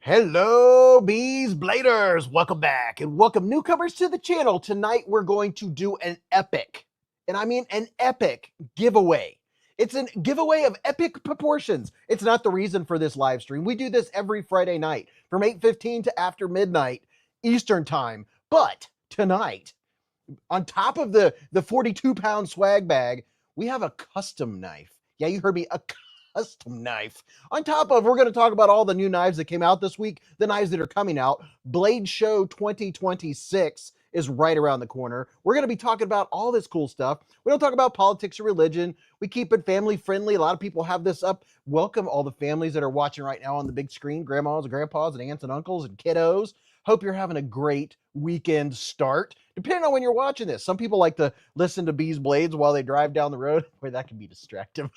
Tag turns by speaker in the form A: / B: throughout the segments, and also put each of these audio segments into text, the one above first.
A: Hello, Beez Bladers. Welcome back and welcome newcomers to the channel. Tonight we're going to do an epic, and I mean an epic giveaway. It's a giveaway of epic proportions. It's not the reason for this live stream. We do this every Friday night from 8:15 to after midnight Eastern time. But tonight, on top of the 42-pound swag bag, we have a custom knife. Yeah, you heard me, a custom knife. On top of, we're going to talk about all the new knives that came out this week, the knives that are coming out. Blade Show 2026 is right around the corner. We're going to be talking about all this cool stuff. We don't talk about politics or religion. We keep it family friendly. A lot of people have this up. Welcome all the families that are watching right now on the big screen, grandmas and grandpas and aunts and uncles and kiddos. Hope you're having a great weekend start, depending on when you're watching this. Some people like to listen to beezblades while they drive down the road. Boy, that can be distracting.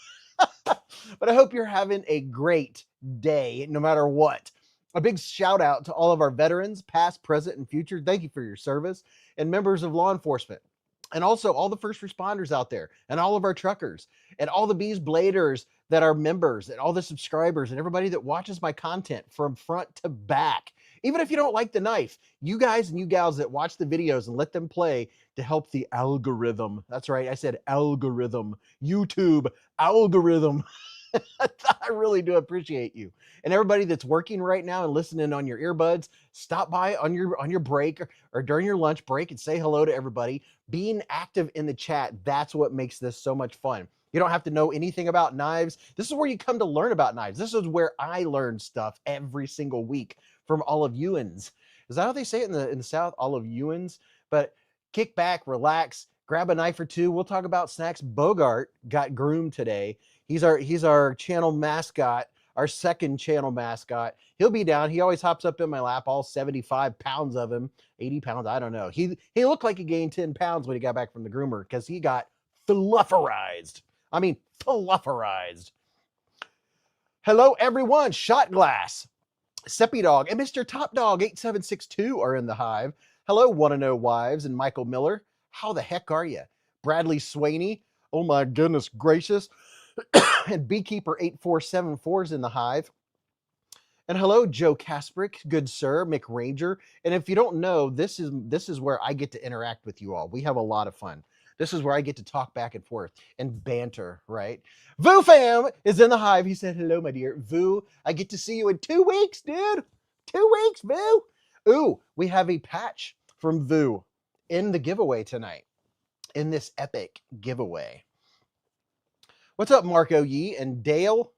A: But I hope you're having a great day, no matter what. A big shout out to all of our veterans, past, present, and future. Thank you for your service, and members of law enforcement. And also all the first responders out there, and all of our truckers, and all the Beez Bladers that are members, and all the subscribers, and everybody that watches my content from front to back. Even if you don't like the knife, you guys and you gals that watch the videos and let them play to help the algorithm. That's right, I said algorithm. YouTube algorithm. I really do appreciate you. And everybody that's working right now and listening on your earbuds, stop by on your break or during your lunch break and say hello to everybody. Being active in the chat, that's what makes this so much fun. You don't have to know anything about knives. This is where you come to learn about knives. This is where I learn stuff every single week from all of you'ns. Is that how they say it in the South? All of youns? But kick back, relax, grab a knife or two. We'll talk about snacks. Bogart got groomed today. He's our channel mascot, our second channel mascot. He'll be down. He always hops up in my lap, all 75 pounds of him, 80 pounds, I don't know. He looked like he gained 10 pounds when he got back from the groomer because he got flufferized. I mean, flufferized. Hello, everyone. Shot Glass, Seppy Dog, and Mr. Top Dog 8762 are in the hive. Hello, Wanna Know Wives and Michael Miller. How the heck are you? Bradley Swaney. Oh my goodness gracious. And Beekeeper 8474 is in the hive. And hello, Joe Kasprick, good sir, Mick Ranger. And if you don't know, this is where I get to interact with you all. We have a lot of fun. This is where I get to talk back and forth and banter, right? Voo Fam is in the hive. He said, hello, my dear. Voo, I get to see you in 2 weeks, dude. 2 weeks, Voo. Ooh, we have a patch from Voo in the giveaway tonight, in this epic giveaway. What's up, Marco Yee and Dale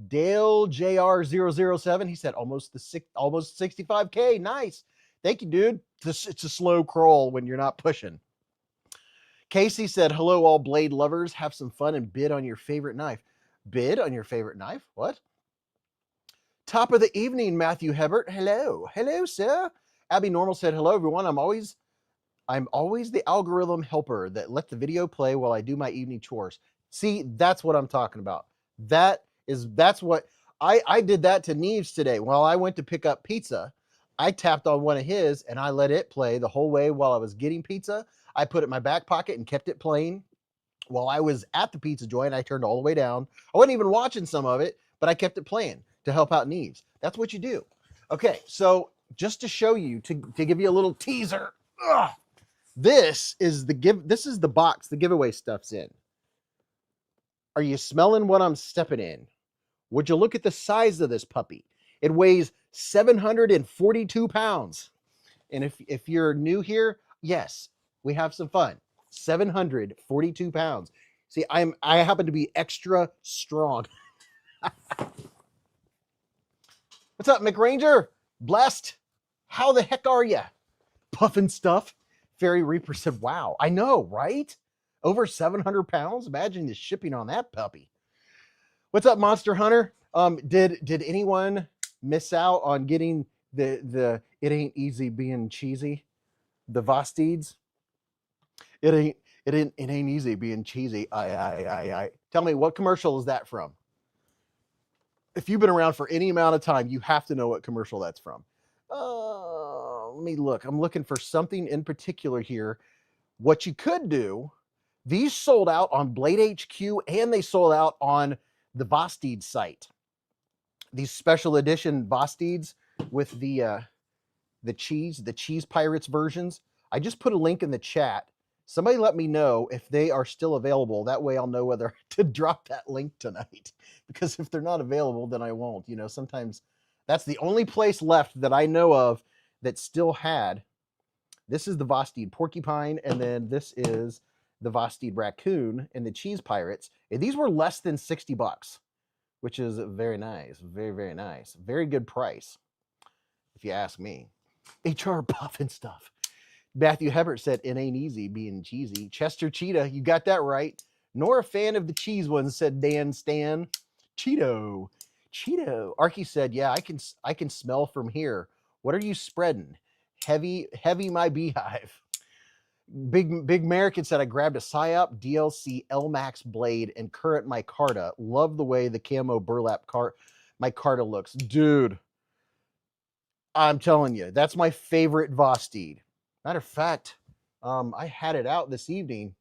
A: JR007? He said almost 65K. Nice. Thank you, dude. It's a slow crawl when you're not pushing. Casey said, hello, all blade lovers. Have some fun and bid on your favorite knife. Bid on your favorite knife? What? Top of the evening, Matthew Hebert. Hello. Hello, sir. Abby Normal said, hello, everyone. I'm always the algorithm helper that let the video play while I do my evening chores. See, that's what I'm talking about. That's what I did that to Neves today. While I went to pick up pizza, I tapped on one of his and I let it play the whole way while I was getting pizza. I put it in my back pocket and kept it playing. While I was at the pizza joint, I turned all the way down. I wasn't even watching some of it, but I kept it playing to help out Neves. That's what you do. Okay, so just to show you, to give you a little teaser, this is the box the giveaway stuff's in. Are you smelling what I'm stepping in? Would you look at the size of this puppy? It weighs 742 pounds. And if you're new here, yes, we have some fun. 742 pounds. See, I happen to be extra strong. What's up, McRanger? Blessed. How the heck are you? Puffin stuff. Fairy Reaper said, wow, I know, right? Over 700 pounds? Imagine the shipping on that puppy. What's up, Monster Hunter? Did anyone miss out on getting the It Ain't Easy Being Cheesy? The Vostides? It ain't easy being cheesy. I. Tell me, what commercial is that from? If you've been around for any amount of time, you have to know what commercial that's from. Let me look. I'm looking for something in particular here. What you could do, these sold out on Blade HQ and they sold out on the Vosteed site. These special edition Vosteeds, with the cheese pirates versions. I just put a link in the chat. Somebody let me know if they are still available. That way I'll know whether to drop that link tonight. Because if they're not available, then I won't. You know, sometimes that's the only place left that I know of that still had. This is the Vosteed porcupine, and then this is the Vosteed raccoon and the cheese pirates. And these were less than $60, which is very nice. Very, very nice. Very good price, if you ask me. HR Puffin stuff. Matthew Hebert said, it ain't easy being cheesy. Chester Cheetah, you got that right. Nor a fan of the cheese ones, said Dan Stan. Cheeto. Arky said, yeah, I can smell from here. What are you spreading? Heavy my beehive. Big American said, I grabbed a PSYOP DLC LMAX blade and current micarta. Love the way the camo burlap micarta looks. Dude, I'm telling you, that's my favorite Vosteed. Matter of fact, I had it out this evening.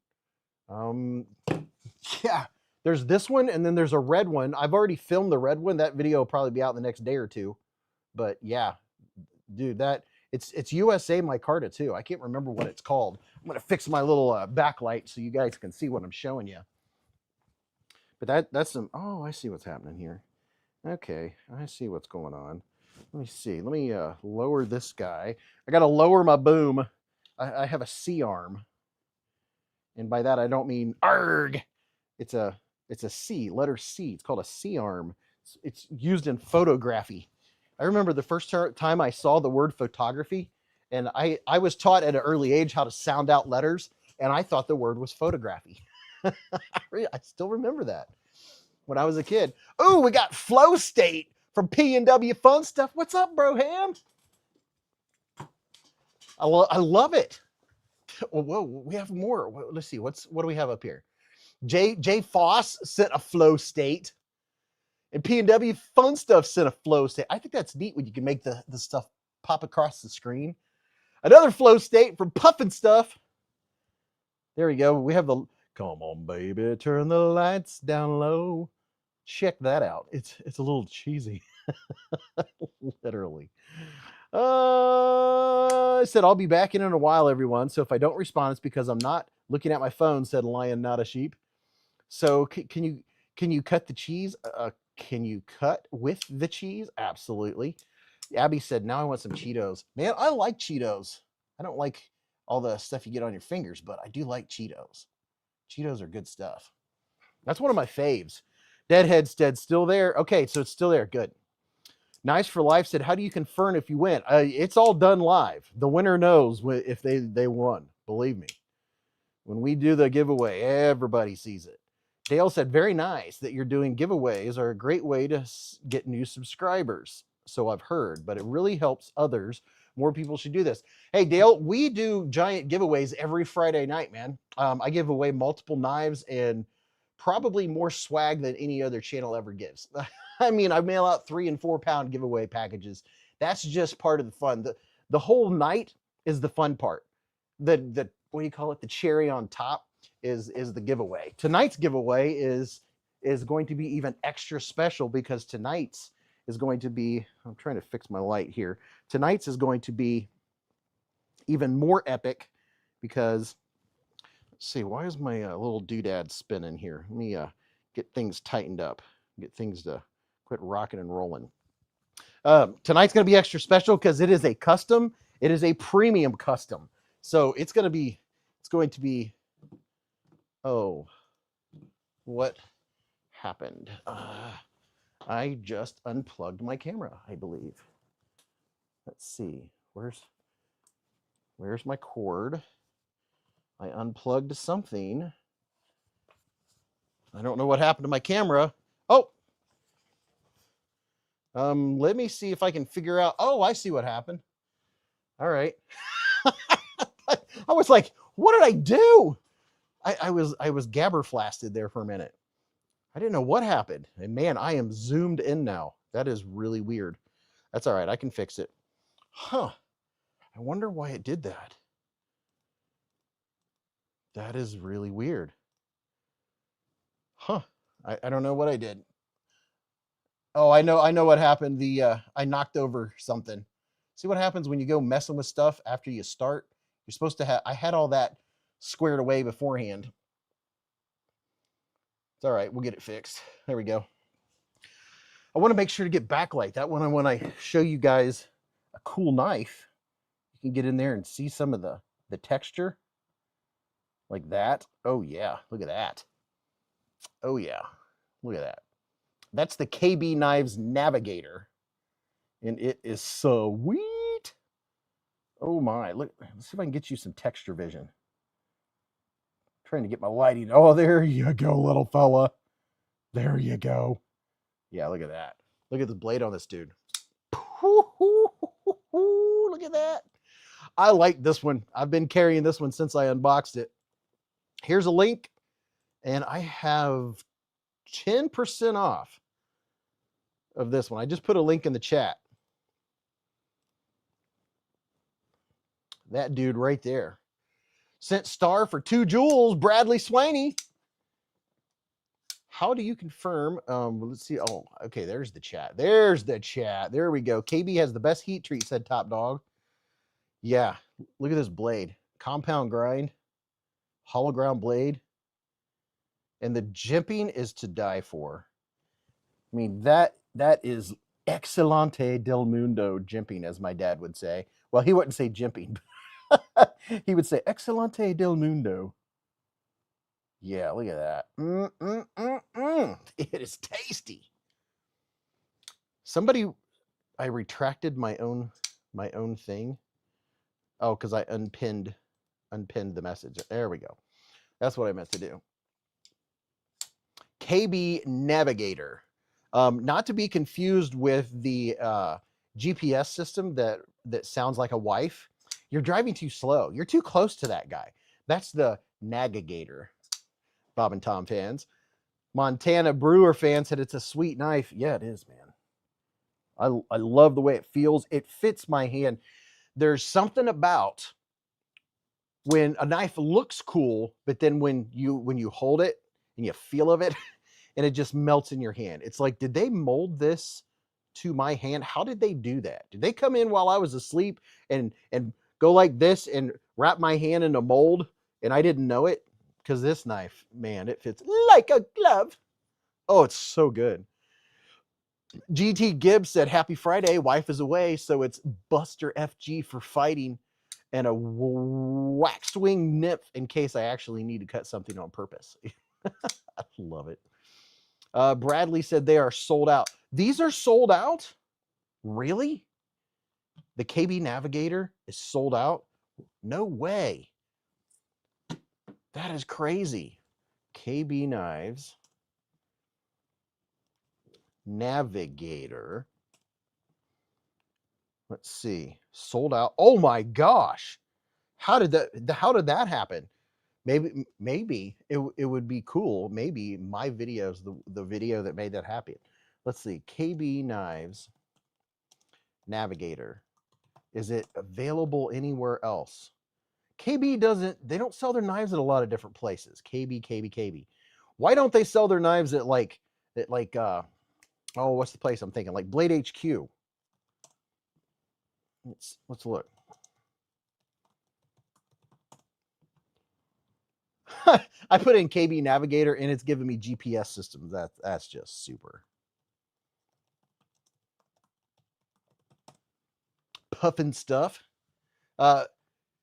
A: Yeah, there's this one, and then there's a red one. I've already filmed the red one. That video will probably be out in the next day or two. But yeah, dude, it's USA micarta too. I can't remember what it's called. I'm gonna fix my little backlight so you guys can see what I'm showing you. But that's some. Oh, I see what's happening here. Okay, I see what's going on. Let me see. Let me lower this guy. I got to lower my boom. I have a C arm. And by that, I don't mean ARG. It's a C, letter C. It's called a C arm. It's used in photography. I remember the first time I saw the word photography, and I was taught at an early age how to sound out letters, and I thought the word was photography. I still remember that when I was a kid. Oh, we got Flow State from P&W Fun Stuff. What's up, bro ham? I love it. Whoa, we have more. Let's see. What do we have up here? J Foss sent a Flow State. And P&W Fun Stuff sent a Flow State. I think that's neat when you can make the stuff pop across the screen. Another Flow State from Puffin Stuff. There we go. We have the, come on, baby, turn the lights down low. Check that out. It's a little cheesy. Literally. I said, I'll be back in a while, everyone. So if I don't respond, it's because I'm not looking at my phone, said lion, not a sheep. So can you cut the cheese? Can you cut with the cheese? Absolutely. Abby said, now I want some Cheetos. Man, I like Cheetos. I don't like all the stuff you get on your fingers, but I do like Cheetos. Cheetos are good stuff. That's one of my faves. Deadhead's dead, still there. Okay, so it's still there. Good. Nice for Life said, how do you confirm if you win? It's all done live. The winner knows if they won. Believe me. When we do the giveaway, everybody sees it. Dale said, very nice that you're doing giveaways are a great way to get new subscribers. So I've heard, but it really helps others. More people should do this. Hey, Dale, we do giant giveaways every Friday night, man. I give away multiple knives and probably more swag than any other channel ever gives. I mean, I mail out 3 and 4 pound giveaway packages. That's just part of the fun. The whole night is the fun part. The what do you call it? The cherry on top is the giveaway. Tonight's giveaway is going to be even extra special because tonight's is going to be, I'm trying to fix my light here. Tonight's is going to be even more epic because, let's see, why is my little doodad spinning here? Let me get things tightened up, get things to quit rocking and rolling. Tonight's going to be extra special because it is a custom. It is a premium custom. So it's going to be, oh, what happened? I just unplugged my camera, I believe. Let's see, where's my cord? I unplugged something. I don't know what happened to my camera. Oh, let me see if I can figure out. Oh, I see what happened. All right. I was like, what did I do? I was gabberflasted there for a minute. I didn't know what happened. And man, I am zoomed in now. That is really weird. That's all right. I can fix it. Huh. I wonder why it did that. That is really weird. Huh. I don't know what I did. Oh, I know what happened. I knocked over something. See what happens when you go messing with stuff after you start? You're supposed to have, I had all that squared away beforehand. It's all right. We'll get it fixed. There we go. I want to make sure to get backlight. That one, when I show you guys a cool knife, you can get in there and see some of the texture like that. Oh yeah, look at that. Oh yeah, look at that. That's the KB Knives Navigator, and it is sweet. Oh my, look, let's see if I can get you some texture vision. I'm trying to get my lighting. Oh, there you go, little fella. There you go. Yeah, look at that. Look at the blade on this dude. Look at that. I like this one. I've been carrying this one since I unboxed it. Here's a link, and I have 10% off of this one. I just put a link in the chat. That dude right there. Sent star for 2 jewels, Bradley Swaney. How do you confirm? Let's see. Oh, okay, there's the chat. There's the chat. There we go. KB has the best heat treat, said Top Dog. Yeah, look at this blade. Compound grind, hollow ground blade. And the jimping is to die for. I mean, that is excelente del mundo jimping, as my dad would say. Well, he wouldn't say jimping. He would say excelente del mundo. Yeah, look at that. It is tasty. Somebody, I retracted my own thing. Oh, because I unpinned the message. There we go. That's what I meant to do. KB Navigator. Not to be confused with the GPS system that sounds like a wife. You're driving too slow. You're too close to that guy. That's the Navigator. Bob and Tom fans. Montana Brewer fan said it's a sweet knife. Yeah, it is, man. I love the way it feels. It fits my hand. There's something about when a knife looks cool, but then when you hold it and you feel of it, and it just melts in your hand. It's like, did they mold this to my hand? How did they do that? Did they come in while I was asleep and go like this and wrap my hand in a mold and I didn't know it? Because this knife, man, it fits like a glove. Oh, it's so good. GT Gibbs said, happy Friday, wife is away, so it's Buster FG for fighting and a waxed wing nip in case I actually need to cut something on purpose. I love it. Bradley said they are sold out. These are sold out? Really? The KB Navigator is sold out? No way. That is crazy. KB Knives Navigator. Let's see. Sold out. Oh my gosh. How did that happen? Maybe it would be cool. Maybe my video is the video that made that happen. Let's see. KB Knives Navigator. Is it available anywhere else? KB they don't sell their knives at a lot of different places. KB. Why don't they sell their knives at oh, what's the place I'm thinking? Like Blade HQ. Let's look. I put in KB Navigator and it's giving me GPS systems. That's just super. Puffin stuff.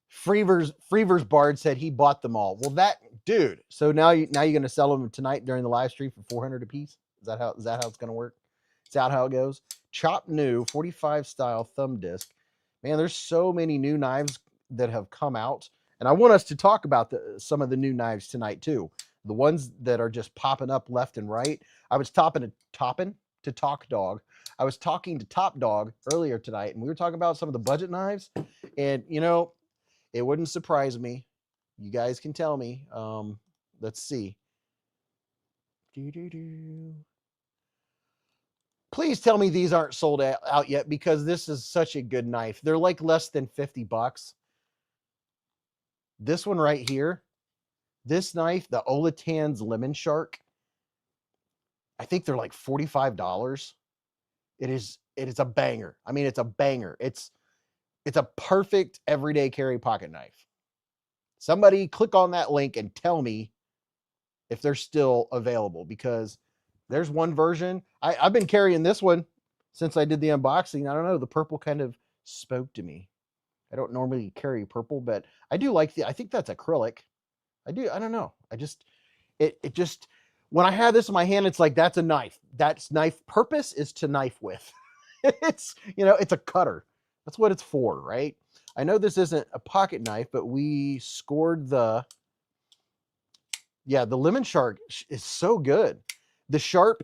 A: Freever's Bard said he bought them all. Well, that dude. So now you're gonna sell them tonight during the live stream for 400 a piece. Is that how it's gonna work? Is that how it goes? Chop new 45 style thumb disc. Man, there's so many new knives that have come out, and I want us to talk about some of the new knives tonight too. The ones that are just popping up left and right. I was talking to Talk Dog. I was talking to Top Dog earlier tonight, and we were talking about some of the budget knives, and you know, it wouldn't surprise me. You guys can tell me. Let's see. Please tell me these aren't sold out yet, because this is such a good knife. They're like less than 50 bucks. This one right here, this knife, the Olitan's Lemon Shark, I think they're like $45. It is a banger. I mean, it's a banger. It's a perfect everyday carry pocket knife. Somebody click on that link and tell me if they're still available, because there's one version. I've been carrying this one since I did the unboxing. I don't know, the purple kind of spoke to me. I don't normally carry purple, but I do like I think that's acrylic. I don't know. It just, when I have this in my hand, it's like, that's a knife. That's knife purpose is to knife with. It's, it's a cutter. That's what it's for, right? I know this isn't a pocket knife, but we scored the lemon shark is so good. The steel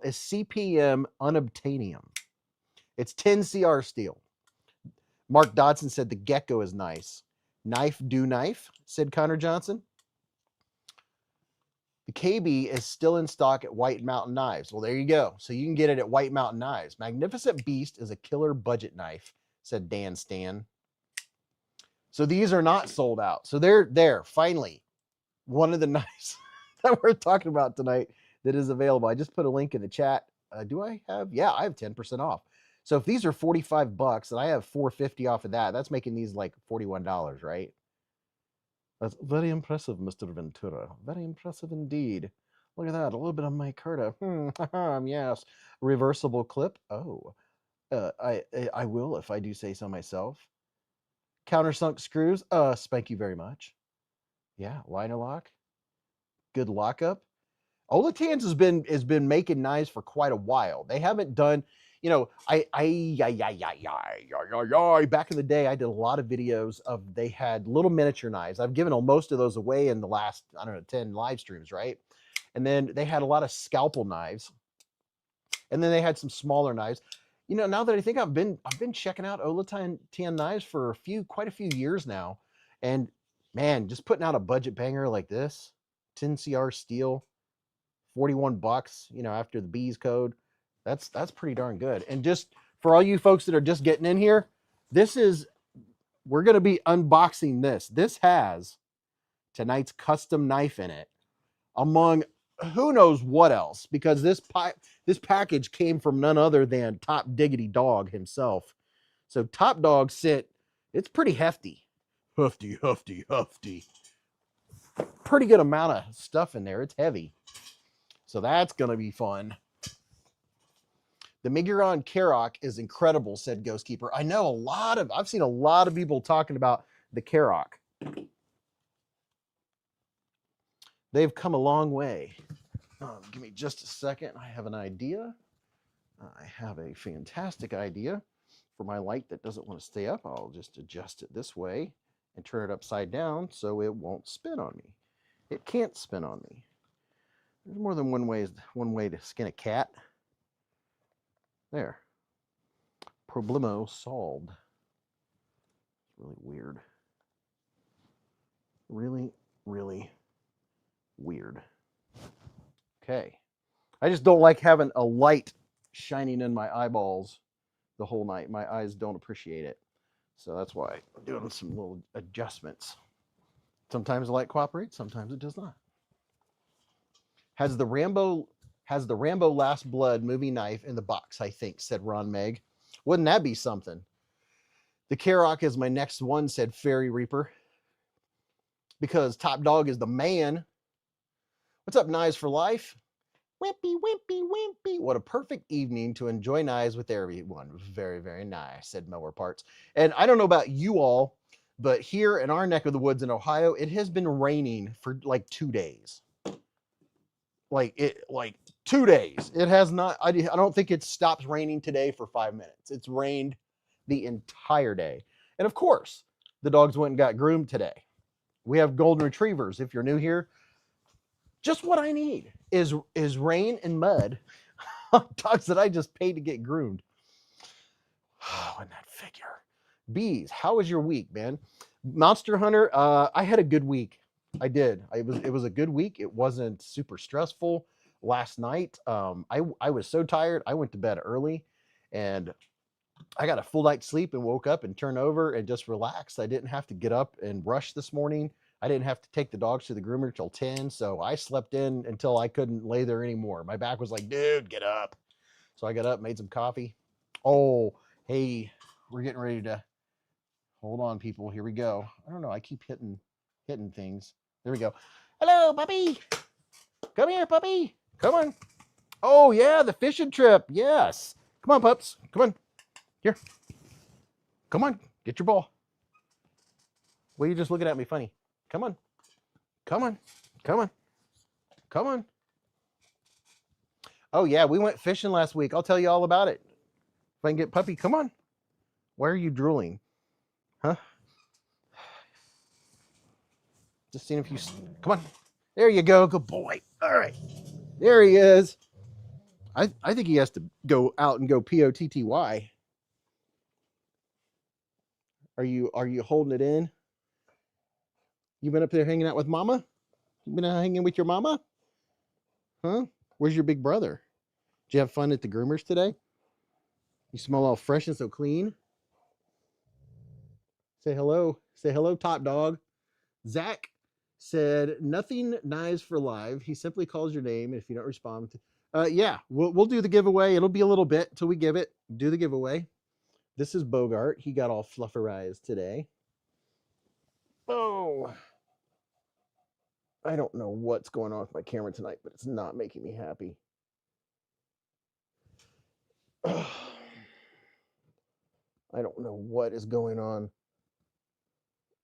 A: is CPM unobtainium. It's 10 CR steel. Mark Dodson said the gecko is nice. Knife do knife, said Connor Johnson. The KB is still in stock at White Mountain Knives. Well, there you go. So you can get it at White Mountain Knives. Magnificent Beast is a killer budget knife, said Dan Stan. So these are not sold out. So they're there. Finally, one of the knives that we're talking about tonight that is available. I just put a link in the chat. Do I have? Yeah, I have 10% off. So if these are $45 and I have $4.50 off of that, that's making these like $41, right? That's very impressive, Mr. Ventura. Very impressive indeed. Look at that. A little bit of micarta. Yes. Reversible clip. Oh, I will if I do say so myself. Countersunk screws. Thank you very much. Yeah, liner lock. Good lockup. Olatan's has been making knives for quite a while. They haven't done, back in the day, I did a lot of videos of, they had little miniature knives. I've given most of those away in the last, 10 live streams, right? And then they had a lot of scalpel knives. And then they had some smaller knives. Now that I think, I've been checking out Olatan knives for quite a few years now. And man, just putting out a budget banger like this, 10 CR steel, $41, after the Beez code, that's pretty darn good. And just for all you folks that are just getting in here, we're going to be unboxing this. This has tonight's custom knife in it, among who knows what else, because this package came from none other than Top Diggity Dog himself. So Top Dog sent, it's pretty hefty. Hefty. Pretty good amount of stuff in there. It's heavy. So that's going to be fun. The Miguron Karoq is incredible, said Ghostkeeper. I know I've seen a lot of people talking about the Karoq. They've come a long way. Give me just a second. I have an idea. I have a fantastic idea for my light that doesn't want to stay up. I'll just adjust it this way and turn it upside down so it won't spin on me. It can't spin on me. There's more than one way to skin a cat. There. Problemo solved. Really weird. Really, really weird. Okay. I just don't like having a light shining in my eyeballs the whole night. My eyes don't appreciate it. So that's why I'm doing some little adjustments. Sometimes the light cooperates, sometimes it does not. Has the Rambo Last Blood movie knife in the box, I think, said Ron Meg. Wouldn't that be something? The Karoq is my next one, said Fairy Reaper. Because Top Dog is the man. What's up, Knives for Life? Wimpy. What a perfect evening to enjoy knives with everyone. Very, very nice, said Mower Parts. And I don't know about you all, but here in our neck of the woods in Ohio, it has been raining for like 2 days. Like 2 days. It has not, I don't think it stops raining today for 5 minutes. It's rained the entire day. And of course, the dogs went and got groomed today. We have golden retrievers. If you're new here, just what I need is rain and mud on dogs that I just paid to get groomed. Oh, and that figure. Beez, how was your week, man? Monster Hunter, I had a good week. I did. It was a good week. It wasn't super stressful. Last night, I was so tired. I went to bed early, and I got a full night's sleep and woke up and turned over and just relaxed. I didn't have to get up and rush this morning. I didn't have to take the dogs to the groomer till 10, so I slept in until I couldn't lay there anymore. My back was like, dude, get up. So I got up, made some coffee. Oh, hey, we're getting ready to, hold on, people. Here we go. I don't know. I keep hitting things. There we go. Hello, puppy. Come here, puppy. Come on. Oh, yeah, the fishing trip. Yes. Come on, pups. Come on. Here. Come on. Get your ball. Well, you're just looking at me funny. Come on. Come on. Come on. Come on. Oh, yeah, we went fishing last week. I'll tell you all about it. If I can get puppy, come on. Why are you drooling? Huh? Just seeing if you... Come on. There you go. Good boy. All right. There he is. I think he has to go out and go POTTY. Are you holding it in? You been up there hanging out with mama? You been hanging with your mama? Huh? Where's your big brother? Did you have fun at the groomers today? You smell all fresh and so clean. Say hello. Say hello, top dog. Zach said, nothing nice for live. He simply calls your name. If you don't respond, yeah, we'll do the giveaway. It'll be a little bit till we give it. Do the giveaway. This is Bogart. He got all flufferized today. Oh, I don't know what's going on with my camera tonight, but it's not making me happy. I don't know what is going on.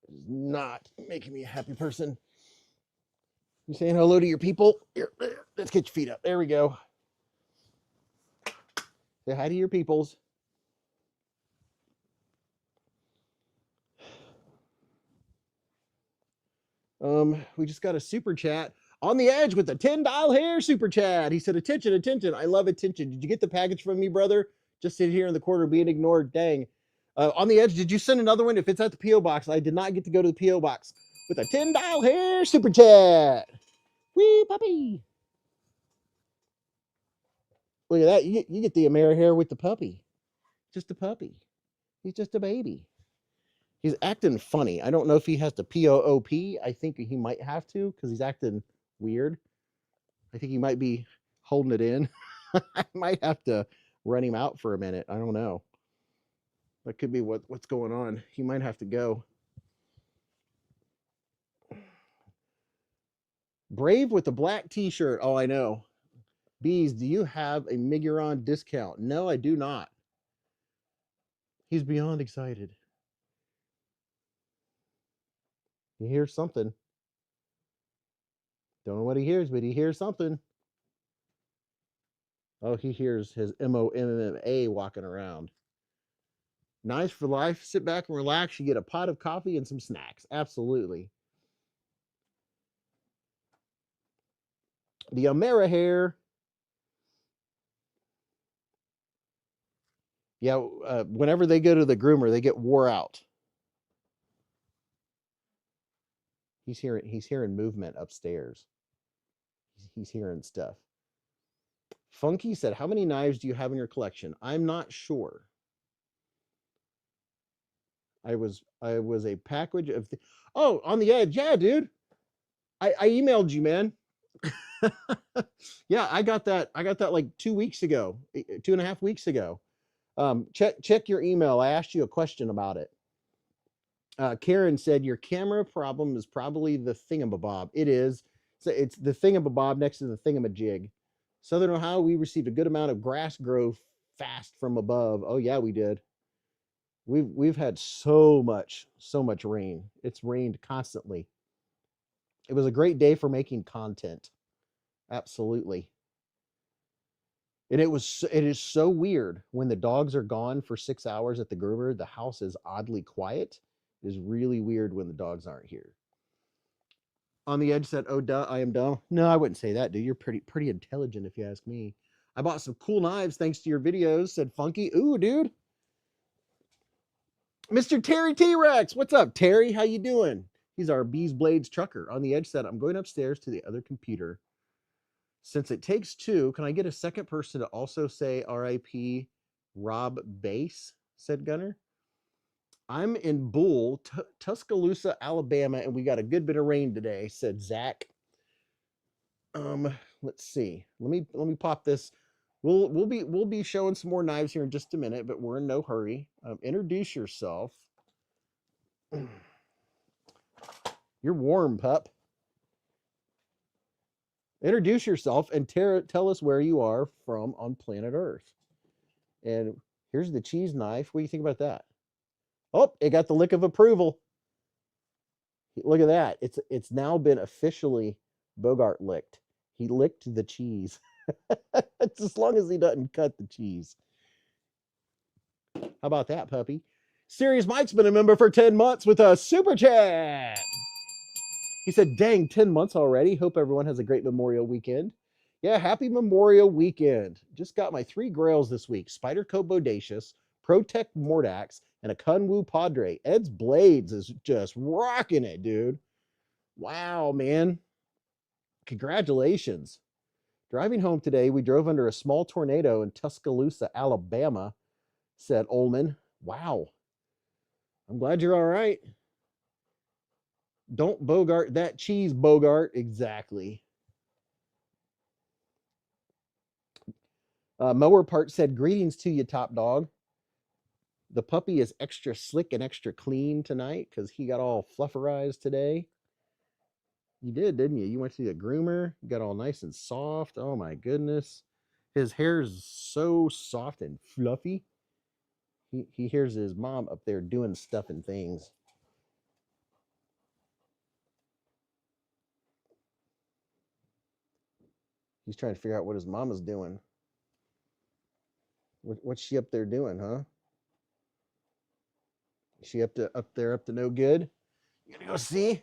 A: It's not making me a happy person. You saying hello to your people? Here, let's get your feet up. There we go. Say hi to your peoples. We just got a super chat. On the Edge with the $10 hair super chat. He said, attention, attention. I love attention. Did you get the package from me, brother? Just sit here in the corner being ignored. Dang. On the Edge, did you send another one? If it's at the P.O. Box, I did not get to go to the P.O. Box with a $10 hair super chat. Wee, puppy. Look at that. You get the Ameri hair with the puppy. Just a puppy. He's just a baby. He's acting funny. I don't know if he has to POOP. I think he might have to because he's acting weird. I think he might be holding it in. I might have to run him out for a minute. I don't know. That could be what's going on. He might have to go. Brave with the black t-shirt. Oh, I know. Beez, do you have a Miguron discount? No, I do not. He's beyond excited. He hears something. Don't know what he hears, but he hears something. Oh, he hears his MOMMA walking around. Nice for life. Sit back and relax. You get a pot of coffee and some snacks. Absolutely. The Ameri hair. Yeah, whenever they go to the groomer, they get wore out. He's hearing movement upstairs. He's hearing stuff. Funky said, how many knives do you have in your collection? I'm not sure. I was a package of oh, on the Edge. Yeah, dude. I emailed you, man. Yeah, I got that like 2 weeks ago, 2.5 weeks ago. Check your email. I asked you a question about it. Karen said your camera problem is probably the thingamabob. It is. So it's the thingamabob next to the thingamajig. Southern Ohio, we received a good amount of grass grow fast from above. Oh yeah, we did. We've had so much rain. It's rained constantly. It was a great day for making content. Absolutely. And it is so weird when the dogs are gone for 6 hours at the groomer. The house is oddly quiet. It is really weird when the dogs aren't here. On the Edge said, oh, duh, I am dumb. No, I wouldn't say that, dude. You're pretty intelligent if you ask me. I bought some cool knives thanks to your videos, said Funky. Ooh, dude. Mr. Terry T-Rex. What's up, Terry? How you doing? He's our beezblades trucker. On the Edge said, I'm going upstairs to the other computer. Since it takes two, can I get a second person to also say RIP Rob Bass, said Gunner. I'm in Bull, Tuscaloosa, Alabama, and we got a good bit of rain today, said Zach. Let's see. Let me pop this. We'll be showing some more knives here in just a minute, but we're in no hurry. Introduce yourself. You're warm, pup. Introduce yourself and tell us where you are from on planet Earth. And here's the cheese knife. What do you think about that? Oh, it got the lick of approval. Look at that. It's now been officially Bogart licked. He licked the cheese. It's as long as he doesn't cut the cheese. How about that, puppy? Serious Mike's been a member for 10 months with a super chat. He said, dang, 10 months already. Hope everyone has a great Memorial weekend. Yeah, happy Memorial weekend. Just got my 3 grails this week. Spyderco Bodacious, Protect Mordax, and a Kunwu Padre. Ed's Blades is just rocking it, dude. Wow, man. Congratulations. Driving home today, we drove under a small tornado in Tuscaloosa, Alabama, said Ullman. Wow. I'm glad you're all right. Don't Bogart that cheese, Bogart. Exactly. Mower Part said, greetings to you, top dog. The puppy is extra slick and extra clean tonight because he got all flufferized today. You did, didn't you? You went to the groomer, got all nice and soft. Oh my goodness. His hair is so soft and fluffy. He hears his mom up there doing stuff and things. He's trying to figure out what his mama's doing. What's she up there doing, huh? Is she up there up to no good? You gonna go see?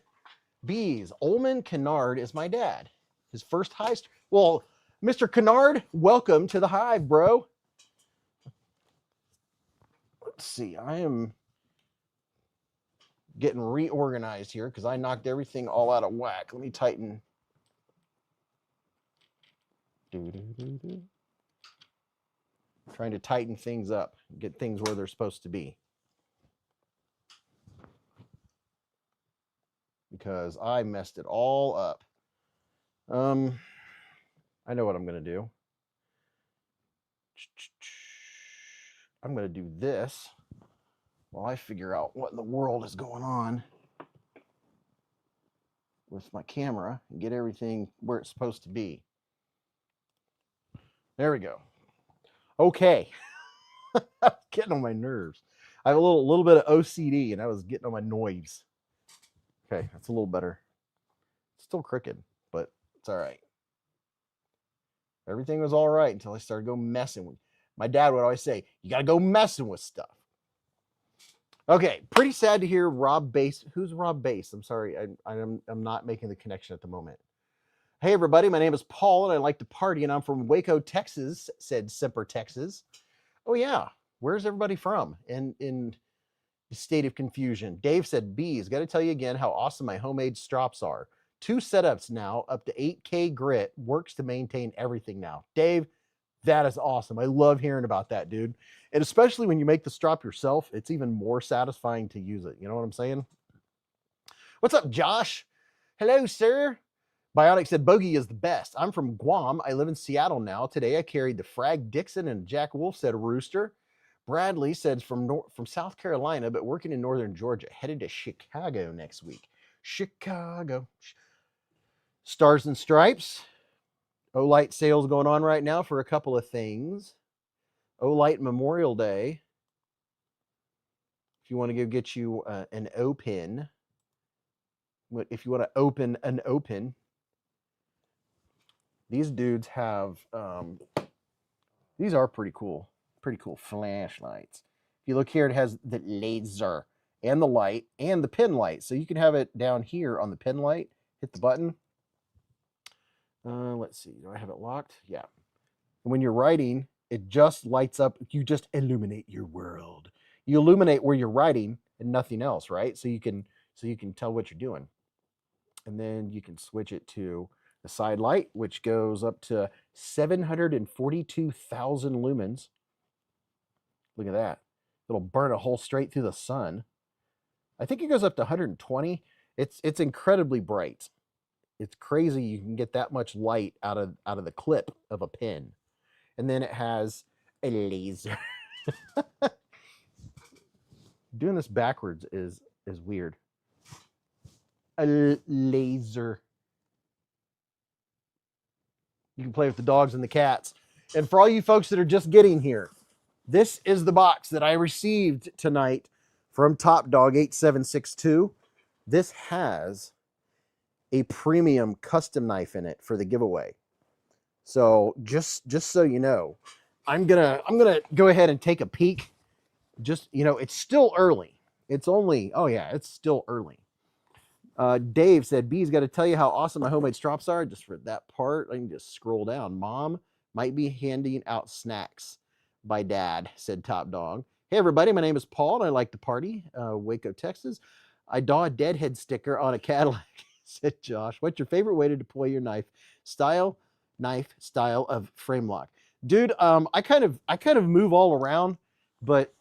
A: Beez. Ullman Kennard is my dad. His first heist. Well, Mr. Kennard, welcome to the hive, bro. Let's see. I am getting reorganized here because I knocked everything all out of whack. Let me tighten. Trying to tighten things up, get things where they're supposed to be. Because I messed it all up. I know what I'm going to do. I'm going to do this while I figure out what in the world is going on with my camera and get everything where it's supposed to be. There we go. Okay. Getting on my nerves. I have a little bit of OCD and I was getting on my nerves. Okay, that's a little better. It's still crooked, but it's all right. Everything was all right until I started going messing with. My dad would always say, you got to go messing with stuff. Okay, pretty sad to hear Rob Bass. Who's Rob Bass? I'm sorry, I'm not making the connection at the moment. Hey, everybody, my name is Paul, and I like to party, and I'm from Waco, Texas, said Semper, Texas. Oh, yeah. Where's everybody from in the state of confusion? Dave said, Beez, got to tell you again how awesome my homemade strops are. 2 setups now, up to 8K grit, works to maintain everything now. Dave, that is awesome. I love hearing about that, dude. And especially when you make the strop yourself, it's even more satisfying to use it. You know what I'm saying? What's up, Josh? Hello, sir. Biotic said, Bogey is the best. I'm from Guam. I live in Seattle now. Today I carried the Frag Dixon, and Jack Wolf said Rooster. Bradley said from South Carolina, but working in northern Georgia. Headed to Chicago next week. Chicago. Stars and Stripes. Olight sales going on right now for a couple of things. Olight Memorial Day. If you want to go get you an O-pin. If you want to open an O-pin. These dudes have, these are pretty cool flashlights. If you look here, it has the laser and the light and the pin light. So you can have it down here on the pin light, hit the button. Let's see, do I have it locked? Yeah. And when you're writing, it just lights up. You just illuminate your world. You illuminate where you're writing and nothing else, right? So you can tell what you're doing. And then you can switch it to the side light, which goes up to 742,000 lumens. Look at that. It'll burn a hole straight through the sun. I think it goes up to 120. It's incredibly bright. It's crazy you can get that much light out of the clip of a pen. And then it has a laser. Doing this backwards is weird. A laser. You can play with the dogs and the cats. And for all you folks that are just getting here, this is the box that I received tonight from Top Dog 8762. This has a premium custom knife in it for the giveaway. So just so you know, I'm gonna go ahead and take a peek. Just, you know, it's still early. It's only, oh yeah, it's still early. Dave said, Beez, got to tell you how awesome my homemade strops are. Just for that part, I can just scroll down. Mom might be handing out snacks by Dad, said Top Dog. Hey, everybody, my name is Paul, and I like to party. Waco, Texas. I draw a Deadhead sticker on a Cadillac, said Josh. What's your favorite way to deploy your knife style of frame lock? Dude, I kind of move all around, but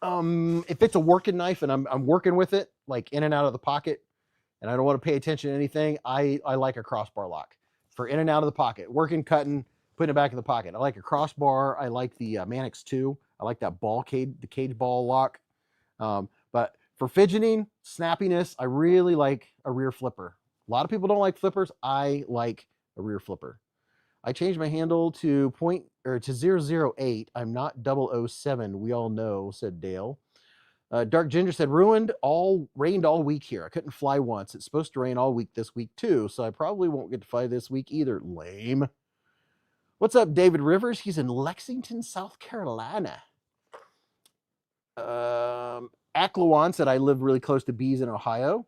A: if it's a working knife and I'm working with it, like in and out of the pocket, and I don't want to pay attention to anything, I like a crossbar lock for in and out of the pocket, working, cutting, putting it back in the pocket. I like a crossbar. I like the Mannix 2. I like that ball cage, the cage ball lock. But for fidgeting, snappiness, I really like a rear flipper. A lot of people don't like flippers. I like a rear flipper. I changed my handle to 008. I'm not 007. We all know, said Dale. Dark Ginger said, rained all week here. I couldn't fly once. It's supposed to rain all week this week too, so I probably won't get to fly this week either. Lame. What's up, David Rivers? He's in Lexington, South Carolina. Aclawan said, I live really close to Beez in Ohio.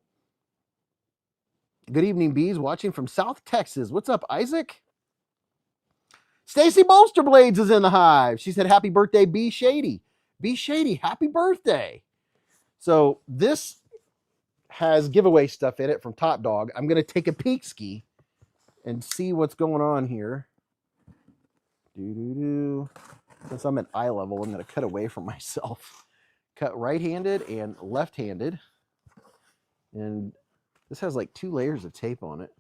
A: Good evening, Beez. Watching from South Texas. What's up, Isaac? Stacy Bolsterblades is in the hive. She said, happy birthday, B Shady. B Shady, happy birthday. So this has giveaway stuff in it from Top Dog. I'm going to take a peek ski and see what's going on here. Since I'm at eye level, I'm going to cut away from myself. Cut right-handed and left-handed. And this has like 2 layers of tape on it.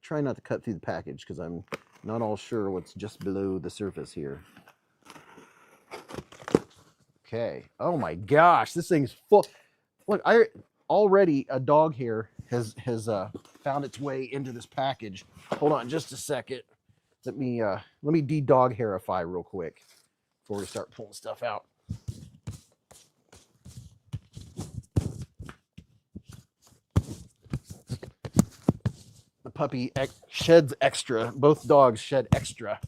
A: Try not to cut through the package because I'm not all sure what's just below the surface here. Okay. Oh my gosh, this thing's full. Look, already a dog hair has found its way into this package. Hold on just a second. Let me de-dog hairify real quick before we start pulling stuff out. The puppy sheds extra. Both dogs shed extra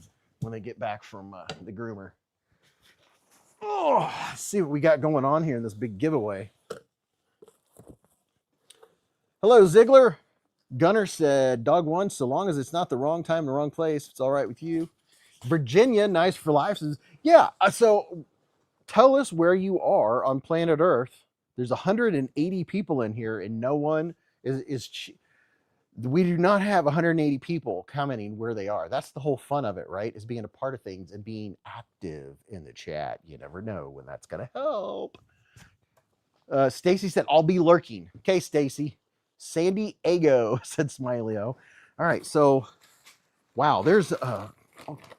A: when they get back from the groomer. Oh, let's see what we got going on here in this big giveaway. Hello, Ziggler. Gunner said, dog one, so long as it's not the wrong time, the wrong place, it's all right with you. Virginia, nice for life, says, yeah, so tell us where you are on planet Earth. There's 180 people in here, and no one we do not have 180 people commenting where they are. That's the whole fun of it, right? Is being a part of things and being active in the chat. You never know when that's going to help. Stacy said, I'll be lurking. Okay, Stacy. San Diego, said Smiley-O. All right, so, wow, there's all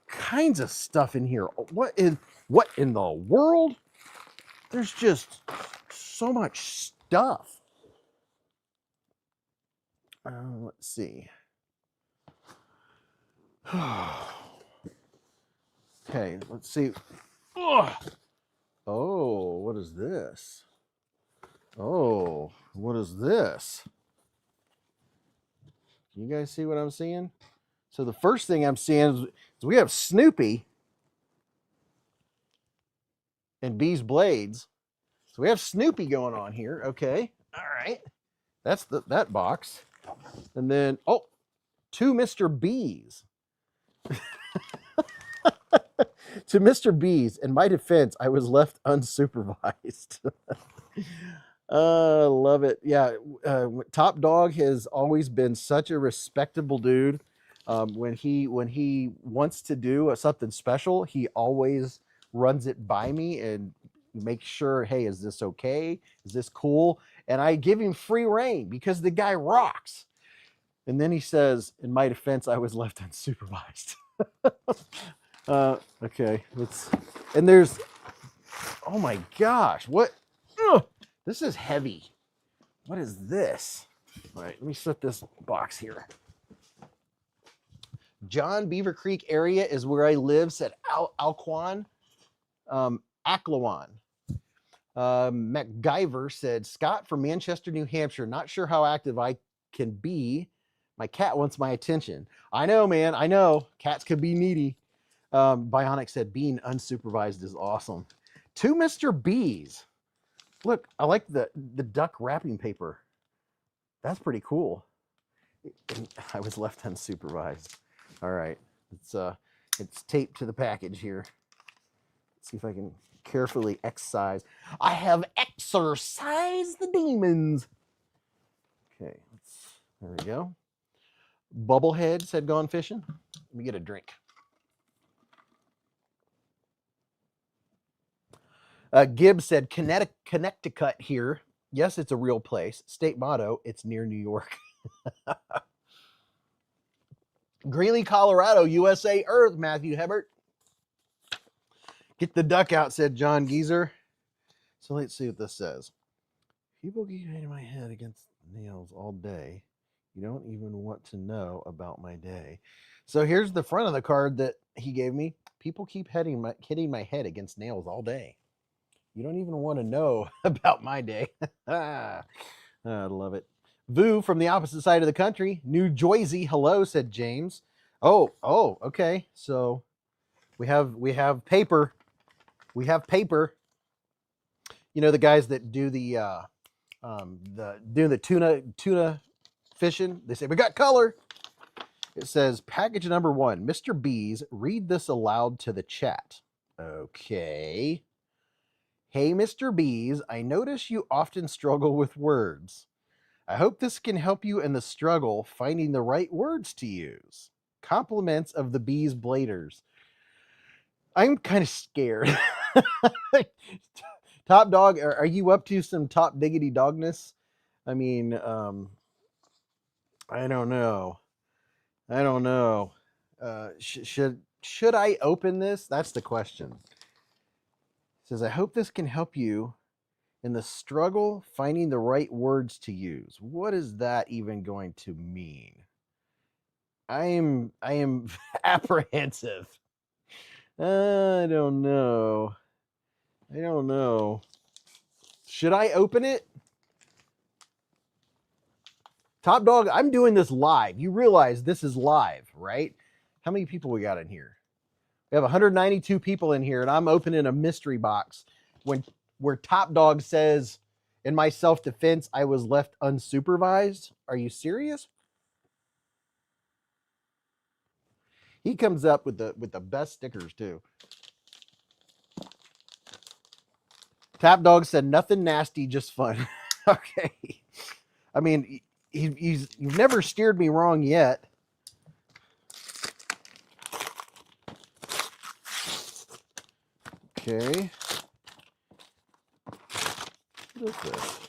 A: kinds of stuff in here. What in the world? There's just so much stuff. Let's see. Okay, let's see. Oh, what is this? Oh, what is this? Can you guys see what I'm seeing? So the first thing I'm seeing is we have Snoopy and beezblades. So we have Snoopy going on here. Okay. All right. That's that box. And then, oh, 2 Mr. Beez. To Mr. Beez, in my defense, I was left unsupervised. Love it. Yeah, Top Dog has always been such a respectable dude. When he wants to do something special, he always runs it by me, and make sure, hey, is this okay? Is this cool? And I give him free reign because the guy rocks. And then he says, in my defense, I was left unsupervised. Okay, and there's, oh my gosh, what? Ugh, this is heavy. What is this? All right, let me set this box here. John Beaver Creek area is where I live, said Alquan. Acklawan. MacGyver said, Scott from Manchester, New Hampshire. Not sure how active I can be. My cat wants my attention. I know, man. I know. Cats can be needy. Bionic said, being unsupervised is awesome. To Mr. Beez. Look, I like the duck wrapping paper. That's pretty cool. I was left unsupervised. All right. It's taped to the package here. Let's see if I can carefully excise. I have exorcised the demons. Okay, there we go. Bubblehead said gone fishing. Let me get a drink. Gibbs said Connecticut here. Yes, it's a real place. State motto, it's near New York. Greeley, Colorado, USA Earth, Matthew Hebert. Get the duck out, said John Geezer. So let's see what this says. People keep hitting my head against nails all day. You don't even want to know about my day. So here's the front of the card that he gave me. People keep hitting my head against nails all day. You don't even want to know about my day. I love it. Vu from the opposite side of the country. New Jersey, hello, said James. Oh, okay. So we have paper. We have paper. You know the guys that do the tuna fishing. They say we got color. It says package number 1. Mr. Beez, read this aloud to the chat. Okay. Hey, Mr. Beez, I notice you often struggle with words. I hope this can help you in the struggle finding the right words to use. Compliments of the beezbladers. I'm kind of scared. Top Dog, are you up to some top diggity dogness? I mean, I don't know. Should I open this? That's the question. It says, I hope this can help you in the struggle finding the right words to use. What is that even going to mean? I am apprehensive. I don't know. Should I open it? Top Dog, I'm doing this live. You realize this is live, right? How many people we got in here? We have 192 people in here, and I'm opening a mystery box where Top Dog says, in my self-defense, I was left unsupervised. Are you serious? He comes up with the best stickers too. Top Dog said nothing nasty, just fun. Okay. I mean, you've never steered me wrong yet. Okay. What is this?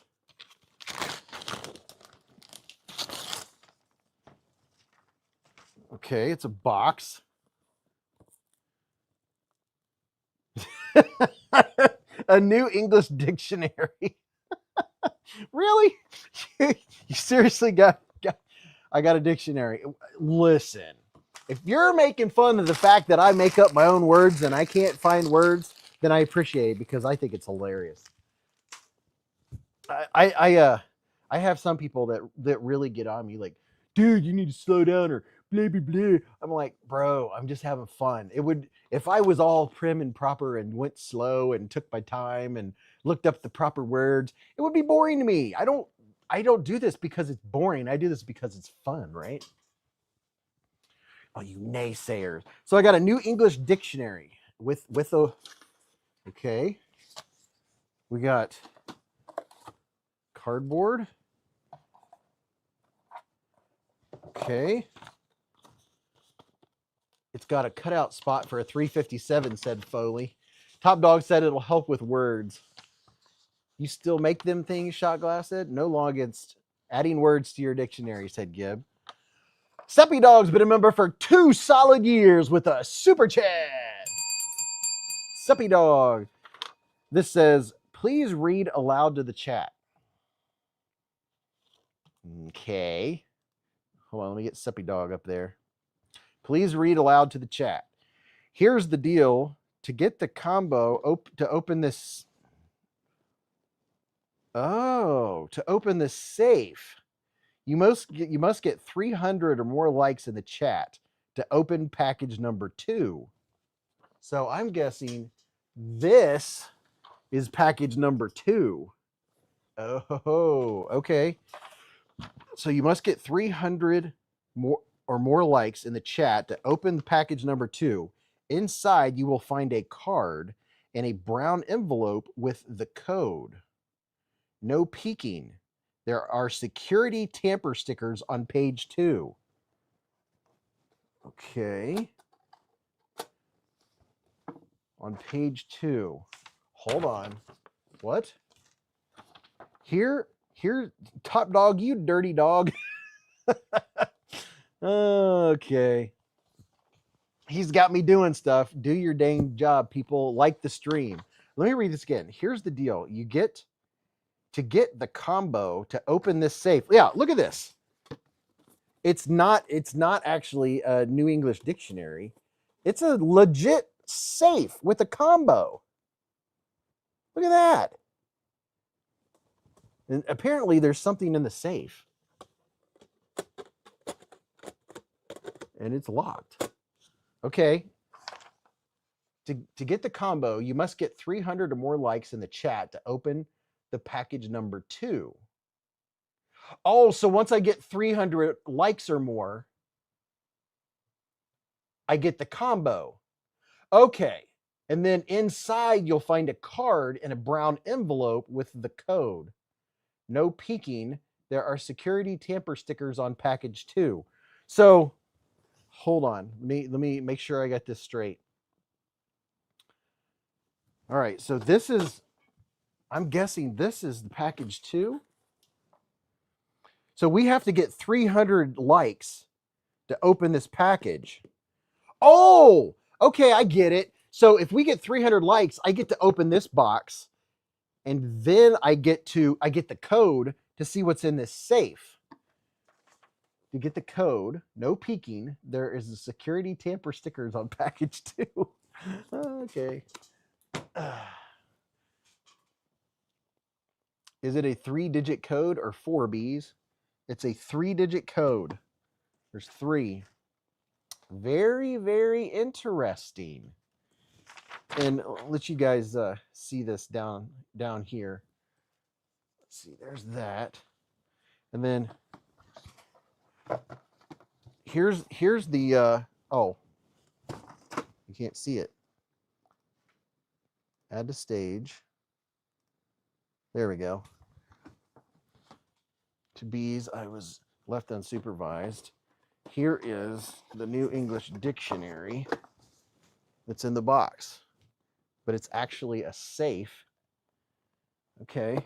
A: Okay, it's a box. A new English dictionary. Really? You seriously I got a dictionary. Listen, if you're making fun of the fact that I make up my own words and I can't find words, then I appreciate it because I think it's hilarious. I have some people that really get on me like, dude, you need to slow down or blah, blah, blah. I'm like, bro, I'm just having fun. It would, if I was all prim and proper and went slow and took my time and looked up the proper words, it would be boring to me. I don't do this because it's boring. I do this because it's fun, right? Oh, you naysayers. So I got a new English dictionary with a, okay. We got cardboard. Okay. It's got a cutout spot for a 357, said Foley. Top Dog said it'll help with words. You still make them things, Shot Glass said? No law against adding words to your dictionary, said Gib. Steppy Dog's been a member for 2 solid years with a super chat. Steppy Dog. This says, please read aloud to the chat. Okay. Hold on, let me get Steppy Dog up there. Please read aloud to the chat. Here's the deal. To get the combo, to open this... Oh, to open the safe, you must get 300 or more likes in the chat to open package number 2. So I'm guessing this is package number 2. Oh, okay. So you must get 300 more likes in the chat to open package number 2. Inside, you will find a card and a brown envelope with the code. No peeking. There are security tamper stickers on page 2. Okay. On page 2. Hold on. What? Here, Top Dog, you dirty dog. Okay. He's got me doing stuff. Do your dang job, people. Like the stream. Let me read this again. Here's the deal. You get... To get the combo to open this safe. Yeah, look at this. It's not actually a New English Dictionary. It's a legit safe with a combo. Look at that. And apparently there's something in the safe. And it's locked. Okay. To get the combo, you must get 300 or more likes in the chat to open the package number 2. Oh, so once I get 300 likes or more, I get the combo. Okay. And then inside, you'll find a card in a brown envelope with the code. No peeking. There are security tamper stickers on package 2. So, hold on. Let me make sure I got this straight. All right. So this is... I'm guessing this is the package 2. So we have to get 300 likes to open this package. Oh, okay, I get it. So if we get 300 likes, I get to open this box, and then I get the code to see what's in this safe. To get the code, no peeking, there is a security tamper stickers on package 2. Okay. Is it a 3-digit code or 4, Beez? It's a 3-digit code. There's 3. Very, very interesting. And I'll let you guys see this down here. Let's see, there's that. And then here's the oh, you can't see it. Add to stage. There we go. To Beez, I was left unsupervised. Here is the New English Dictionary that's in the box, but it's actually a safe. Okay.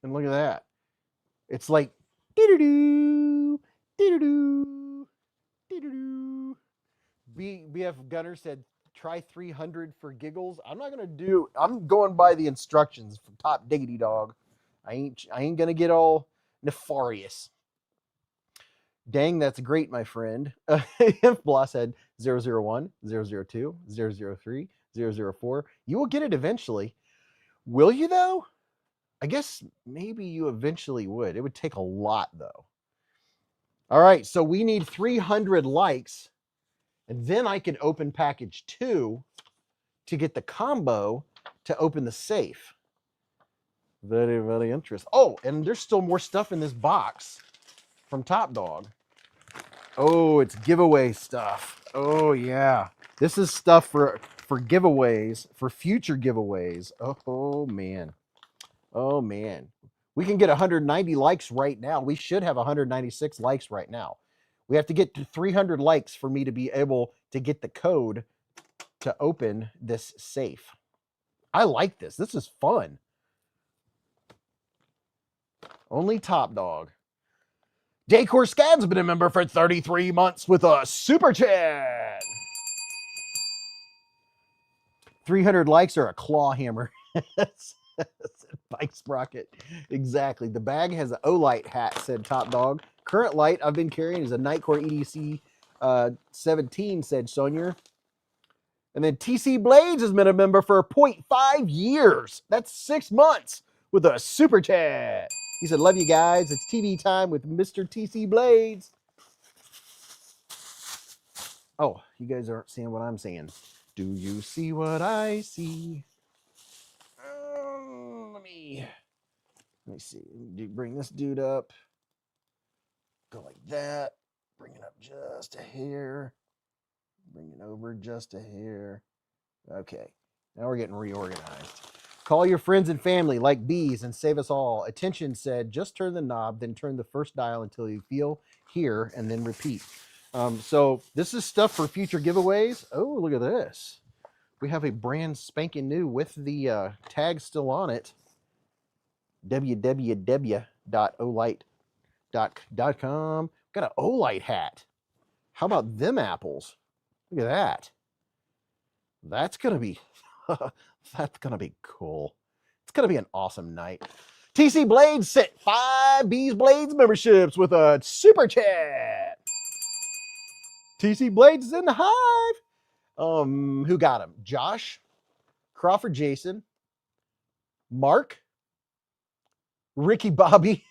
A: And look at that. It's like doo-doo-doo, doo-doo-doo, doo-doo-doo. BF Gunner said, try 300 for giggles. I'm going by the instructions from Top Diggity Dog. I ain't gonna get all nefarious. Dang, that's great, my friend. Bloss said 001, 002, 003, 004. You will get it eventually. Will you, though? I guess maybe you eventually would. It would take a lot, though. All right, so we need 300 likes, and then I can open package 2 to get the combo to open the safe. Very, very interesting. Oh, and there's still more stuff in this box from Top Dog. Oh, it's giveaway stuff. Oh, yeah. This is stuff for giveaways, for future giveaways. Oh, man. Oh, man. We can get 190 likes right now. We should have 196 likes right now. We have to get to 300 likes for me to be able to get the code to open this safe. I like this. This is fun. Only Top Dog. Daycore Scad's been a member for 33 months with a super chat. 300 likes or a claw hammer. Bike sprocket. Exactly. The bag has an Olight hat, said Top Dog. Current light I've been carrying is a Nightcore EDC 17, said Sonia. And then TC Blades has been a member for 0.5 years. That's 6 months with a super chat. He said, love you guys. It's TV time with Mr. TC Blades. Oh, you guys aren't seeing what I'm seeing. Do you see what I see? Let me see. Bring this dude up. Go like that. Bring it up just a hair. Bring it over just a hair. Okay. Now we're getting reorganized. Call your friends and family like Beez and save us all. Attention said, just turn the knob, then turn the first dial until you feel here, and then repeat. So this is stuff for future giveaways. Oh, look at this. We have a brand spanking new with the tag still on it. www.olight.com. Got an Olight hat. How about them apples? Look at that. That's gonna be that's gonna be cool. It's gonna be an awesome night. TC Blades sent 5 beezblades memberships with a super chat. TC Blades is in the hive. Who got him? Josh, Crawford Jason, Mark, Ricky Bobby,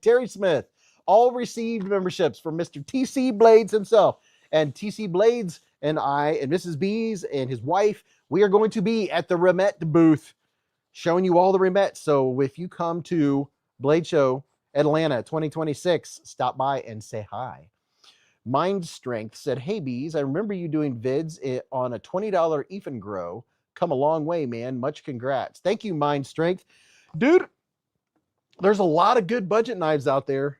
A: Terry Smith, all received memberships from Mr. TC Blades himself. And TC Blades and I and Mrs. Beez and his wife, we are going to be at the Remet booth showing you all the Remets. So if you come to Blade Show Atlanta 2026, stop by and say hi. Mind Strength said, hey, Beez, I remember you doing vids on a $20 Ethan Grow. Come a long way, man. Much congrats. Thank you, Mind Strength. Dude, there's a lot of good budget knives out there.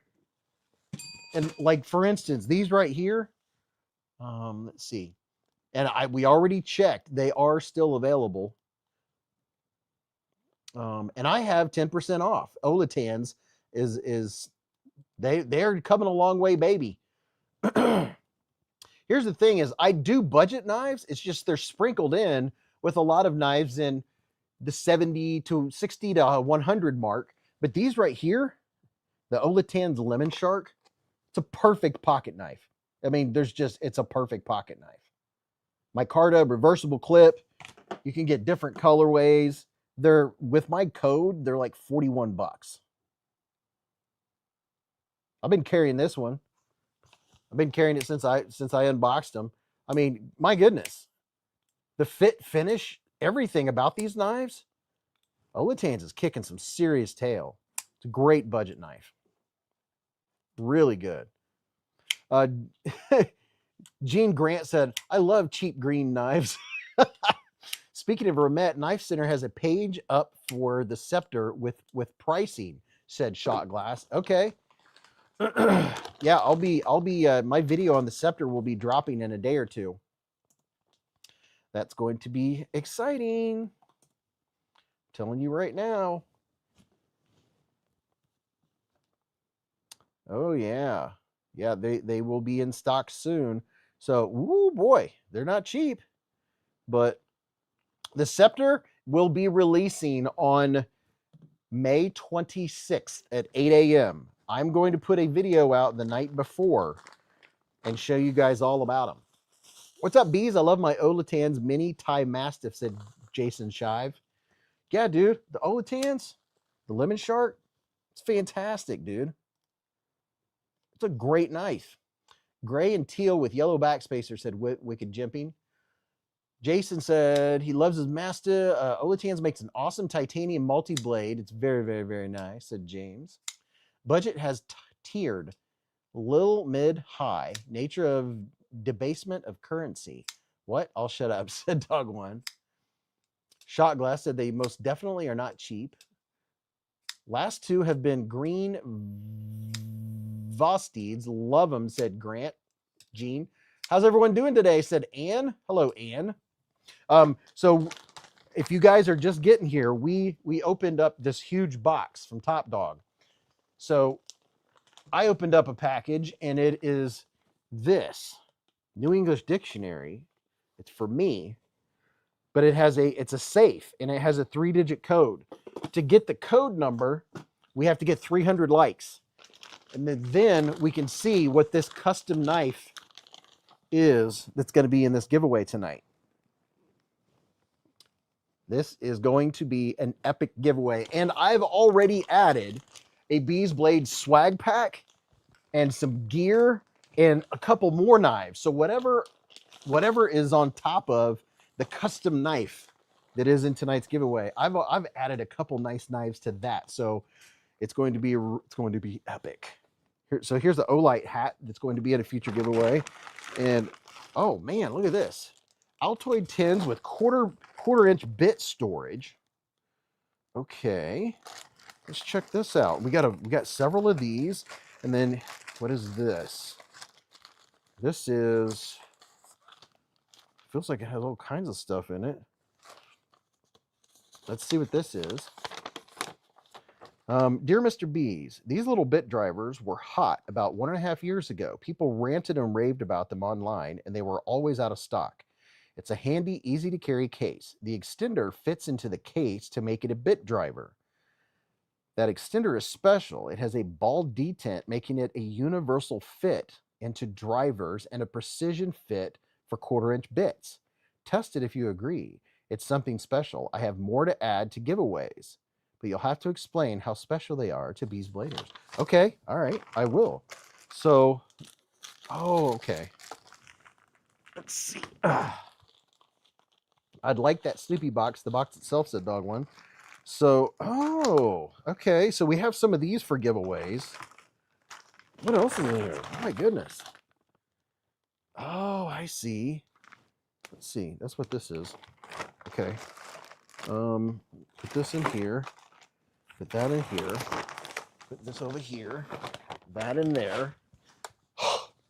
A: And like, for instance, these right here, let's see. And we already checked. They are still available. And I have 10% off. Olatans they're coming a long way, baby. Here's the thing is I do budget knives. It's just they're sprinkled in with a lot of knives in the 70 to 60 to 100 mark. But these right here, the Olatan's Lemon Shark, it's a perfect pocket knife. I mean, it's a perfect pocket knife. Micarta, reversible clip. You can get different colorways. They're, with my code, they're like 41 bucks. I've been carrying this one. I've been carrying it since I unboxed them. I mean, my goodness. The fit, finish, everything about these knives, Olatan's is kicking some serious tail. It's a great budget knife. Really good. Gene Grant said, I love cheap green knives. Speaking of Remet, Knife Center has a page up for the Scepter with pricing, said Shot Glass. Okay. Yeah, I'll be my video on the Scepter will be dropping in a day or two. That's going to be exciting. I'm telling you right now. Oh yeah. Yeah, they will be in stock soon. So, woo boy, they're not cheap. But the Scepter will be releasing on May 26th at 8 a.m. I'm going to put a video out the night before and show you guys all about them. What's up, Beez? I love my Olatan's Mini Thai Mastiff, said Jason Shive. Yeah, dude, the Olatans, the Lemon Shark, it's fantastic, dude. It's a great knife. Gray and teal with yellow backspacer, said Wicked Jimping. Jason said he loves his Mastiff. Olatan's makes an awesome titanium multi-blade. It's very, very, very nice, said James. Budget has tiered. Little, mid, high. Nature of debasement of currency. What? I'll shut up, said Dog One. Shot Glass said they most definitely are not cheap. Last two have been green Vosteeds. Love them, said Grant. Gene. How's everyone doing today? Said Ann. Hello, Ann. So if you guys are just getting here, we opened up this huge box from Top Dog. So I opened up a package, and it is this New English Dictionary. It's for me, but it's a safe, and it has a 3-digit code. To get the code number, we have to get 300 likes, and then we can see what this custom knife is that's going to be in this giveaway tonight. This is going to be an epic giveaway, and I've already added a Beez Blades swag pack and some gear and a couple more knives. So whatever is on top of the custom knife that is in tonight's giveaway, I've added a couple nice knives to that. So it's going to be epic. So here's the Olight hat that's going to be in a future giveaway. And oh man, look at this. Altoid tins with quarter-inch bit storage. Okay, let's check this out. We got several of these, and then what is this? This feels like it has all kinds of stuff in it. Let's see what this is. Dear Mr. Beez, these little bit drivers were hot about 1.5 years ago. People ranted and raved about them online, and they were always out of stock. It's a handy, easy to carry case. The extender fits into the case to make it a bit driver. That extender is special. It has a ball detent, making it a universal fit into drivers and a precision fit for 1/4-inch bits. Test it if you agree. It's something special. I have more to add to giveaways, but you'll have to explain how special they are to Beez Bladers. Okay, all right, I will. So, oh, okay. Let's see. I'd like that Snoopy box. The box itself said Dog One. So, oh, okay. So we have some of these for giveaways. What else is in here? Oh my goodness. Oh, I see. Let's see. That's what this is. Okay. Put this in here. Put that in here. Put this over here. That in there.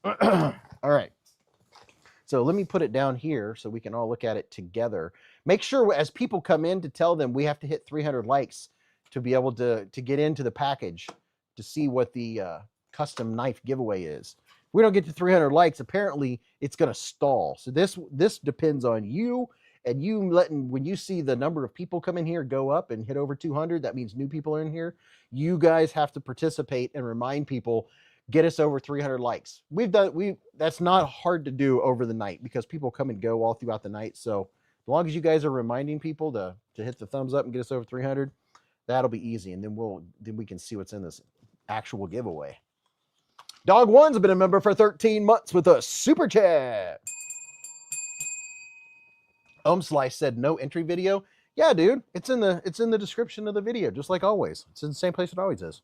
A: All right. So let me put it down here so we can all look at it together. Make sure as people come in to tell them we have to hit 300 likes to be able to get into the package to see what the custom knife giveaway is. If we don't get to 300 likes, apparently it's going to stall. So this depends on you and you letting, when you see the number of people come in here go up and hit over 200, that means new people are in here. You guys have to participate and remind people, get us over 300 likes. That's not hard to do over the night because people come and go all throughout the night. So as long as you guys are reminding people to hit the thumbs up and get us over 300, that'll be easy. And then we can see what's in this actual giveaway. Dog One's been a member for 13 months with a super chat. Slice said no entry video. Yeah, dude, it's in the description of the video, just like always. It's in the same place it always is.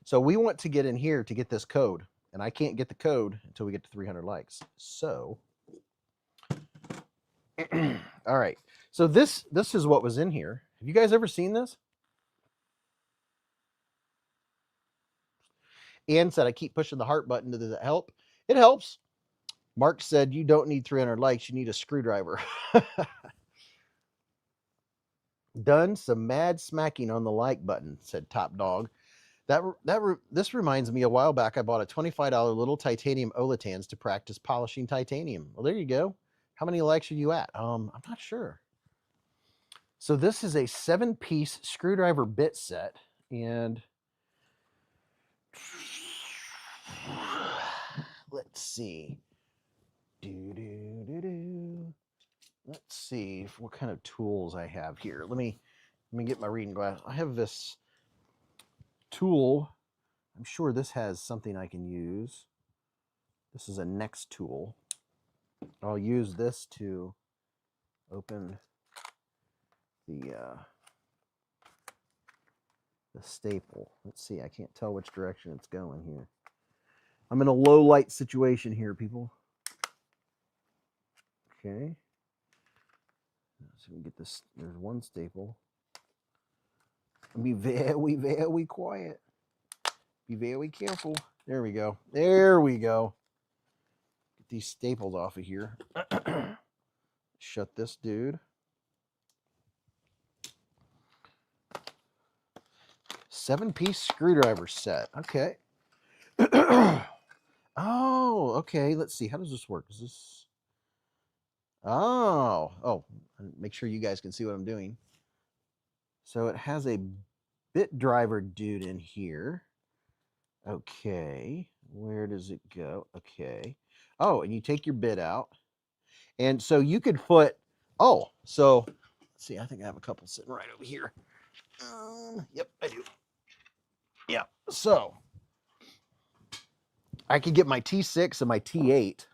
A: So we want to get in here to get this code, and I can't get the code until we get to 300 likes. So, all right. So this is what was in here. Have you guys ever seen this? Ann said, I keep pushing the heart button. Does it help? It helps. Mark said, you don't need 300 likes. You need a screwdriver. Done some mad smacking on the like button, said Top Dog. This reminds me, a while back, I bought a $25 little titanium Olatans to practice polishing titanium. Well, there you go. How many likes are you at? I'm not sure. So this is a 7-piece screwdriver bit set, and let's see. Let's see what kind of tools I have here. Let me get my reading glass. I have this tool. I'm sure this has something I can use. This is a next tool. I'll use this to open the staple. Let's see, I can't tell which direction it's going here. I'm in a low light situation here, people. Okay. So we get this. There's one staple. Be very, very quiet. Be very careful. There we go. There we go. get these staples off of here. Shut this dude. 7-piece screwdriver set. Okay. Oh, okay. Let's see. How does this work? Is this... Oh, make sure you guys can see what I'm doing. So it has a bit driver dude in here. Okay. Where does it go? Okay. Oh, and you take your bit out. And so you could put, so let's see, I think I have a couple sitting right over here. Yep, I do. Yeah, so I could get my T6 and my T8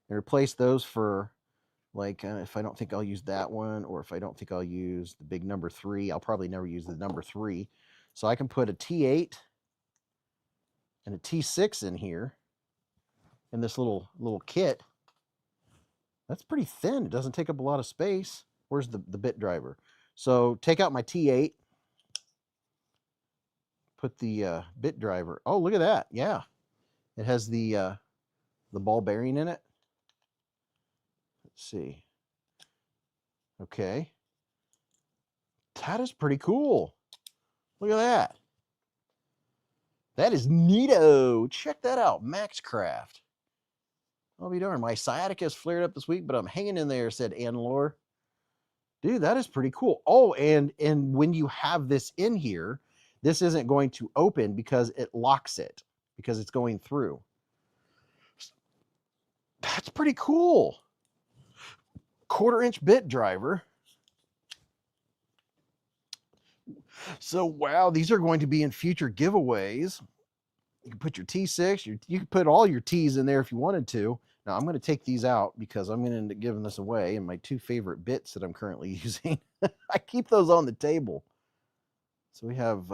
A: and replace those for, like, if I don't think I'll use that one, or if I don't think I'll use the big number 3, I'll probably never use the number 3. So I can put a T8 and a T6 in here in this little kit. That's pretty thin. It doesn't take up a lot of space. Where's the bit driver? So take out my T8. Put the bit driver. Oh, look at that. Yeah. It has the ball bearing in it. Let's see. Okay. That is pretty cool. Look at that. That is neato. Check that out. Maxcraft. I'll be darned. My sciatica has flared up this week, but I'm hanging in there, said Anne-Laure. Dude, that is pretty cool. Oh, and when you have this in here, this isn't going to open because it locks it, because it's going through. That's pretty cool. 1/4-inch bit driver. So, wow, these are going to be in future giveaways. You can put your T6, you can put all your T's in there if you wanted to. Now, I'm going to take these out because I'm going to end up giving this away, and my 2 favorite bits that I'm currently using. I keep those on the table. So we have,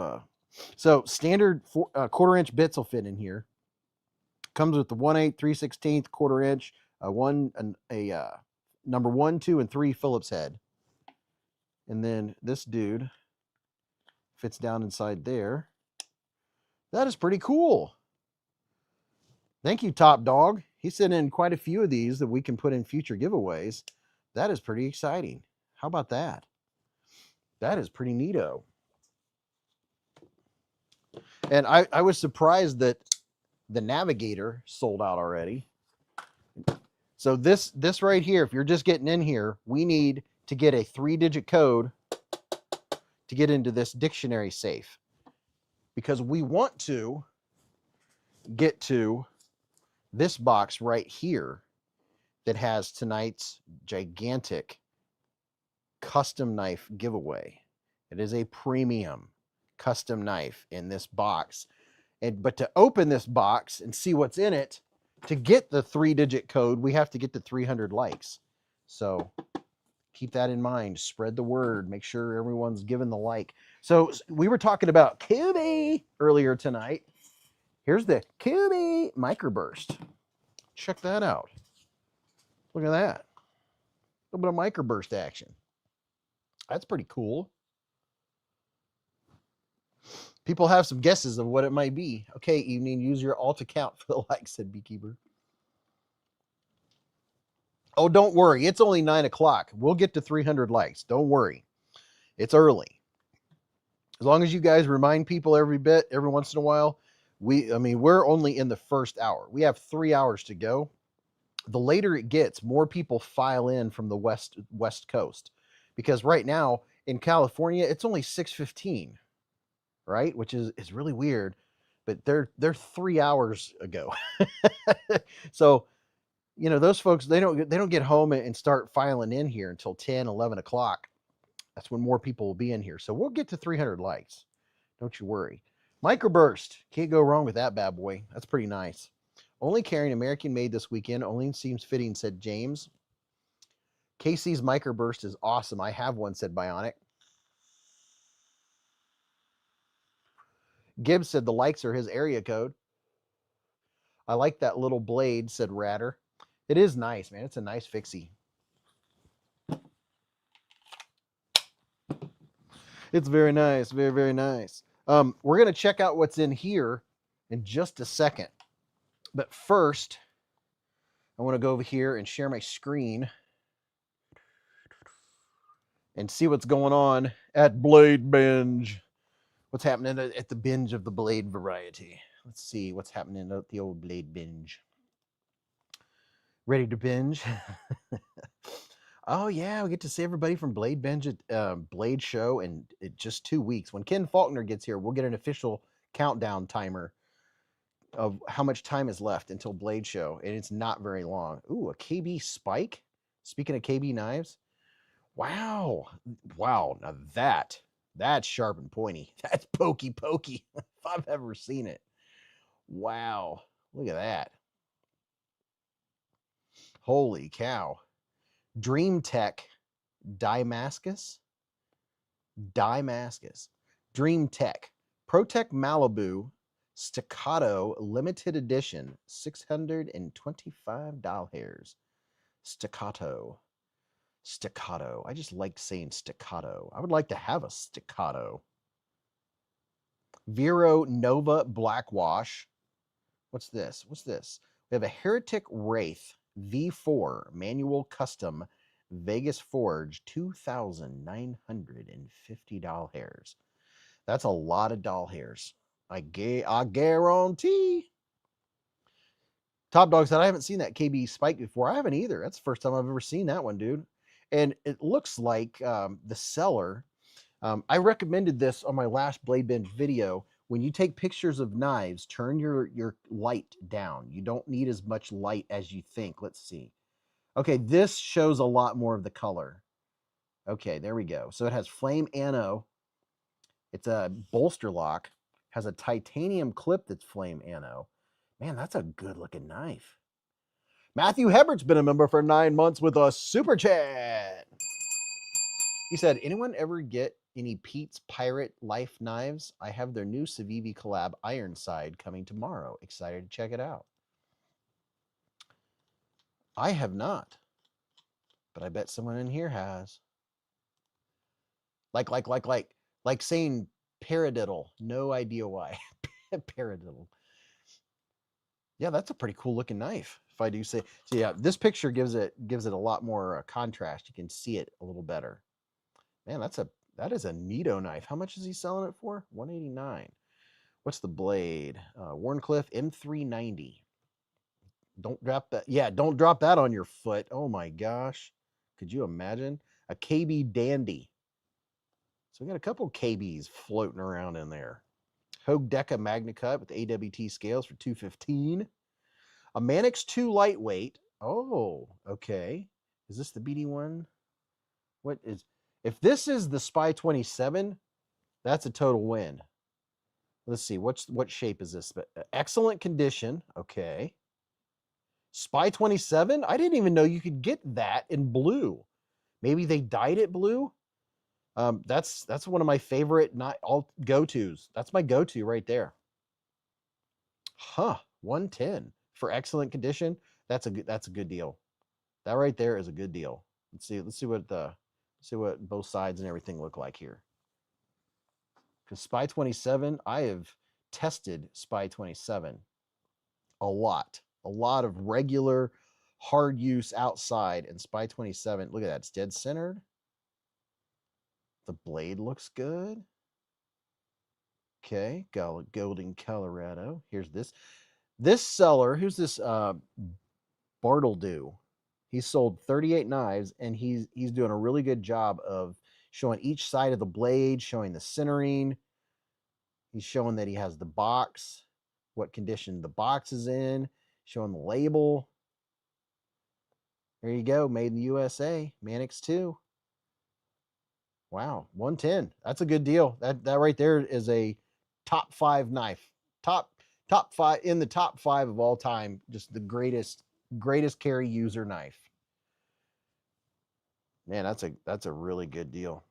A: so standard 1/4-inch bits will fit in here. Comes with the 1/8, 3/16, 1/4-inch, a number 1, 2, and 3 Phillips head. And then this dude fits down inside there. That is pretty cool. Thank you, Top Dog. He sent in quite a few of these that we can put in future giveaways. That is pretty exciting. How about that? That is pretty neato. And I was surprised that the Navigator sold out already. So this right here, if you're just getting in here, we need to get a 3-digit code to get into this dictionary safe, because we want to get to this box right here that has tonight's gigantic custom knife giveaway. It is a premium custom knife in this box. But to open this box and see what's in it, to get the 3-digit code, we have to get to 300 likes. So keep that in mind. Spread the word. Make sure everyone's giving the like. So we were talking about Kubi earlier tonight. Here's the Kubi microburst. Check that out. Look at that. A little bit of microburst action. That's pretty cool. People have some guesses of what it might be. Okay, evening, use your alt account for the likes, said Beekeeper. Oh, don't worry. It's only 9 o'clock. We'll get to 300 likes. Don't worry. It's early. As long as you guys remind people every once in a while, we're only in the first hour. We have 3 hours to go. The later it gets, more people file in from the west coast, because right now in California, it's only 6:15, right? Which is really weird, but they're 3 hours ago. So, those folks, they don't get home and start filing in here until 10, 11 o'clock. That's when more people will be in here. So we'll get to 300 likes. Don't you worry. Microburst. Can't go wrong with that bad boy. That's pretty nice. Only carrying American made this weekend. Only seems fitting, said James. Casey's microburst is awesome. I have one, said Bionic. Gibbs said the likes are his area code. I like that little blade, said Ratter. It is nice, man. It's a nice fixie. It's very nice. Very, very nice. We're going to check out what's in here in just a second. But first, I want to go over here and share my screen and see what's going on at Blade Binge. What's happening at the binge of the blade variety. Let's see what's happening at the old Blade Binge. Ready to binge? Oh yeah, we get to see everybody from Blade Binge at Blade Show in just 2 weeks. When Ken Faulkner gets here, we'll get an official countdown timer of how much time is left until Blade Show, and it's not very long. Ooh, a KB Spike. Speaking of KB knives, wow, now that's sharp and pointy. That's pokey. If I've ever seen it. Wow, look at that. Holy cow. Dream Tech Damascus. Dream Tech Protect Malibu Staccato limited edition, 625 doll hairs. Staccato. I just like saying staccato. I would like to have a staccato. Vero Nova Blackwash. What's this? We have a Heretic Wraith V4 manual custom Vegas Forge, 2,950 doll hairs. That's a lot of doll hairs. I guarantee. Top Dog said, I haven't seen that KB Spike before. I haven't either. That's the first time I've ever seen that one, dude. And it looks like the seller, I recommended this on my last Blade Binge video. When you take pictures of knives, turn your light down. You don't need as much light as you think. Let's see. Okay, this shows a lot more of the color. Okay, there we go. So it has flame anno. It's a bolster lock. Has a titanium clip that's flame anno. Man, that's a good looking knife. Matthew Hebert's been a member for 9 months with a super chat. He said, anyone ever get any Pete's Pirate Life knives? I have their new Civivi collab Ironside coming tomorrow. Excited to check it out. I have not, but I bet someone in here has. Like saying paradiddle. No idea why. Paradiddle. Yeah, that's a pretty cool looking knife, if I do say. So yeah, this picture gives it a lot more contrast. You can see it a little better. Man, that is a neato knife. How much is he selling it for? $189. What's the blade? Warncliffe M390. Don't drop that. Yeah, don't drop that on your foot. Oh my gosh. Could you imagine? A KB Dandy. So we got a couple KBs floating around in there. Hogue Deca Magna Cut with AWT scales for $215. A Manix 2 lightweight. Oh, okay. Is this the BD1? What is... If this is the Spy 27, that's a total win. Let's see, what shape is this? Excellent condition. Okay. Spy 27? I didn't even know you could get that in blue. Maybe they dyed it blue. That's one of my favorite go-tos. That's my go-to right there. Huh, 110 for excellent condition. That's a good deal. That right there is a good deal. Let's see what both sides and everything look like here. Because Spy 27, I have tested Spy 27 a lot of regular hard use outside, and Spy 27, look at that, it's dead centered. The blade looks good. Okay, Golden, Colorado. Here's this seller. Who's this? Bartledew. He sold 38 knives, and he's doing a really good job of showing each side of the blade, showing the centering. He's showing that he has the box, what condition the box is in, showing the label. There you go, made in the USA, Manix 2. Wow, 110. That's a good deal. That right there is a top 5 knife. Top 5 in the top 5 of all time. Just the greatest carry user knife. Man, that's a really good deal.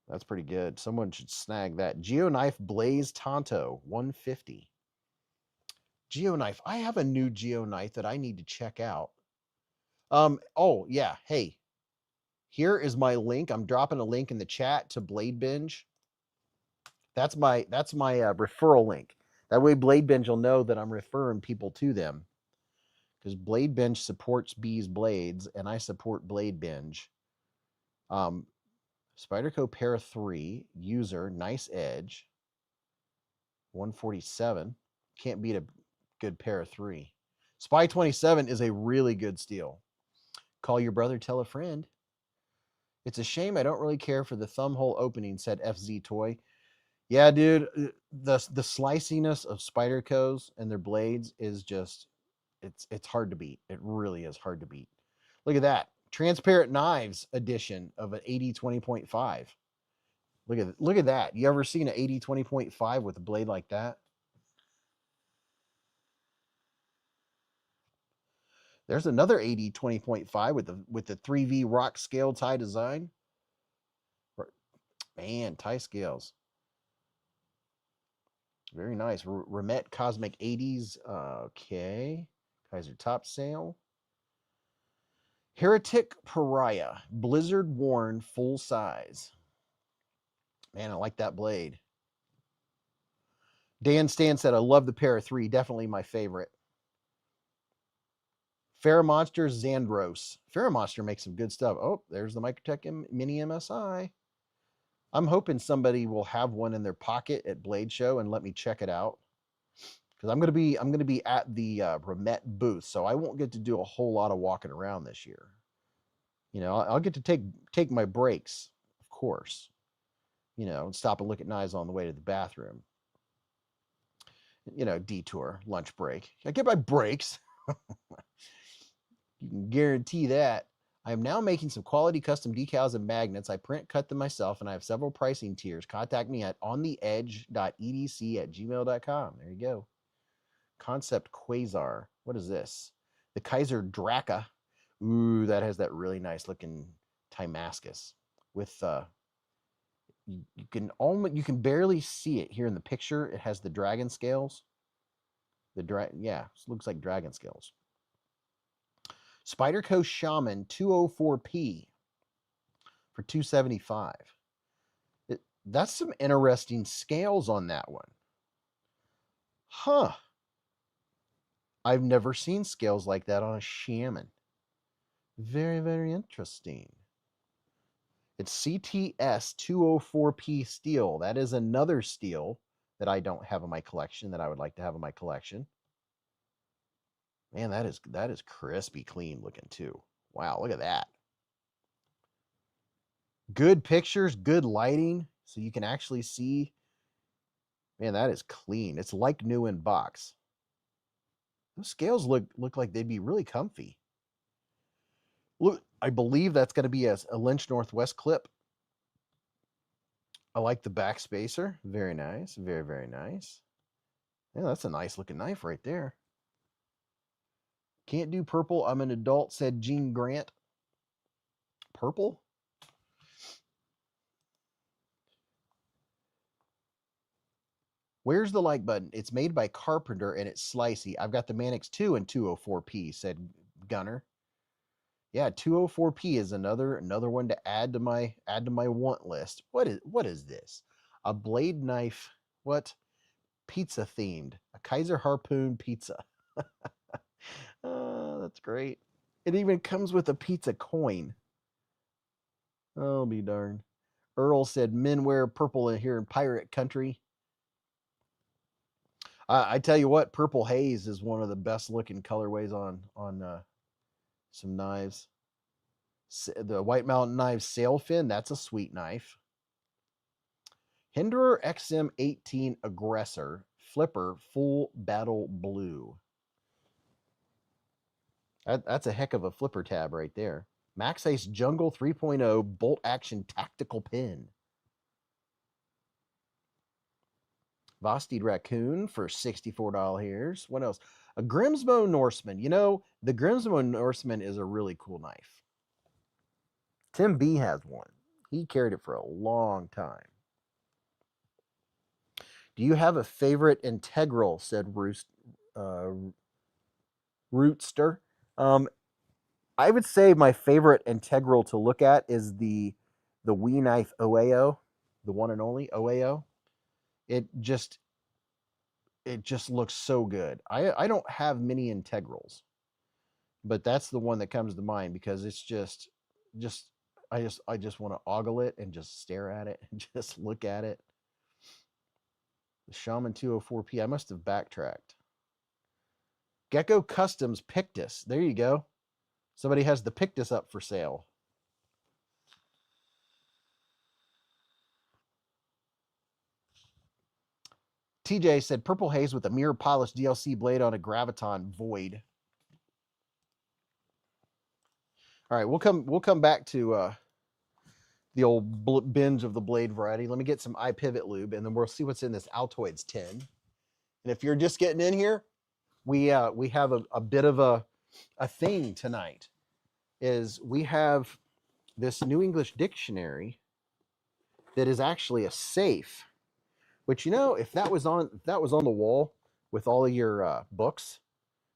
A: That's pretty good. Someone should snag that. Geoknife Blaze Tonto, 150. Geoknife. I have a new Geoknife that I need to check out. Oh yeah, hey. Here is my link. I'm dropping a link in the chat to Blade Binge. That's my referral link. That way Blade Binge will know that I'm referring people to them. because Blade Binge supports Beez blades, and I support Blade Binge. Spyderco Para 3, user, nice edge, 147. Can't beat a good Para 3. Spy 27 is a really good steel. Call your brother, tell a friend. It's a shame I don't really care for the thumbhole opening, said FZ Toy. Yeah, dude, the sliciness of Spyderco's and their blades is just, it's hard to beat. It really is hard to beat. Look at that. Transparent Knives edition of an 80-20.5. Look at that. You ever seen an 80-20.5 with a blade like that? There's another 80-20.5 with the 3V rock scale tie design. Man, tie scales. Very nice. Remet Cosmic 80s. Okay. Kaiser Top Sale. Heretic Pariah. Blizzard worn full size. Man, I like that blade. Dan Stan said, I love the Para 3. Definitely my favorite. Ferromonster Xandros. Ferromonster makes some good stuff. Oh, there's the Microtech Mini MSI. I'm hoping somebody will have one in their pocket at Blade Show and let me check it out. Because I'm gonna be at the Remet booth, so I won't get to do a whole lot of walking around this year. You know, I'll get to take my breaks, of course. You know, and stop and look at knives on the way to the bathroom. You know, detour, lunch break. I get my breaks. You can guarantee that. I am now making some quality custom decals and magnets. I print, cut them myself, and I have several pricing tiers. Contact me at ontheedge.edc@gmail.com. There you go. Concept Quasar. What is this? The Kaiser Draca. Ooh, that has that really nice looking Timascus with you can barely see it here in the picture. It has the dragon scales. Yeah, it looks like dragon scales. Spyderco Shaman 204p for $275. That's some interesting scales on that one. Huh. I've never seen scales like that on a Shaman. Very, very interesting. It's CTS 204p steel. That is another steel that I don't have in my collection that I would like to have in my collection. Man, that is crispy clean looking too. Wow, look at that. Good pictures, good lighting, so you can actually see. Man, that is clean. It's like new in box. Those scales look like they'd be really comfy. Look, I believe that's going to be a Lynch Northwest clip. I like the back spacer. Very nice. Very, very nice. Yeah, that's a nice looking knife right there. Can't do purple. I'm an adult, said Gene Grant. Purple? Where's the like button? It's made by Carpenter and it's slicey. I've got the Manix 2 in 204p, said Gunner. Yeah, 204p is another one to add to my want list. What is this? A blade knife. What? Pizza themed. A Kaiser Harpoon pizza. Oh, that's great. It even comes with a pizza coin. Oh, be darned. Earl said men wear purple here in pirate country. I tell you what, purple haze is one of the best looking colorways on some knives. The White Mountain Knives sail fin, that's a sweet knife. Hinderer XM18 Aggressor Flipper Full Battle Blue. That's a heck of a flipper tab right there. Max Ace Jungle 3.0 Bolt Action Tactical Pin. Vosteed Raccoon for $64 here. What else? A Grimsmo Norseman. You know, the Grimsmo Norseman is a really cool knife. Tim B has one. He carried it for a long time. Do you have a favorite integral, said Rootster. I would say my favorite integral to look at is the Wee Knife OAO, the one and only OAO. It just looks so good. I don't have many integrals. but that's the one that comes to mind because it's just I just want to ogle it and just stare at it and just look at it. The Shaman 204P. I must have backtracked. Gecko Customs Pictus. There you go. Somebody has the Pictus up for sale. TJ said Purple Haze with a mirror polished DLC blade on a Graviton Void. All right, we'll come back to the old binge of the blade variety. Let me get some iPivot lube, and then we'll see what's in this Altoids tin. And if you're just getting in here, we have a bit of a thing tonight. Is we have this New English Dictionary that is actually a safe. Which, you know, if that was on the wall with all of your books,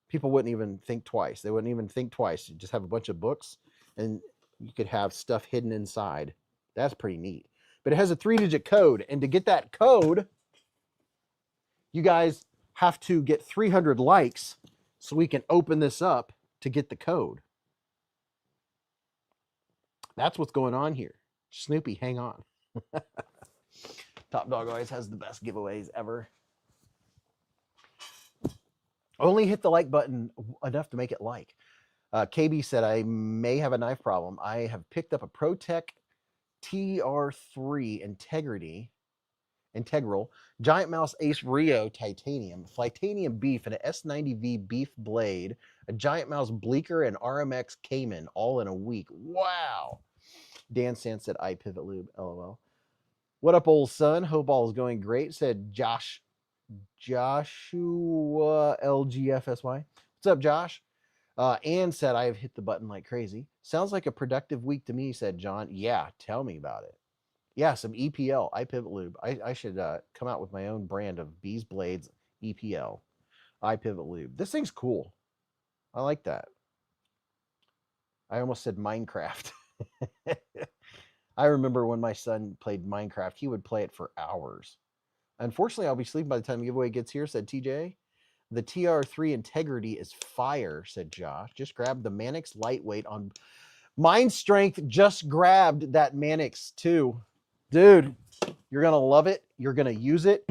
A: people wouldn't even think twice. They wouldn't even think twice. You just have a bunch of books, and you could have stuff hidden inside. That's pretty neat. But it has a 3-digit code, and to get that code, you guys have to get 300 likes so we can open this up to get the code. That's what's going on here. Snoopy, hang on. Top Dog always has the best giveaways ever. Only hit the like button enough to make it like. KB said, I may have a knife problem. I have picked up a ProTech TR3 Integral Giant Mouse Ace Rio Titanium, Flytanium Beef, and an S90V Beef Blade, a Giant Mouse Bleaker, and RMX Cayman, all in a week. Wow. Dan Sand said, I pivot lube, LOL. What up, old son? Hope all is going great, said Joshua LGFSY. What's up, Josh? Ann said, I have hit the button like crazy. Sounds like a productive week to me, said John. Yeah, tell me about it. Yeah, some EPL, iPivot lube. I should come out with my own brand of beezblades EPL, iPivot lube. This thing's cool. I like that. I almost said Minecraft. I remember when my son played Minecraft, he would play it for hours. Unfortunately, I'll be sleeping by the time the giveaway gets here, said TJ. The TR3 Integrity is fire, said Josh. Just grabbed the Manix lightweight on Mind Strength. Just grabbed that Manix too. Dude, you're going to love it. You're going to use it.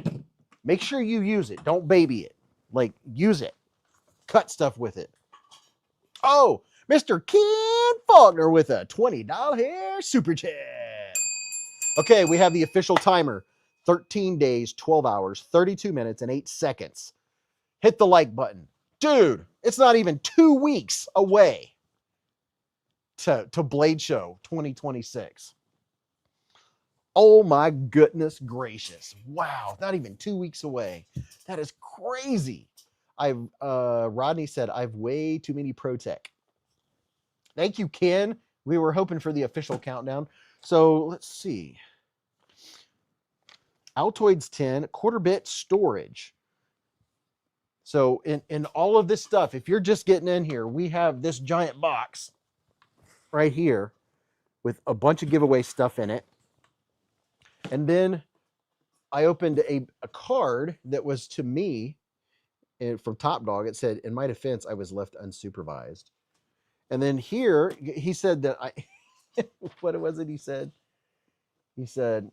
A: Make sure you use it. Don't baby it. Like, use it. Cut stuff with it. Oh, Mr. Ken Faulkner with a $20 hair super chat. Okay, we have the official timer. 13 days, 12 hours, 32 minutes, and 8 seconds. Hit the like button. Dude, it's not even 2 weeks away to Blade Show 2026. Oh my goodness gracious. Wow, not even 2 weeks away. That is crazy. Rodney said, I've way too many ProTech. Thank you, Ken. We were hoping for the official countdown. So let's see. Altoids 10, quarter bit storage. So in all of this stuff, if you're just getting in here, we have this giant box right here with a bunch of giveaway stuff in it. And then I opened a card that was to me from Top Dog. It said, in my defense, I was left unsupervised. And then here, he said that what was it he said? He said,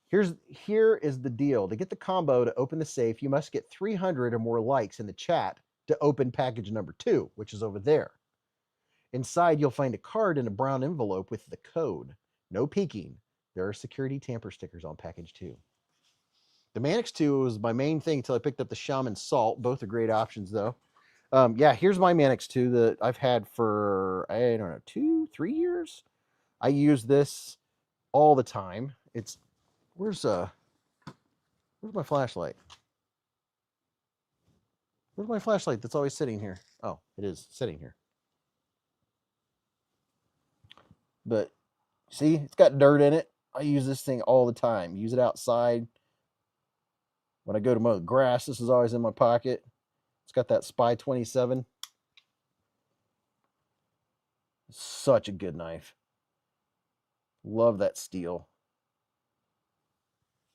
A: here is the deal. To get the combo to open the safe, you must get 300 or more likes in the chat to open package number 2, which is over there. Inside, you'll find a card in a brown envelope with the code. No peeking. There are security tamper stickers on package 2. The Manix 2 was my main thing until I picked up the Shaman Salt. Both are great options, though. Yeah, here's my Manix 2 that I've had for, I don't know, 2-3 years. I use this all the time. It's, where's my flashlight? Where's my flashlight that's always sitting here? Oh, it is sitting here. But see, it's got dirt in it. I use this thing all the time. Use it outside. When I go to mow the grass, this is always in my pocket. It's got that Spy 27. Such a good knife. Love that steel.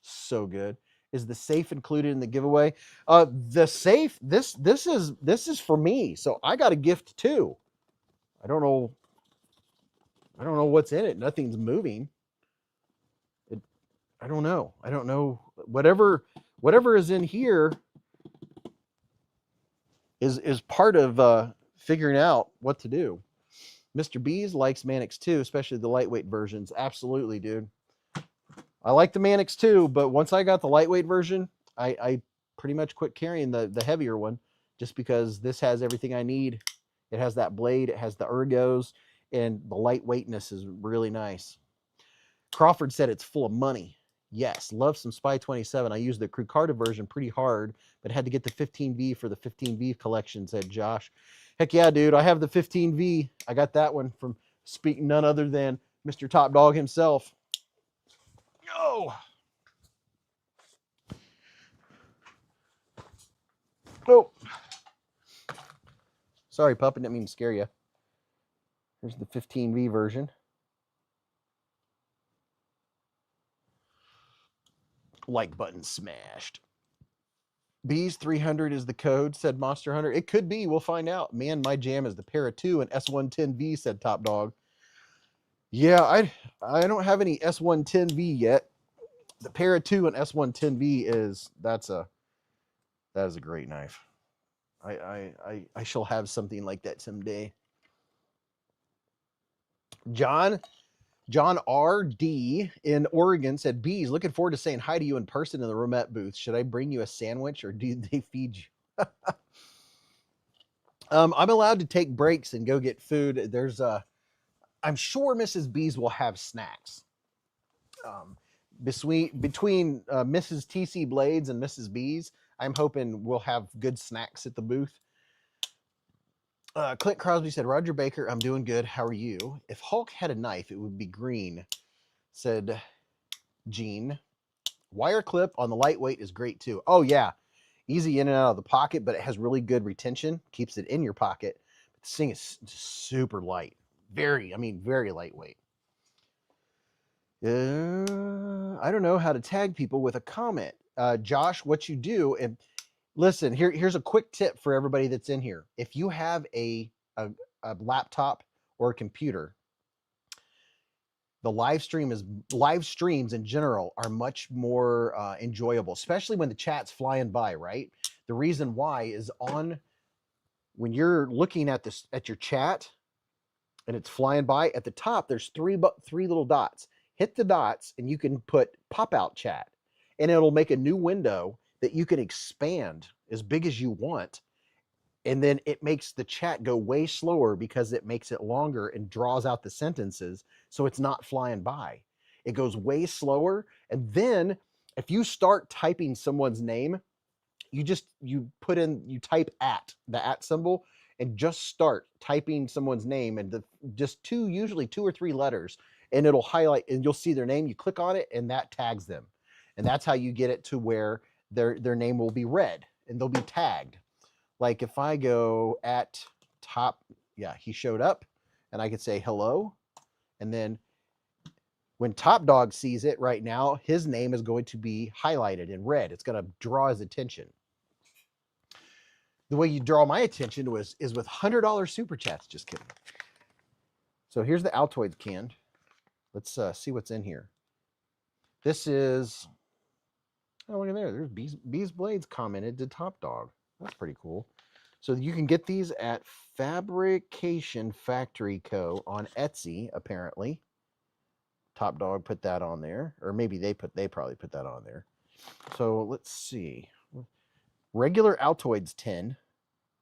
A: So good. Is the safe included in the giveaway? The safe, this is for me. So I got a gift too. I don't know. I don't know what's in it. Nothing's moving. I don't know. I don't know. Whatever is in here is part of figuring out what to do. Mr. Beez likes Mannix too, especially the lightweight versions. Absolutely, dude. I like the Mannix too, but once I got the lightweight version, I pretty much quit carrying the heavier one just because this has everything I need. It has that blade, it has the ergos, and the lightweightness is really nice. Crawford said it's full of money. Yes, love some Spy 27. I used the Crucarda version pretty hard, but had to get the 15V for the 15V collection, said Josh. Heck yeah, dude. I have the 15V. I got that one from speaking none other than Mr. Top Dog himself. Oh. Oh. Sorry, pup. I didn't mean to scare you. Here's the 15V version. Like button smashed. Beez 300 is the code, said Monster Hunter. It could be. We'll find out. Man, my jam is the Para 2 and S110V, said Top Dog. Yeah, I don't have any S110V yet. The Para 2 and S110V that is a great knife. I shall have something like that someday. John R.D. in Oregon said, Beez, looking forward to saying hi to you in person in the Romette booth. Should I bring you a sandwich or do they feed you? I'm allowed to take breaks and go get food. I'm sure Mrs. Beez will have snacks. Between Mrs. TC Blades and Mrs. Beez, I'm hoping we'll have good snacks at the booth. Clint Crosby said, Roger Baker, I'm doing good. How are you? If Hulk had a knife, it would be green, said Gene. Wire clip on the lightweight is great too. Oh, yeah. Easy in and out of the pocket, but it has really good retention. Keeps it in your pocket. This thing is super light. Very lightweight. I don't know how to tag people with a comment. Josh, what you do, and listen, here's a quick tip for everybody that's in here. If you have a laptop or a computer, the live streams in general are much more enjoyable, especially when the chat's flying by, right? The reason why is when you're looking at your chat and it's flying by, at the top there's three little dots. Hit the dots and you can put pop-out chat, and it'll make a new window that you can expand as big as you want. And then it makes the chat go way slower because it makes it longer and draws out the sentences so it's not flying by. It goes way slower. And then if you start typing someone's name, you type the at symbol, and just start typing someone's name, and usually 2 or 3 letters, and it'll highlight and you'll see their name. You click on it and that tags them. And that's how you get it to where their name will be read and they'll be tagged. Like if I go at top, yeah, he showed up, and I could say hello. And then when Top Dog sees it right now, his name is going to be highlighted in red. It's going to draw his attention. The way you draw my attention is with $100 super chats. Just kidding. So here's the Altoids can. Let's see what's in here. This is, oh, look at there. There's Beez Blades commented to Top Dog. That's pretty cool. So you can get these at Fabrication Factory Co. on Etsy, apparently. Top Dog put that on there. Or maybe they probably put that on there. So let's see. Regular Altoids 10.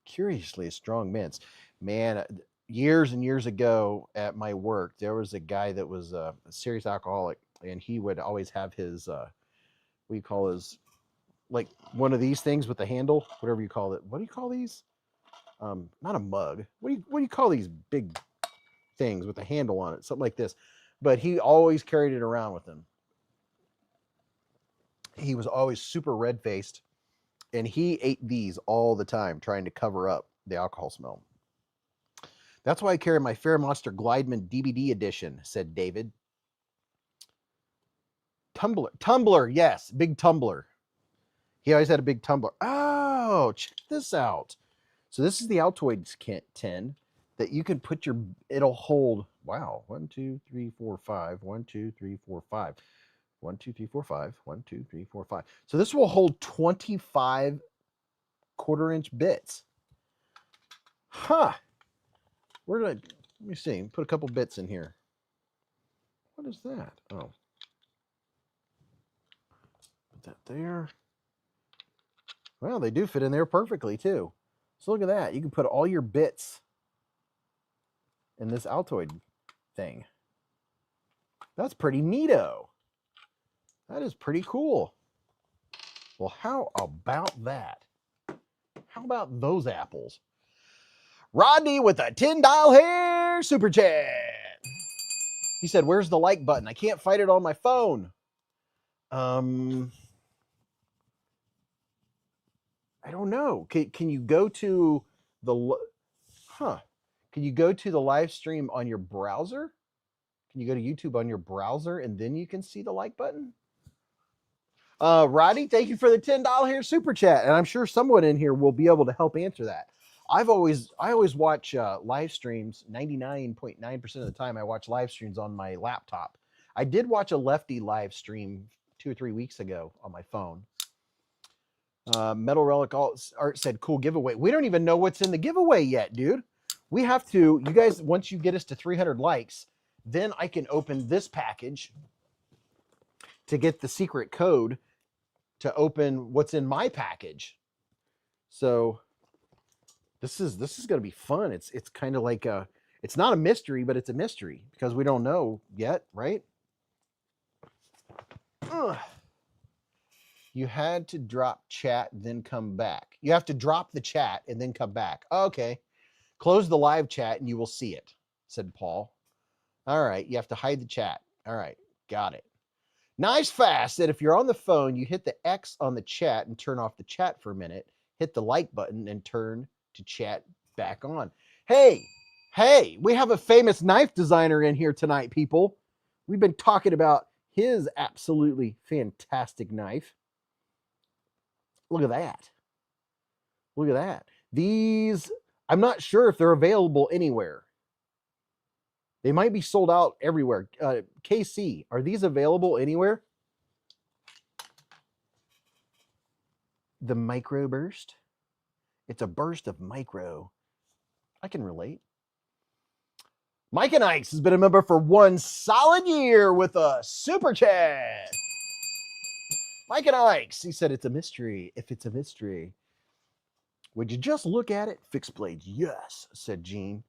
A: Curiously a strong mince. Man, years and years ago at my work, there was a guy that was a serious alcoholic, and he would always have his, what do you call his, like one of these things with the handle, whatever you call it. What do you call these? Not a mug. What do you call these big things with a handle on it? Something like this. But he always carried it around with him. He was always super red-faced, and he ate these all the time, trying to cover up the alcohol smell. That's why I carry my Fair Monster Glideman DVD edition, said David. Tumbler, yes, big tumbler. He always had a big tumbler. Oh, check this out. So this is the Altoids 10. that you can put your, it'll hold, wow, 1, 2, 3, 4, 5, 1, 2, 3, 4, 5, 1, 2, 3, 4, 5, 1, 2, 3, 4, 5. So this will hold 25 quarter-inch bits. Huh. Where did I, let me see, put a couple bits in here. What is that? Oh. Put that there. Well, they do fit in there perfectly too. So look at that. You can put all your bits in this Altoid thing. That's pretty neato. That is pretty cool. Well, how about that? How about those apples? Rodney with a $10 hair super chat. He said, where's the like button? I can't find it on my phone. I don't know. Can you go to the, Can you go to the live stream on your browser? Can you go to YouTube on your browser and then you can see the like button? Roddy, thank you for the $10 hair super chat. And I'm sure someone in here will be able to help answer that. I always watch live streams. 99.9% of the time I watch live streams on my laptop. I did watch a Lefty live stream 2 or 3 weeks ago on my phone. Metal Relic Art said, cool giveaway. We don't even know what's in the giveaway yet, dude. We have to, you guys, once you get us to 300 likes, then I can open this package to get the secret code to open what's in my package. So this is going to be fun. It's kind of like a, it's not a mystery, but it's a mystery because we don't know yet, right? Ugh. You had to drop chat, then come back. You have to drop the chat and then come back. Okay. Close the live chat and you will see it, said Paul. All right. You have to hide the chat. All right. Got it. Nice Fast said, if you're on the phone, you hit the X on the chat and turn off the chat for a minute, hit the like button and turn to chat back on. Hey, we have a famous knife designer in here tonight, people. We've been talking about his absolutely fantastic knife. Look at that. Look at that. These, I'm not sure if they're available anywhere. They might be sold out everywhere. KC, are these available anywhere? The micro burst. It's a burst of micro. I can relate. Mike and Ike's has been a member for 1 solid year with a super chat. Mike and Ike's, he said, it's a mystery. If it's a mystery, would you just look at it? Fixed blades, yes, said Gene.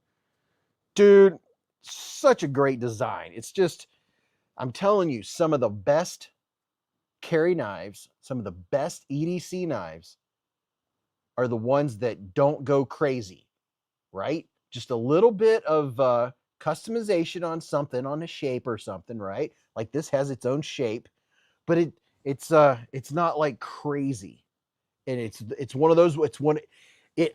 A: Dude, such a great design. It's just, I'm telling you, some of the best carry knives, some of the best EDC knives are the ones that don't go crazy, right? Just a little bit of customization on something, on a shape or something, right? Like this has its own shape, but it's not like crazy. And it's one of those,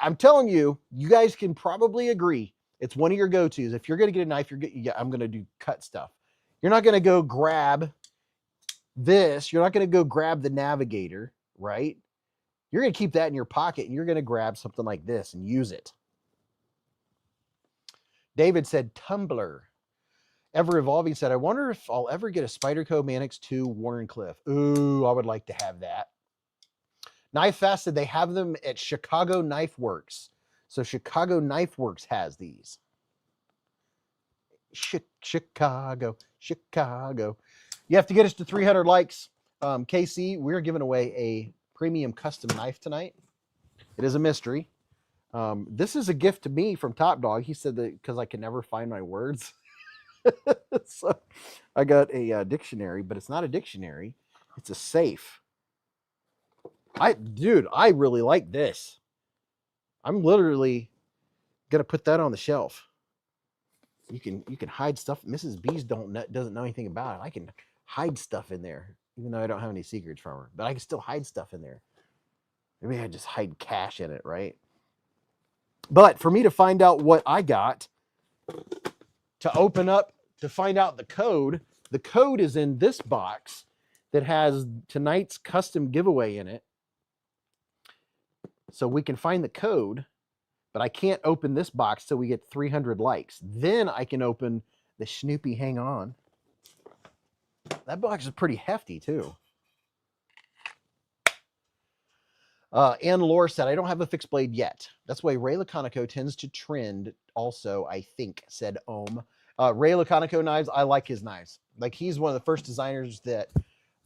A: I'm telling you, you guys can probably agree. It's one of your go-tos. If you're going to get a knife, I'm going to do cut stuff. You're not going to go grab this. You're not going to go grab the Navigator, right? You're going to keep that in your pocket and you're going to grab something like this and use it. David said, Tumblr. Ever Evolving said, I wonder if I'll ever get a Spyderco Mannix 2 Warncliffe. Ooh, I would like to have that. Knife Fast said they have them at Chicago Knife Works. So Chicago Knife Works has these. Chicago. You have to get us to 300 likes. KC, we're giving away a premium custom knife tonight. It is a mystery. This is a gift to me from Top Dog. He said that because I can never find my words. So I got a dictionary, but it's not a dictionary. It's a safe. Dude, I really like this. I'm literally gonna put that on the shelf. You can hide stuff. Mrs. Beez doesn't know anything about it. I can hide stuff in there, even though I don't have any secrets from her. But I can still hide stuff in there. Maybe I just hide cash in it, right? But for me to find out what I got, to open up, to find out the code is in this box that has tonight's custom giveaway in it. So we can find the code But I can't open this box till we get 300 likes. Then I can open the Snoopy Hang On. That box is pretty hefty too. And Laura said, I don't have a fixed blade yet. That's why Ray Laconico tends to trend also, I think, said Ohm. Ray Laconico knives, I like his knives. Like, he's one of the first designers that,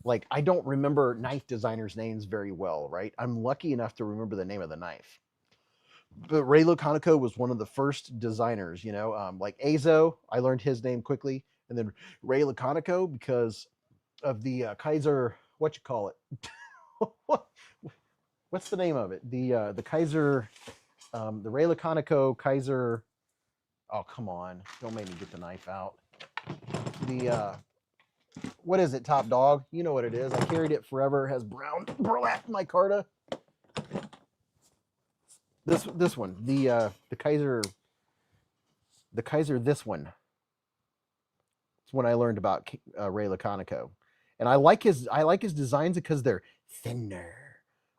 A: like, I don't remember knife designers' names very well, right? I'm lucky enough to remember the name of the knife. But Ray Laconico was one of the first designers, you know, like Azo, I learned his name quickly. And then Ray Laconico, because of the Kaiser, what you call it? What's the name of it? The Kaiser, the Ray Laconico Kaiser. Oh, come on. Don't make me get the knife out. The, what is it, Top Dog? You know what it is. I carried it forever. It has brown burlap micarta. This one, the Kaiser, this one. It's when I learned about Ray Laconico. And I like his designs because they're thinner.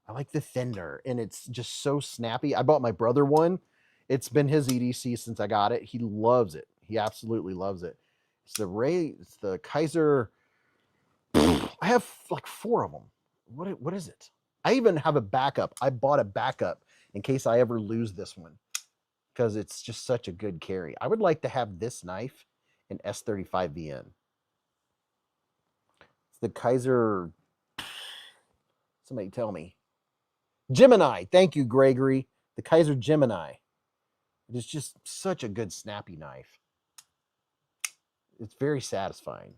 A: I like the thinner, and it's just so snappy. I bought my brother one. It's been his EDC since I got it. He loves it. He absolutely loves it. It's the Kaiser. I have like 4 of them. What is it? I even have a backup. I bought a backup in case I ever lose this one because it's just such a good carry. I would like to have this knife in S35VN. It's the Kaiser. Somebody tell me. Gemini. Thank you, Gregory. The Kaiser Gemini. It is just such a good snappy knife. It's very satisfying.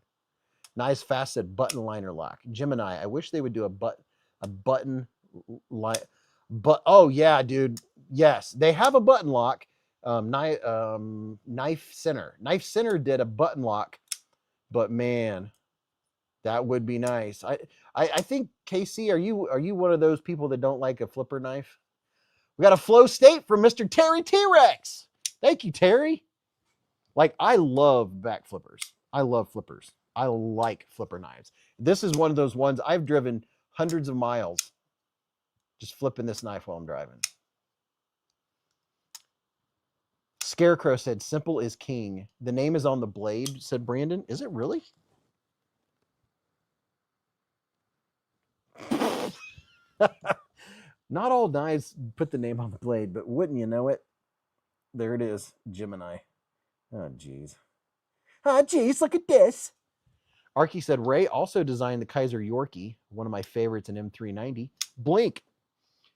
A: Nice faceted button liner lock. Gemini. I wish they would do a button line. But oh yeah, dude. Yes, they have a button lock. Knife Center. Knife Center did a button lock, but man, that would be nice. I think, KC, are you one of those people that don't like a flipper knife? We got a flow state from Mr. Terry T-Rex. Thank you, Terry. Like, I love back flippers. I love flippers. I like flipper knives. This is one of those ones I've driven hundreds of miles just flipping this knife while I'm driving. Scarecrow said, simple is king. The name is on the blade, said Brandon. Is it really? Not all knives put the name on the blade, but wouldn't you know it? There it is, Gemini. Oh, geez. Oh, geez, look at this. Arky said, Ray also designed the Kaiser Yorkie, one of my favorites in M390. Blink.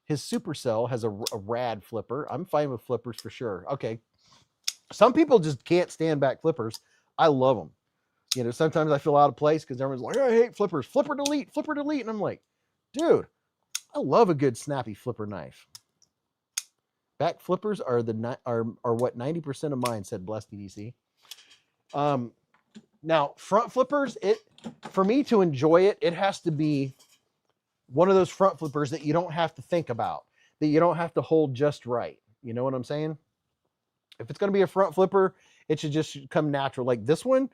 A: His Supercell has a rad flipper. I'm fine with flippers for sure. Okay. Some people just can't stand back flippers. I love them. You know, sometimes I feel out of place because everyone's like, I hate flippers. Flipper delete, flipper delete. And I'm like, dude, I love a good snappy flipper knife. Back flippers are what 90% of mine, said Blessed EDC. Now, front flippers, for me to enjoy it, it has to be one of those front flippers that you don't have to think about, that you don't have to hold just right. You know what I'm saying? If it's going to be a front flipper, it should just come natural. Like this one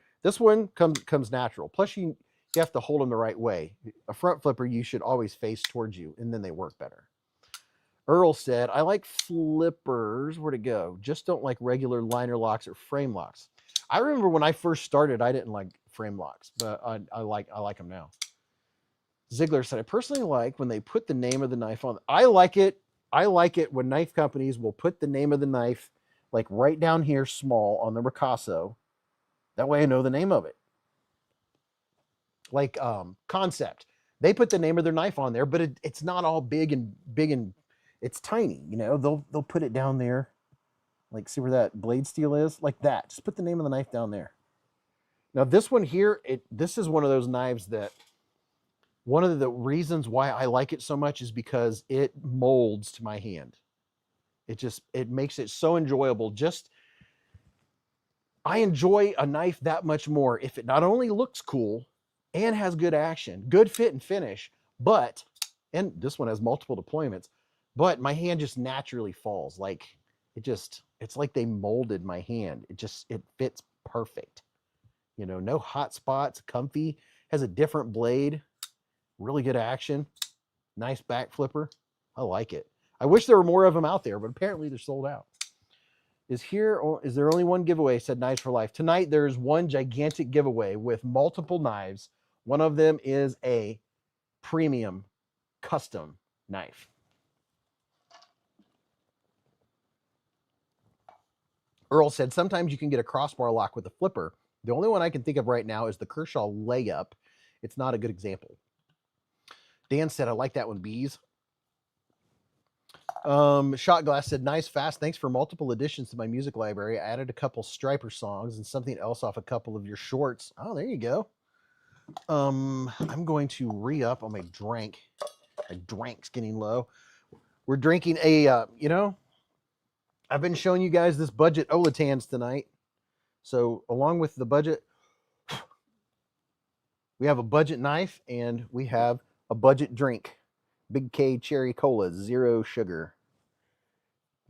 A: comes natural. Plus, you have to hold them the right way. A front flipper, you should always face towards you, and then they work better. Earl said, I like flippers. Where'd it go? Just don't like regular liner locks or frame locks. I remember when I first started, I didn't like frame locks, but I like them now. Ziegler said, I personally like when they put the name of the knife on. I like it when knife companies will put the name of the knife like right down here, small on the Ricasso. That way I know the name of it. Like Concept. They put the name of their knife on there, but it's not all big and it's tiny, you know. They'll put it down there. Like, see where that blade steel is? Like that. Just put the name of the knife down there. Now this one here, this is one of those knives that one of the reasons why I like it so much is because it molds to my hand. It makes it so enjoyable. I enjoy a knife that much more if it not only looks cool and has good action, good fit and finish, and this one has multiple deployments, but my hand just naturally falls. Like it's like they molded my hand. It fits perfect. You know, no hot spots, comfy, has a different blade, really good action, nice back flipper. I like it. I wish there were more of them out there, but apparently they're sold out. Is there only one giveaway? Said Knives for Life. Tonight there's one gigantic giveaway with multiple knives. One of them is a premium custom knife. Earl said sometimes you can get a crossbar lock with a flipper. The only one I can think of right now is the Kershaw layup. It's not a good example. Dan said, I like that one, Beez. Shot Glass said, nice, fast. Thanks for multiple additions to my music library. I added a couple Striper songs and something else off a couple of your shorts. Oh, there you go. I'm going to re-up on my drink. My drink's getting low. We're drinking a, I've been showing you guys this budget Olatans tonight. So along with the budget, we have a budget knife and we have a budget drink. Big K Cherry Cola, 0 sugar.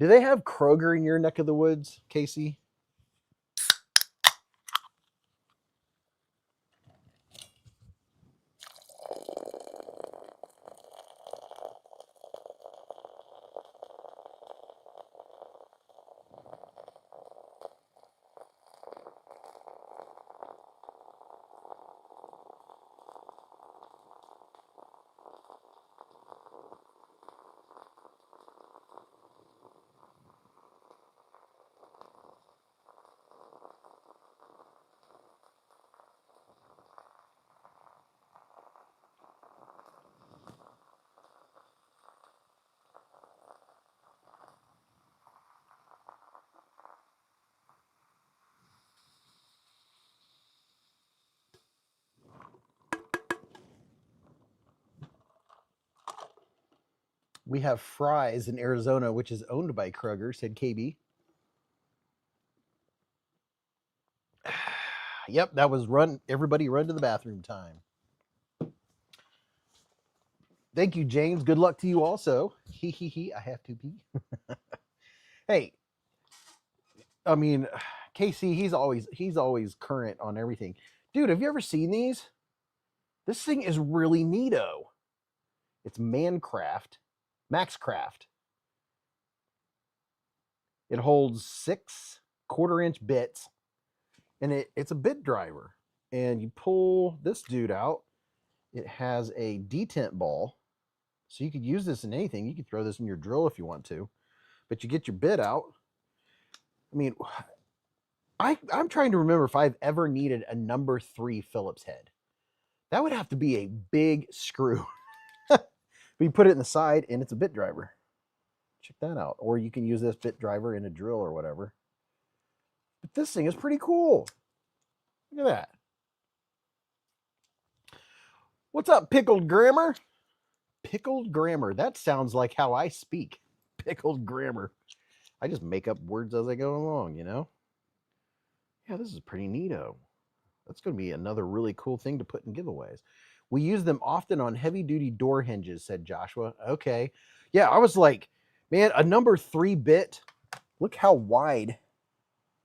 A: Do they have Kroger in your neck of the woods, Casey? We have Fry's in Arizona, which is owned by Kroger, said KB. Yep, that was everybody run to the bathroom time. Thank you, James. Good luck to you also. I have to pee. Hey, I mean, Casey, he's always current on everything. Dude, have you ever seen these? This thing is really neato. It's Maxcraft. It holds 6 1/4-inch bits, and it's a bit driver. And you pull this dude out. It has a detent ball, so you could use this in anything. You could throw this in your drill if you want to, but you get your bit out. I mean, I'm trying to remember if I've ever needed a number 3 Phillips head. That would have to be a big screw. But you put it in the side, and it's a bit driver. Check that out. Or you can use this bit driver in a drill or whatever. But this thing is pretty cool. Look at that. What's up, Pickled Grammar? Pickled Grammar. That sounds like how I speak. Pickled Grammar. I just make up words as I go along, you know? Yeah, this is pretty neato. That's going to be another really cool thing to put in giveaways. We use them often on heavy-duty door hinges, said Joshua. Okay. Yeah, I was like, man, a number 3 bit. Look how wide.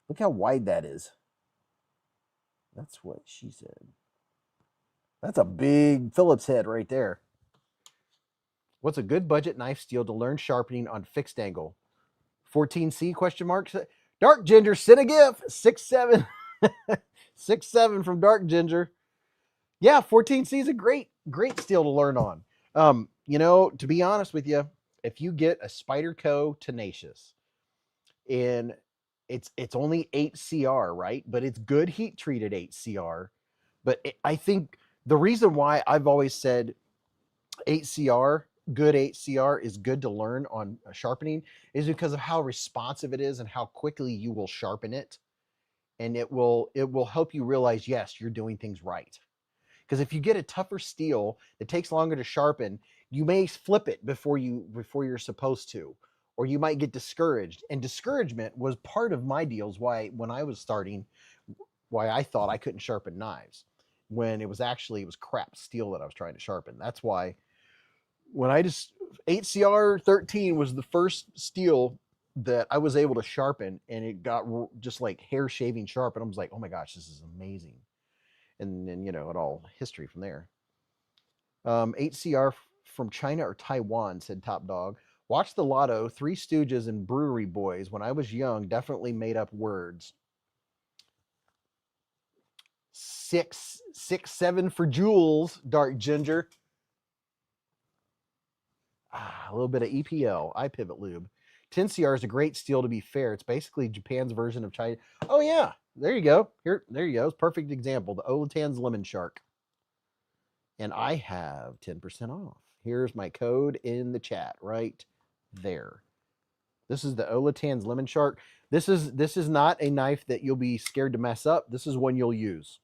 A: Look how wide that is. That's what she said. That's a big Phillips head right there. What's a good budget knife steel to learn sharpening on fixed angle? 14C question mark? Dark Ginger, send a gift. 6'7". 6'7" from Dark Ginger. Yeah, 14C is a great steel to learn on. To be honest with you, if you get a Spyderco Tenacious, and it's only 8CR, right? But it's good heat treated 8CR. But I think the reason why I've always said 8CR, good 8CR is good to learn on sharpening is because of how responsive it is and how quickly you will sharpen it. And it will help you realize, yes, you're doing things right. Because if you get a tougher steel that takes longer to sharpen, you may flip it before you're supposed to, or you might get discouraged. And discouragement was part of my deals when I was starting, why I thought I couldn't sharpen knives, when it was crap steel that I was trying to sharpen. That's why when 8CR 13 was the first steel that I was able to sharpen, and it got just like hair shaving sharp, and I was like, oh my gosh, this is amazing. And then, it all history from there. 8CR from China or Taiwan, said Top Dog. Watch the Lotto, Three Stooges, and Brewery Boys. When I was young, definitely made up words. 667 for Jules, Dark Ginger. A little bit of EPL, iPivot Lube. 10CR is a great steel, to be fair. It's basically Japan's version of China. Oh, yeah. There you go. There you go. It's a perfect example. The Olatan's Lemon Shark. And I have 10% off. Here's my code in the chat right there. This is the Olatan's Lemon Shark. This is not a knife that you'll be scared to mess up. This is one you'll use.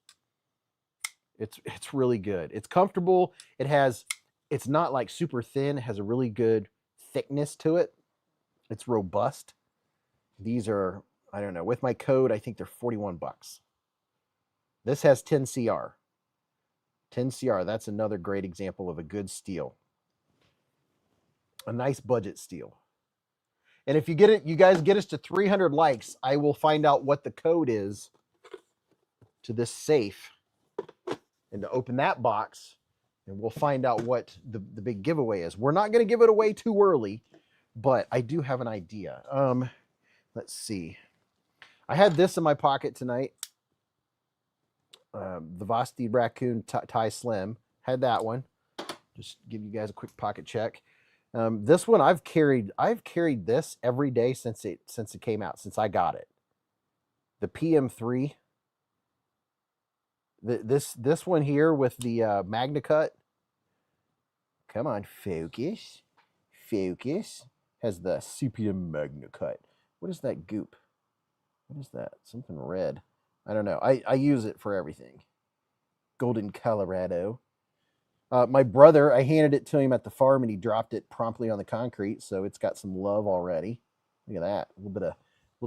A: It's really good. It's comfortable. It's not like super thin. It has a really good thickness to it. It's robust. These are, I don't know, with my code, I think they're 41 bucks. This has 10CR. 10CR, that's another great example of a good steel. A nice budget steel. And if you get it, you guys get us to 300 likes, I will find out what the code is to this safe. And to open that box, and we'll find out what the big giveaway is. We're not going to give it away too early, but I do have an idea. Let's see. I had this in my pocket tonight. The Vosti Raccoon Tie Slim. Had that one. Just give you guys a quick pocket check. This one I've carried this every day since it came out, since I got it. The PM3. This one here with the Magna Cut. Come on, focus. Focus. Has the CPM Magna Cut. What is that goop? What is that? Something red. I don't know. I use it for everything. Golden Colorado. My brother, I handed it to him at the farm and he dropped it promptly on the concrete, so it's got some love already. Look at that. A little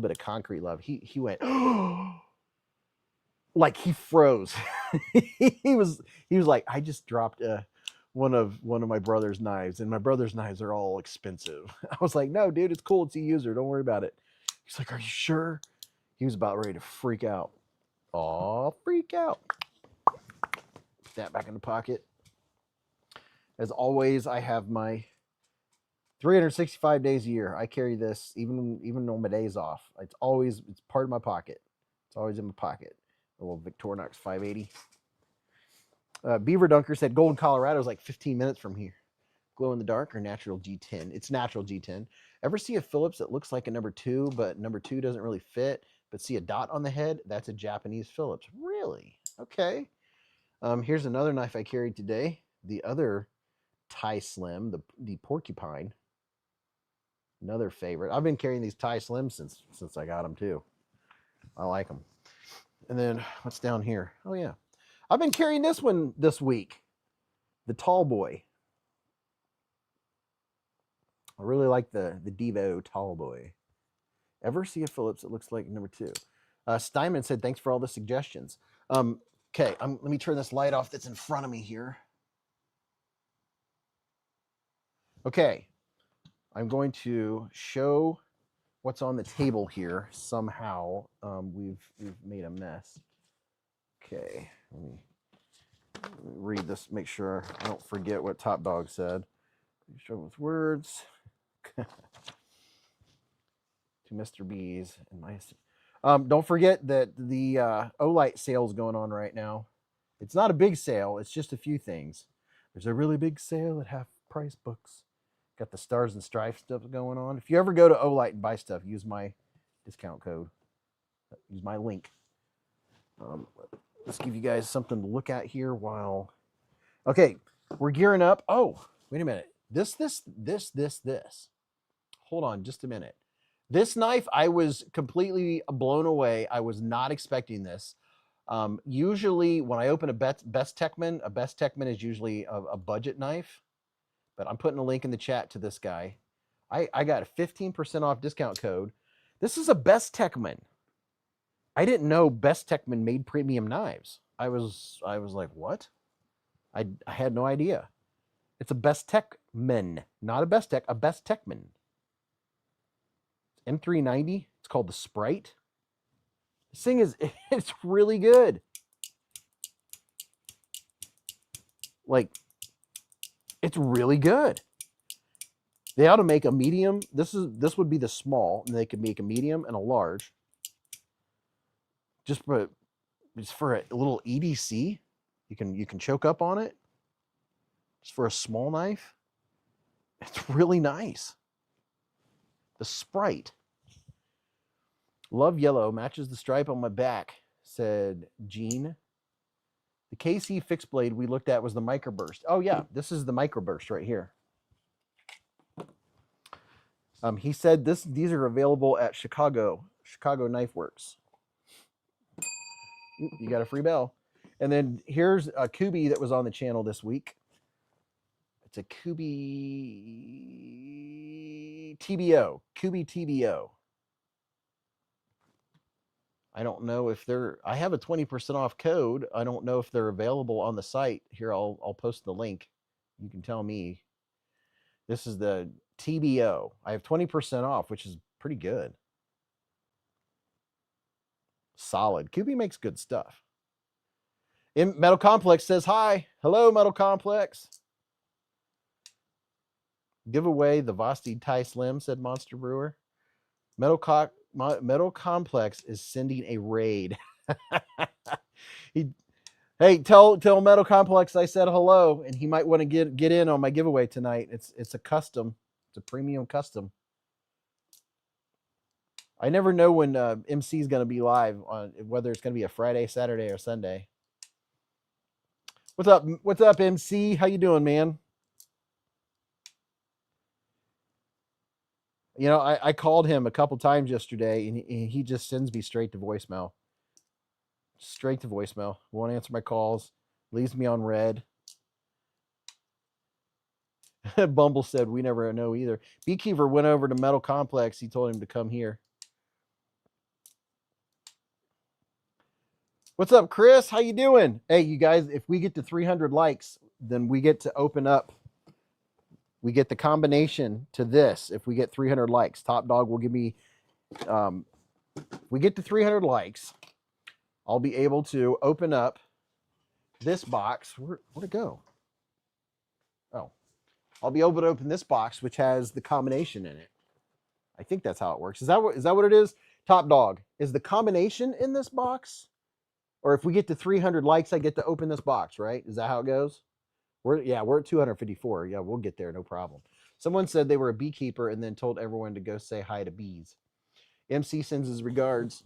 A: bit of concrete love. He went like he froze. he was like, I just dropped one of my brother's knives, and my brother's knives are all expensive. I was like, no, dude, it's cool. It's a user. Don't worry about it. He's like, are you sure? He was about ready to freak out. Oh, freak out. Put that back in the pocket. As always, I have my 365 days a year. I carry this even on my days off. It's part of my pocket. It's always in my pocket. A little Victorinox 580. Beaver Dunker said Golden Colorado is like 15 minutes from here. Glow in the dark or natural G10? It's natural G10. Ever see a Phillips that looks like a number 2, but number 2 doesn't really fit, but see a dot on the head? That's a Japanese Phillips. Really? Okay. Here's another knife I carried today. The other Tie Slim, the Porcupine. Another favorite. I've been carrying these Tie Slims since I got them too. I like them. And then what's down here? Oh yeah. I've been carrying this one this week. The Tall Boy. I really like the Devo Tall Boy. Ever see a Phillips that looks like number 2? Steinman said, thanks for all the suggestions. Okay, let me turn this light off that's in front of me here. Okay, I'm going to show what's on the table here. Somehow we've made a mess. Okay, let me read this, make sure I don't forget what Top Dog said. Show with words. To Mr. Beez and my don't forget that the Olight sale is going on right now. It's not a big sale, it's just a few things. There's a really big sale at half price books. Got the Stars and Stripes stuff going on. If you ever go to Olight and buy stuff, use my discount code. Use my link. Let's give you guys something to look at here while. Okay, we're gearing up. Oh, wait a minute. This. Hold on just a minute. This knife, I was completely blown away. I was not expecting this. Usually when I open a Best Techman is usually a budget knife, but I'm putting a link in the chat to this guy. I got a 15% off discount code. This is a Best Techman. I didn't know Best Techman made premium knives. I was like, what? I had no idea. It's a Best Techman, not a Best Tech, a Best Techman. M390. It's called the Sprite. This thing it's really good. Like, it's really good. They ought to make a medium. This would be the small, and they could make a medium and a large. Just for a little EDC. You can choke up on it. Just for a small knife. It's really nice. The Sprite. Love yellow, matches the stripe on my back, said Gene. The KC fixed blade we looked at was the microburst. Oh yeah, this is the microburst right here. He said these are available at Chicago Knife Works. Ooh, you got a free bell. And then here's a Kubi that was on the channel this week. It's a Kubi TBO. Kubi TBO. I don't know if I have a 20% off code. I don't know if they're available on the site. Here, I'll post the link. You can tell me. This is the TBO. I have 20% off, which is pretty good. Solid. Kubi makes good stuff. Metal Complex says hi. Hello, Metal Complex. Give away the Vosti Thai Slim, said Monster Brewer. Metal Complex is sending a raid. Hey, tell Metal Complex I said hello, and he might want to get in on my giveaway tonight. It's a custom. It's a premium custom. I never know when MC is going to be live, on whether it's going to be a Friday, Saturday, or Sunday. What's up? What's up, MC? How you doing, man? You know, I called him a couple times yesterday, and he just sends me straight to voicemail. Straight to voicemail. Won't answer my calls. Leaves me on red. Bumble said, we never know either. Beekeeper went over to Metal Complex. He told him to come here. What's up, Chris? How you doing? Hey, you guys, if we get to 300 likes, then we get to open up. We get the combination to this. If we get 300 likes, Top Dog will give me, if we get to 300 likes, I'll be able to open up this box. Where'd it go? Oh, I'll be able to open this box, which has the combination in it. I think that's how it works. Is that what it is? Top Dog, is the combination in this box? Or if we get to 300 likes, I get to open this box, right? Is that how it goes? We're at 254. Yeah, we'll get there, no problem. Someone said they were a beekeeper and then told everyone to go say hi to Beez. MC sends his regards.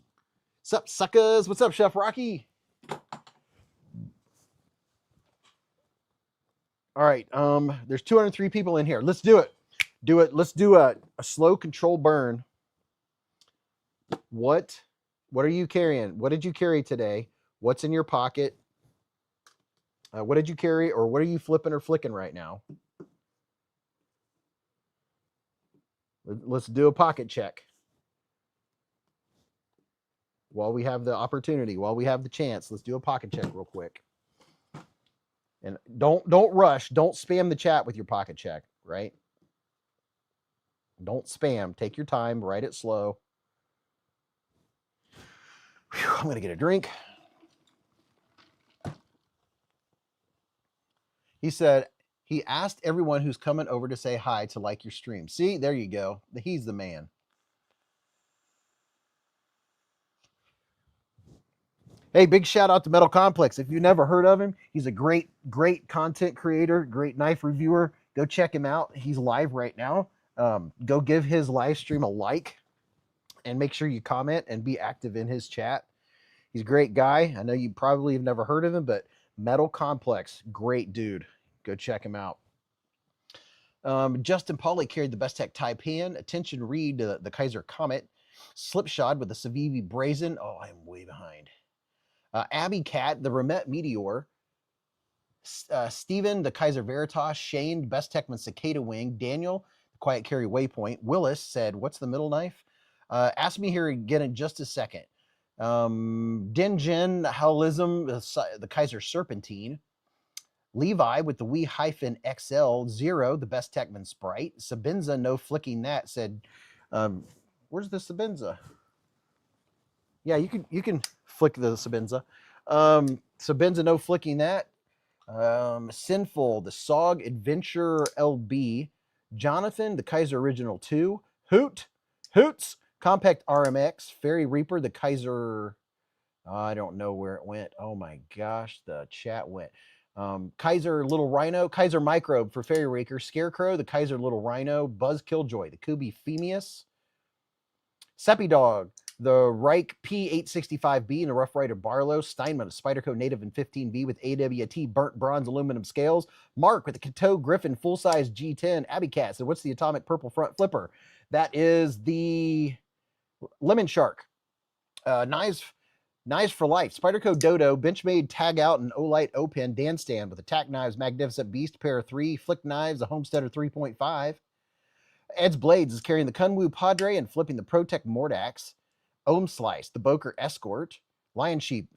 A: Sup, suckers? What's up, Chef Rocky? All right, there's 203 people in here. Let's do it. Let's do a slow control burn. What are you carrying? What did you carry today? What's in your pocket? What did you carry, or what are you flipping or flicking right now? Let's do a pocket check. While we have the opportunity, while we have the chance, let's do a pocket check real quick. And don't rush. Don't spam the chat with your pocket check, right? Don't spam. Take your time. Write it slow. Whew, I'm going to get a drink. He said he asked everyone who's coming over to say hi to like your stream. See, there you go. He's the man. Hey, big shout out to Metal Complex. If you've never heard of him, he's a great content creator, great knife reviewer. Go check him out. He's live right now. Go give his live stream a like and make sure you comment and be active in his chat. He's a great guy. I know you probably have never heard of him, but Metal Complex, great dude. Go check him out. Justin Pauly carried the Best Tech Taipan. Attention Reed, the Kaiser Comet. Slipshod with the Civivi Brazen. Oh, I'm way behind. Abby Cat, the Remet Meteor. Steven, the Kaiser Veritas. Shane, Best Techman Cicada Wing. Daniel, the Quiet Carry Waypoint. Willis said, what's the middle knife? Ask me here again in just a second. Dingen, Howlism, the Kaiser Serpentine. Levi with the Wee-XL. Zero, the Best Techman Sprite. Sabinza, no flicking that, said, where's the Sabinza? Yeah, you can flick the Sabinza. Sabinza, no flicking that. Sinful, the SOG Adventure LB. Jonathan, the Kaiser Original 2. Hoots, Compact RMX. Fairy Reaper, the Kaiser... I don't know where it went. Oh my gosh, the chat went. Kaiser Little Rhino, Kaiser Microbe for Fairy Raker, Scarecrow, the Kaiser Little Rhino, Buzz Killjoy, the Kubi Phemius, Seppi Dog, the Reich P865B, and the Rough Rider Barlow, Steinman, a Spyderco Native in 15V with AWT burnt bronze aluminum scales, Mark with the Cateau Griffin full-size G10, Abby Cat. So what's the Atomic Purple Front Flipper? That is the Lemon Shark. Knives for Life, Spyderco Dodo, Benchmade Tag Out, and Olight O-Pen Dan Stand with Attack Knives, Magnificent Beast, Pair of 3, Flick Knives, a Homesteader 3.5. Ed's Blades is carrying the Kunwu Padre and flipping the Protect Mordax. Ohm Slice, the Boker Escort. Lion Sheep,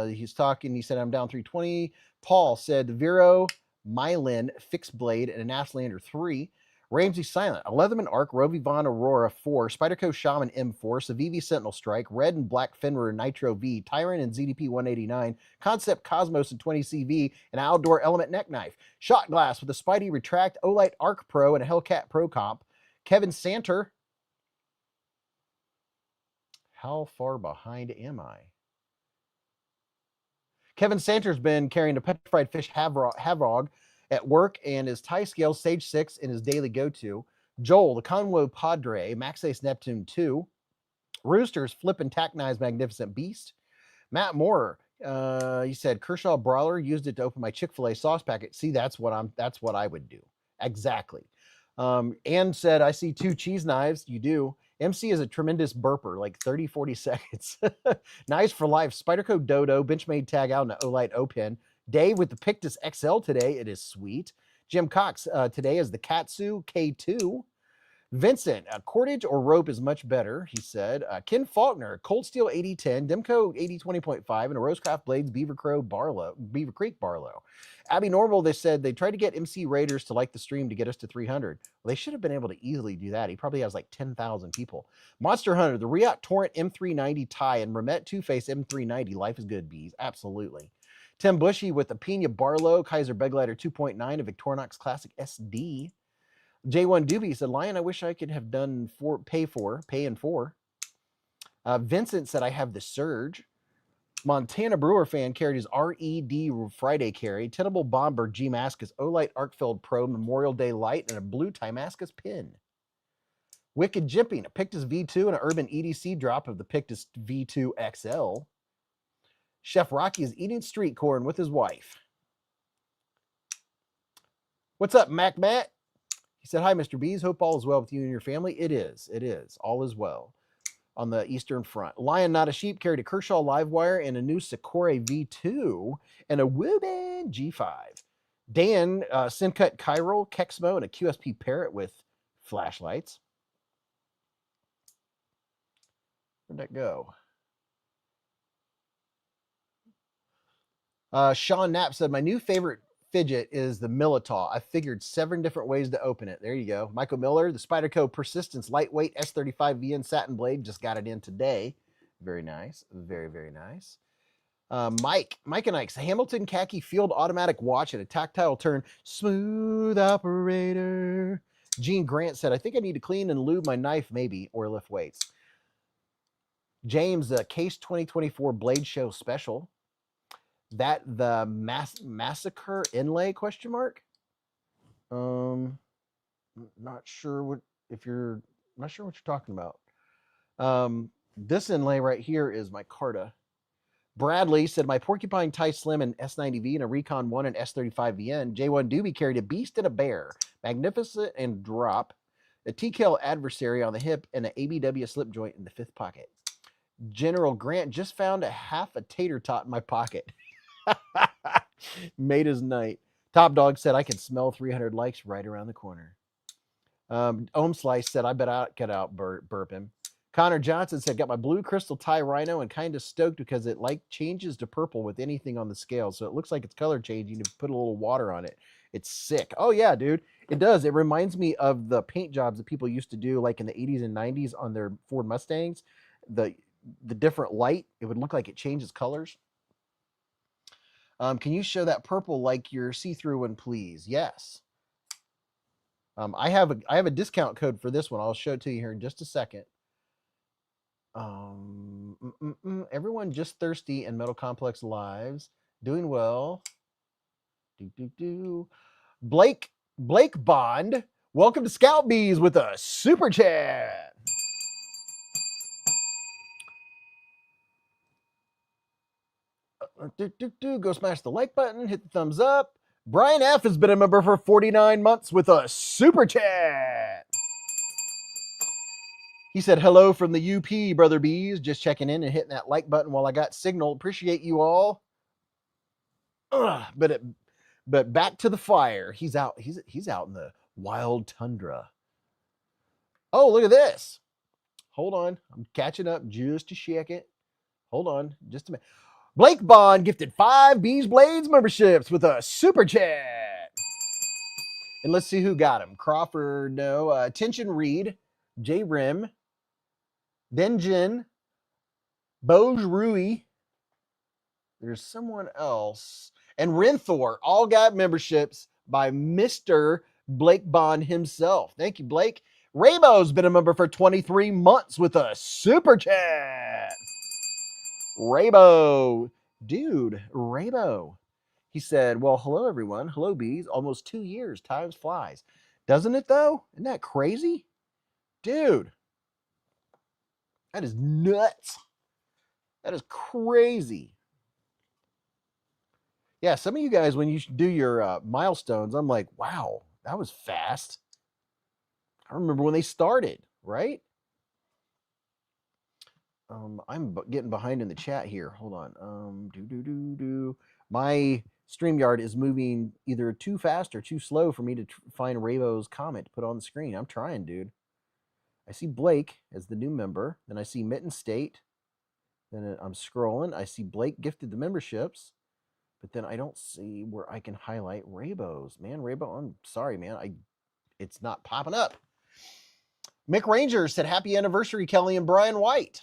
A: he's talking, he said, I'm down 320. Paul said, the Vero Myelin Fixed Blade and a Nastlander 3. Ramsey Silent, a Leatherman Arc, Rovi Von Aurora 4, Spyderco Shaman M4, Civivi Sentinel Strike, Red and Black Fenrir Nitro V, Tyrant and ZDP 189, Concept Cosmos and 20CV, and Outdoor Element Neck Knife. Shot Glass with a Spidey Retract, Olight Arc Pro, and a Hellcat Pro Comp. Kevin Santer. How far behind am I? Kevin Santer's been carrying a Petrified Fish Havrog at work and his tie scale Sage 6 in his daily go-to. Joel, the Conwo Padre, Max Ace Neptune 2. Roosters, Flip and Tack Knives Magnificent Beast. Matt Moore, he said, Kershaw Brawler, used it to open my Chick-fil-A sauce packet. See, that's what I would do. Exactly. And said, I see 2 cheese knives. You do. MC is a tremendous burper, like 30, 40 seconds. Knives for Life, Spyderco Dodo, Benchmade Tag Out, and Olight O-Pen. Dave with the Pictus XL today. It is sweet. Jim Cox today is the Katsu K2. Vincent, cordage or rope is much better, he said. Ken Faulkner, Cold Steel 8010, Demco 8020.5, and a Rosecraft Blades Beaver Creek Barlow. Abby Normal, they said they tried to get MC Raiders to like the stream to get us to 300. Well, they should have been able to easily do that. He probably has like 10,000 people. Monster Hunter, the Riot Torrent M390 tie, and Remet Two-Face M390. Life is good, Bees. Absolutely. Tim Bushy with the Pina Barlow, Kaiser Beglider 2.9, and Victorinox Classic SD. J1 Doobie said, Lion, I wish I could have done pay in four. Vincent said, I have the Surge. Montana Brewer fan carried his RED Friday carry. Tenable Bomber G Mascus Olight Arkfeld Pro Memorial Day Light and a blue Timascus pin. Wicked Jimping, a Pictus V2 and an Urban EDC drop of the Pictus V2 XL. Chef Rocky is eating street corn with his wife. What's up, Matt? He said, hi, Mr. Bees. Hope all is well with you and your family. It is. It is. All is well on the Eastern Front. Lion Not a Sheep carried a Kershaw Livewire and a new Sakura V2 and a Wooban G5. Dan, Simcut Chiral, Kexmo, and a QSP Parrot with flashlights. Where'd that go? Sean Knapp said, my new favorite fidget is the Militaw. I figured 7 different ways to open it. There you go. Michael Miller, the Spyderco Persistence Lightweight S35 VN Satin Blade. Just got it in today. Very nice. Very, very nice. Mike and Ike's Hamilton Khaki Field Automatic Watch and a tactile turn. Smooth operator. Gene Grant said, I think I need to clean and lube my knife maybe, or lift weights. James, Case 2024 Blade Show Special. That the massacre inlay question mark. Not sure what you're talking about. This inlay right here is my Carta. Bradley said my Porcupine Tie Slim and S90V and a Recon 1 and S35VN. J1 Doobie carried a Beast and a Bear, Magnificent and Drop, a TKL Adversary on the hip, and an ABW slip joint in the 5th pocket. General Grant just found a half a tater tot in my pocket. Made his night. Top Dog said I can smell 300 likes right around the corner. Ohm Slice said I bet I could burp him. Connor Johnson said got my blue crystal tie rhino and kind of stoked because it like changes to purple with anything on the scale, so it looks like it's color changing. You put a little water on it. It's sick. Oh yeah, dude, it does. It reminds me of the paint jobs that people used to do like in the 80s and 90s on their Ford Mustangs. The different light, it would look like it changes colors. Can you show that purple like your see-through one, please? Yes. I have a discount code for this one. I'll show it to you here in just a second. Everyone just thirsty and Metal Complex lives. Doing well. Blake Bond. Welcome to Scout Bees with a super chat. Go smash the like button, hit the thumbs up. Brian F has been a member for 49 months with a super chat. He said, hello from the UP, Brother Bees. Just checking in and hitting that like button while I got signal. Appreciate you all. But back to the fire. He's out. He's out in the wild tundra. Oh, look at this. Hold on. I'm catching up just a second. Hold on. Just a minute. Blake Bond gifted 5 beezblades memberships with a super chat. And let's see who got them. Crawford, no. Tension Reed, J Rim, Denjin, Boj Rui. There's someone else. And Renthor all got memberships by Mr. Blake Bond himself. Thank you, Blake. Raybo's been a member for 23 months with a super chat. Raybo. Dude, Raybo. He said, well, hello, everyone. Hello, Bees. Almost 2 years. Time flies. Doesn't it, though? Isn't that crazy? Dude. That is nuts. That is crazy. Yeah, some of you guys, when you do your milestones, I'm like, wow, that was fast. I remember when they started, right? I'm getting behind in the chat here. Hold on. My StreamYard is moving either too fast or too slow for me to find Raybo's comment to put on the screen. I'm trying, dude. I see Blake as the new member. Then I see Mitten State. Then I'm scrolling. I see Blake gifted the memberships. But then I don't see where I can highlight Raybo's. Man, Raybo, I'm sorry, man. It's not popping up. Mick Ranger said, happy anniversary, Kelly and Brian White.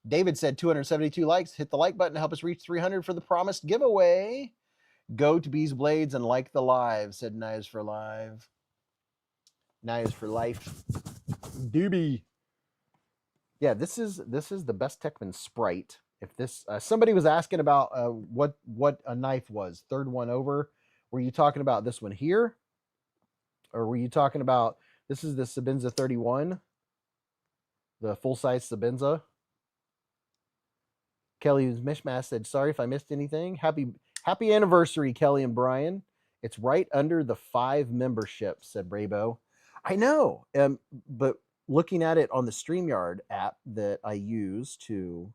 A: David said 272 likes. Hit the like button to help us reach 300 for the promised giveaway. Go to beezblades and like the live, said Knives for Live. Knives for Life. Doobie. Yeah, this is the Best Techman Sprite. If this somebody was asking about what a knife was, third one over. Were you talking about this one here, or were you talking about this is the Sabenza 31, the full size Sabenza? Kelly's Mishmash said, sorry if I missed anything. Happy anniversary, Kelly and Brian. It's right under the 5 memberships, said Braybo. I know, but looking at it on the StreamYard app that I use to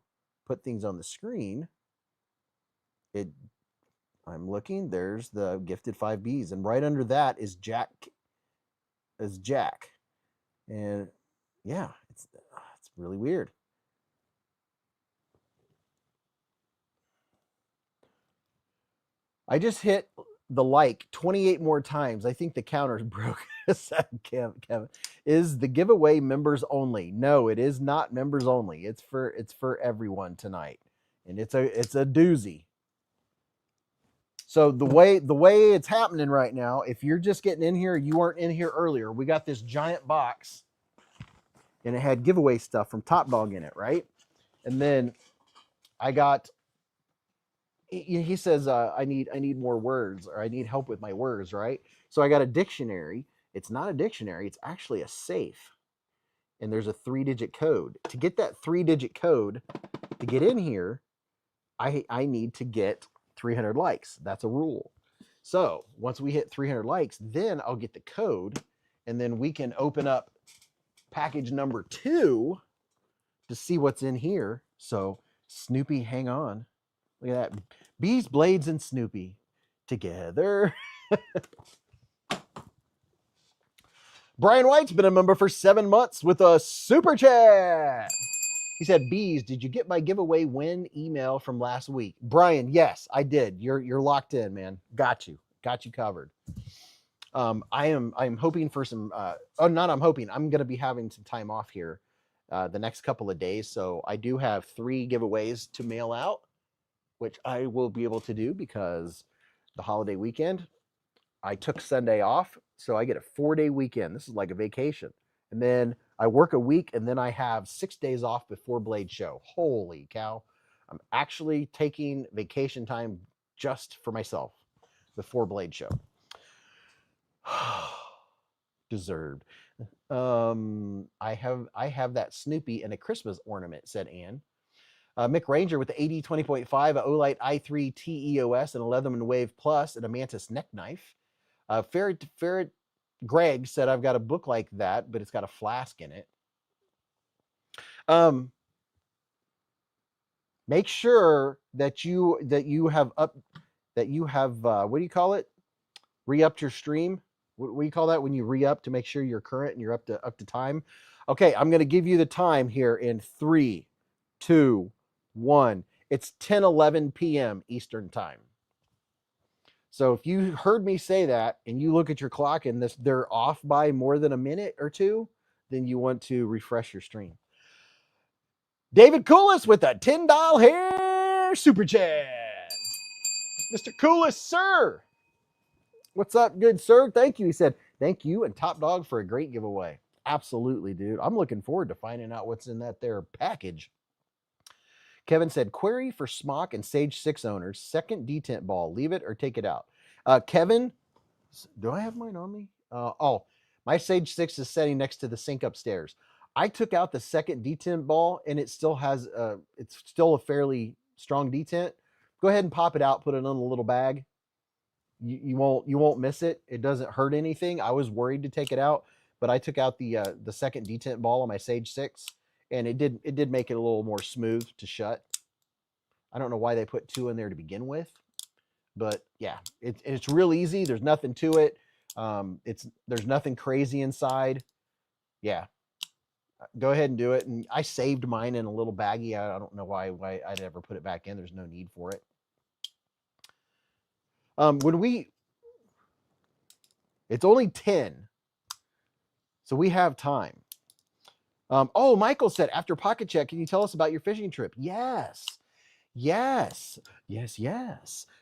A: put things on the screen, I'm looking, there's the gifted 5 Bs, and right under that is Jack. And yeah, it's really weird. I just hit the like 28 more times. I think the counter's broke. Kevin, is the giveaway members only? No, it is not members only. It's for everyone tonight, and it's a doozy. So the way it's happening right now, if you're just getting in here, you weren't in here earlier. We got this giant box, and it had giveaway stuff from Top Dog in it, right? And then I got. He says, I need more words, or I need help with my words, right? So I got a dictionary. It's not a dictionary. It's actually a safe. And there's a 3-digit code. To get that 3-digit code, to get in here, I need to get 300 likes. That's a rule. So once we hit 300 likes, then I'll get the code, and then we can open up package number 2 to see what's in here. So Snoopy, hang on. Look at that. Beezblades and Snoopy together. Brian White's been a member for 7 months with a super chat. He said, Beez, did you get my giveaway win email from last week? Brian, yes, I did. You're locked in, man. Got you covered. I'm hoping for some I'm going to be having some time off here the next couple of days. So I do have 3 giveaways to mail out, which I will be able to do because the holiday weekend, I took Sunday off, so I get a 4-day weekend. This is like a vacation. And then I work a week, and then I have 6 days off before Blade Show. Holy cow. I'm actually taking vacation time just for myself before Blade Show. Deserved. I have that Snoopy and a Christmas ornament, said Ann. Mick Ranger with the AD 20.5, a Olight i3 TEOS, an 11 Wave Plus, and a Mantis neck knife. Ferret Greg said, I've got a book like that, but it's got a flask in it. Make sure that you have what do you call it? Re-upped your stream. What do you call that when you re-up to make sure you're current and you're up to time? Okay, I'm going to give you the time here in 3, 2, 1. It's 10:11 p.m. Eastern time. So if you heard me say that and you look at your clock and they're off by more than a minute or two, then you want to refresh your stream. David Coolis with a $10 hair super chat. Mr. Coolis, sir. What's up, good sir? Thank you. He said, thank you and Top Dog for a great giveaway. Absolutely, dude. I'm looking forward to finding out what's in that there package. Kevin said, query for Smock and Sage 6 owners. Second detent ball. Leave it or take it out. Kevin, do I have mine on me? My Sage 6 is sitting next to the sink upstairs. I took out the second detent ball and it still has it's still a fairly strong detent. Go ahead and pop it out, put it in a little bag. You won't miss it. It doesn't hurt anything. I was worried to take it out, but I took out the second detent ball on my Sage 6, and it did make it a little more smooth to shut. I don't know why they put 2 in there to begin with, but yeah, it's real easy. There's nothing to it. There's nothing crazy inside. Yeah, go ahead and do it. And I saved mine in a little baggie. I don't know why I'd ever put it back in. There's no need for it. It's only 10, so we have time. Michael said, after pocket check, can you tell us about your fishing trip? Yes.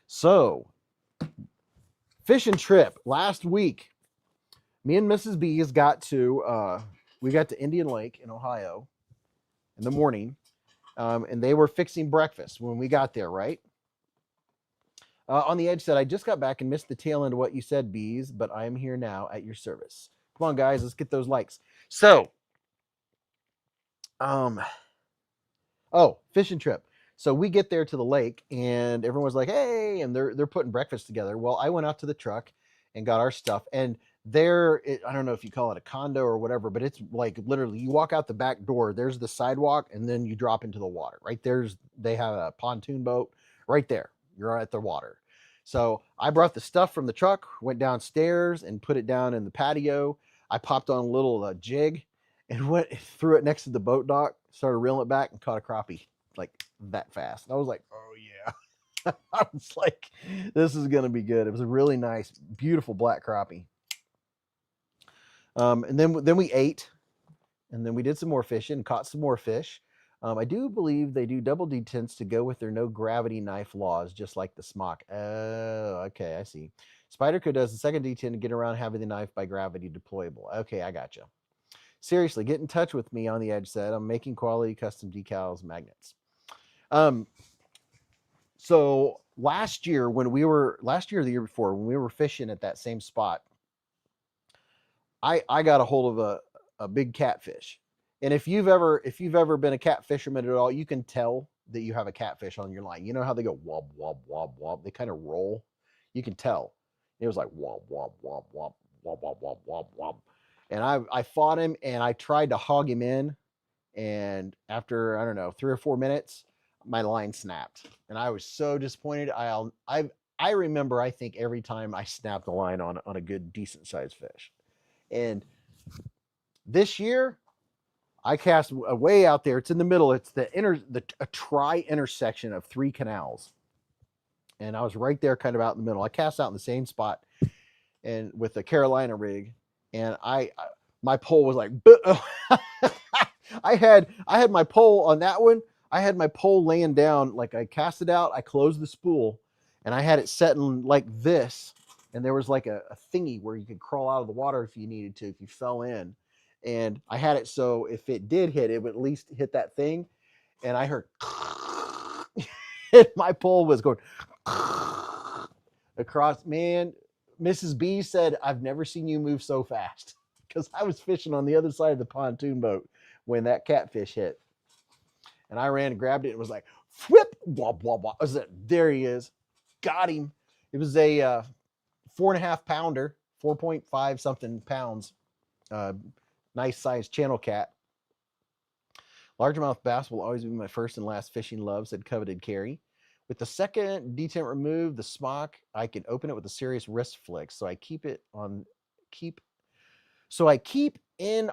A: So, fishing trip last week. Me and Mrs. Beez got to Indian Lake in Ohio in the morning, and they were fixing breakfast when we got there, right? On the Edge said, I just got back and missed the tail end of what you said, Beez, but I am here now at your service. Come on, guys, let's get those likes. So, fishing trip. So we get there to the lake, and everyone's like, hey, and they're putting breakfast together. Well, I went out to the truck and got our stuff, and I don't know if you call it a condo or whatever, but it's like literally you walk out the back door, there's the sidewalk, and then you drop into the water. Right they have a pontoon boat right there. You're at the water. So I brought the stuff from the truck, went downstairs and put it down in the patio. I popped on a little jig and threw it next to the boat dock, started reeling it back and caught a crappie like that fast. And I was like, oh yeah. I was like, this is going to be good. It was a really nice, beautiful black crappie. And then we ate, and then we did some more fishing, caught some more fish. I do believe they do double detents to go with their no gravity knife laws, just like the smock. Oh, okay, I see. Spyderco does the second detent to get around having the knife by gravity deployable. Okay, I gotcha. Seriously, get in touch with me on the Edge set. I'm making quality custom decals, magnets. So last year or the year before, when we were fishing at that same spot, I got a hold of a big catfish. And if you've ever been a cat fisherman at all, you can tell that you have a catfish on your line. You know how they go wob, wob, wob, wob. They kind of roll. You can tell. It was like wob, wob, wob, wob, wob, wob, wob, wob, wob. And I fought him and I tried to hog him in. And after, I don't know, 3 or 4 minutes, my line snapped. And I was so disappointed. I remember, I think, every time I snapped the line on a good, decent sized fish. And this year, I cast way out there. It's in the middle. It's a tri-intersection of 3 canals. And I was right there kind of out in the middle. I cast out in the same spot and with a Carolina rig. And my pole was like, I had my pole on that one. I had my pole laying down. Like I cast it out. I closed the spool and I had it setting like this and there was like a thingy where you could crawl out of the water if you needed to, if you fell in. And I had it so if it did hit, it would at least hit that thing. And I heard, and my pole was going across. Man, Mrs. B said, "I've never seen you move so fast," because I was fishing on the other side of the pontoon boat when that catfish hit. And I ran and grabbed it and was like, whip, blah, blah, blah. I was like, there he is. Got him. It was a 4.5 pounder, 4.5 something pounds. Nice sized channel cat. Largemouth bass will always be my first and last fishing love, said Coveted Carry. With the second detent removed, the smock, I can open it with a serious wrist flick. So I keep in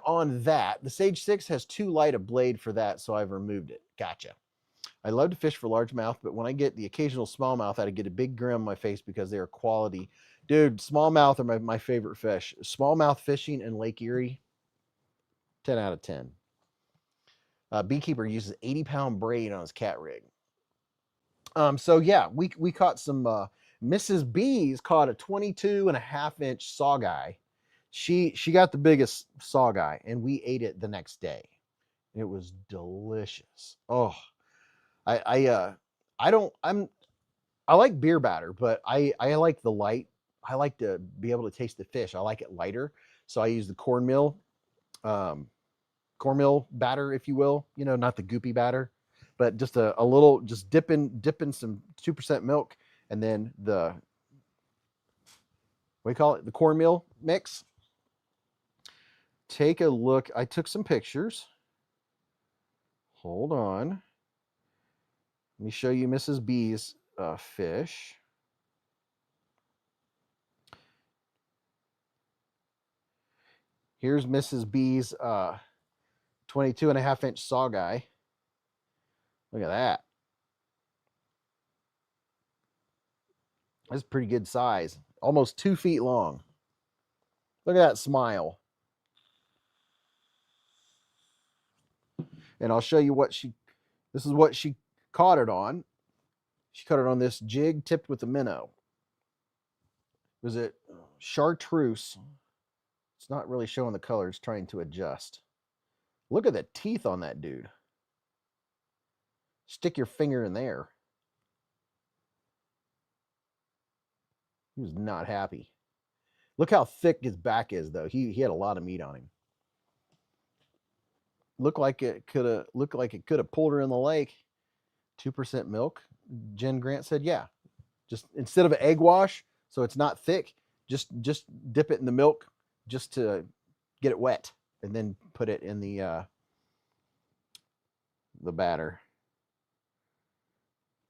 A: on that. The Sage 6 has too light a blade for that, so I've removed it. Gotcha. I love to fish for largemouth, but when I get the occasional smallmouth, I get a big grin on my face because they are quality. Dude, smallmouth are my favorite fish. Smallmouth fishing in Lake Erie, 10 out of 10. Beekeeper uses 80-pound braid on his cat rig. So yeah, we caught some. Mrs. Beez caught a 22.5-inch saw guy. She got the biggest saw guy, and we ate it the next day. It was delicious. Oh, I like beer batter, but I like the light. I like to be able to taste the fish. I like it lighter, so I use the cornmeal batter, if you will. You know, not the goopy batter, but just a little, just dipping some 2% milk, and then the, what do you call it? The cornmeal mix. Take a look. I took some pictures. Hold on. Let me show you Mrs. B's fish. Here's Mrs. B's 22.5-inch saw guy. Look at that. That's pretty good size. Almost 2 feet long. Look at that smile. And I'll show you this is what she caught it on. She caught it on this jig tipped with a minnow. Was it chartreuse? It's not really showing the colors, trying to adjust. Look at the teeth on that dude. Stick your finger in there. He was not happy. Look how thick his back is, though. He had a lot of meat on him. Looked like it could have pulled her in the lake. 2% milk. Jen Grant said, yeah. Just instead of an egg wash, so it's not thick, just dip it in the milk just to get it wet, and then put it in the batter.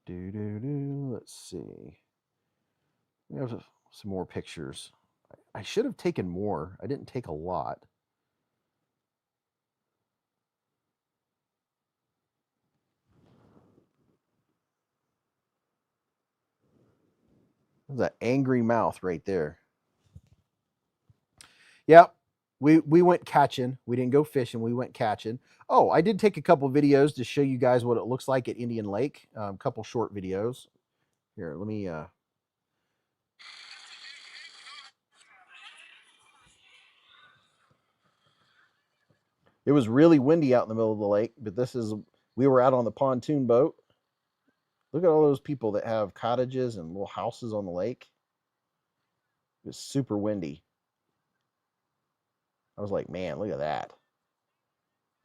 A: Let's see. We have some more pictures. I should have taken more. I didn't take a lot. There's that angry mouth right there. Yep. We went catching. We didn't go fishing. We went catching. Oh, I did take a couple videos to show you guys what it looks like at Indian Lake. A couple short videos. Here, let me. It was really windy out in the middle of the lake, but we were out on the pontoon boat. Look at all those people that have cottages and little houses on the lake. It was super windy. I was like, man, look at that.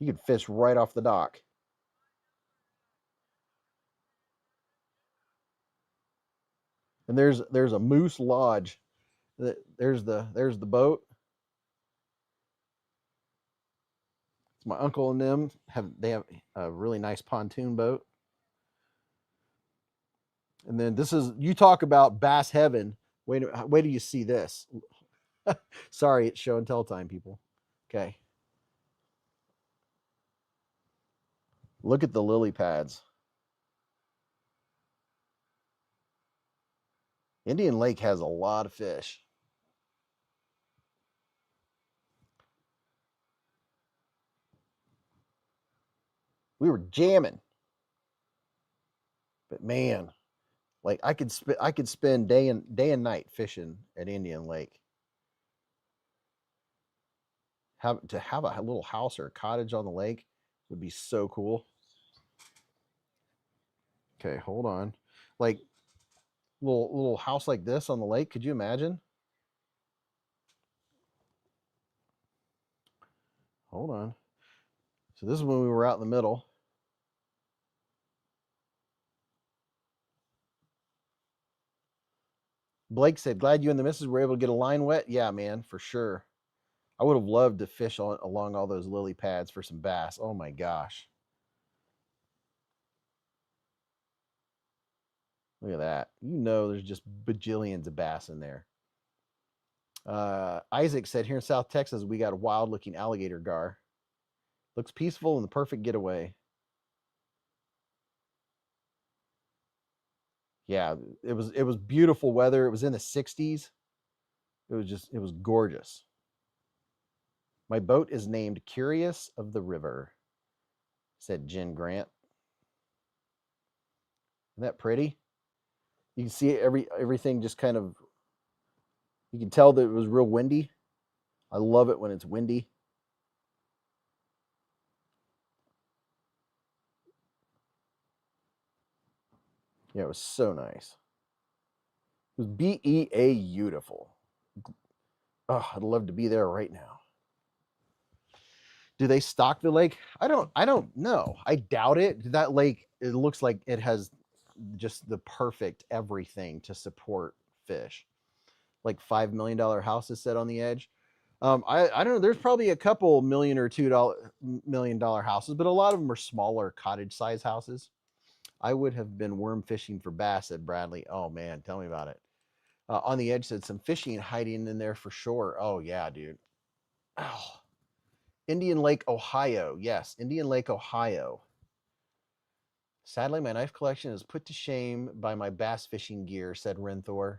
A: You could fish right off the dock. And there's a moose lodge. There's the boat. It's my uncle and them have a really nice pontoon boat. And then this is, you talk about bass heaven. Wait till you see this. Sorry, it's show and tell time, people. Okay. Look at the lily pads. Indian Lake has a lot of fish. We were jamming. But man, Like I could spend day and night fishing at Indian Lake. Have a little house or a cottage on the lake would be so cool. Okay, hold on. Like little house like this on the lake, could you imagine? Hold on. So this is when we were out in the middle. Blake said, "Glad you and the missus were able to get a line wet." Yeah, man, for sure. I would have loved to fish along all those lily pads for some bass. Oh my gosh. Look at that. You know there's just bajillions of bass in there. Isaac said, "Here in South Texas, we got a wild looking alligator gar. Looks peaceful and the perfect getaway." Yeah, it was beautiful weather. It was in the 60s. It was gorgeous. My boat is named Curious of the River, said Jen Grant. Isn't that pretty? You can see everything just kind of, you can tell that it was real windy. I love it when it's windy. Yeah, it was so nice. It was beautiful. Oh, I'd love to be there right now. Do they stock the lake? I don't know. I doubt it. That lake, it looks like it has just the perfect everything to support fish. Like $5 million houses set on the edge. I don't know. There's probably a couple million or $2 million houses, but a lot of them are smaller cottage size houses. I would have been worm fishing for bass, said Bradley. Oh man, tell me about it. On the edge said some fishing hiding in there for sure. Oh yeah, dude. Oh, Indian Lake, Ohio. Yes, Indian Lake, Ohio. Sadly, my knife collection is put to shame by my bass fishing gear, said Renthor.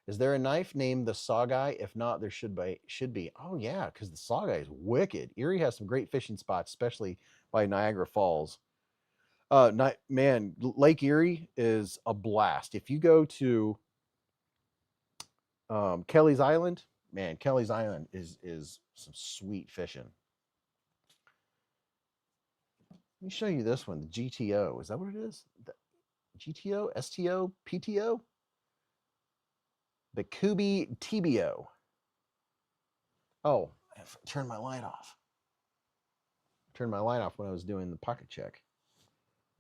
A: Is there a knife named the Sawguy? If not, there should be. Oh yeah, because the Sawguy is wicked. Erie has some great fishing spots, especially by Niagara Falls. Man, Lake Erie is a blast. If you go to Kelly's Island, man, Kelly's Island is some sweet fishing. Let me show you this one, the GTO. Is that what it is? The GTO, STO, PTO? The Kubi TBO. Oh, I turned my light off. Turned my light off when I was doing the pocket check.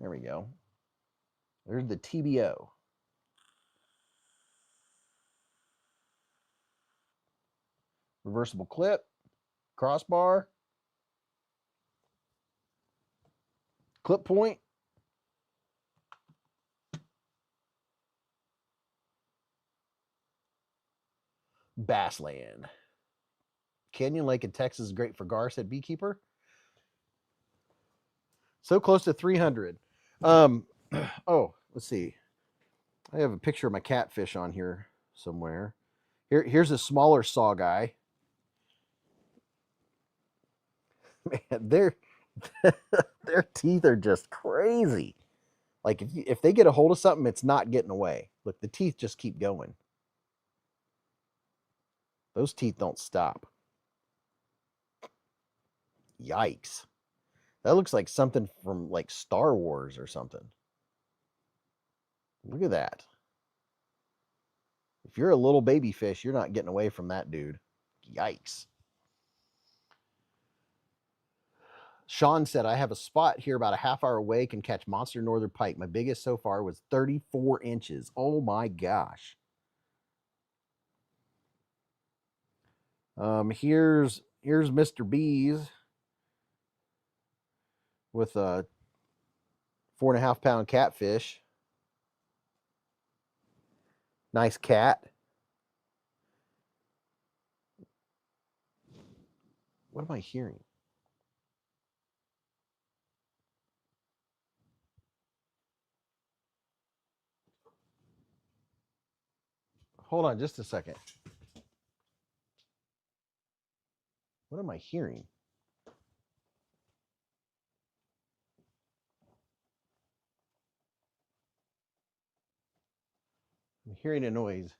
A: There we go. There's the TBO. Reversible clip, crossbar, clip point. Bassland. Canyon Lake in Texas is great for gar, said Beekeeper. So close to 300. Oh, let's see. I have a picture of my catfish on here somewhere. Here's a smaller saw guy. Man, their teeth are just crazy. Like if they get a hold of something, it's not getting away. Look, the teeth just keep going. Those teeth don't stop. Yikes. That looks like something from like Star Wars or something. Look at that. If you're a little baby fish, you're not getting away from that dude. Yikes. Sean said, I have a spot here about a half hour away, can catch monster northern pike. My biggest so far was 34 inches. Oh my gosh. Here's Mr. Beez with a 4.5 pound catfish. Nice cat. What am I hearing? Hold on just a second. What am I hearing? hearing a noise.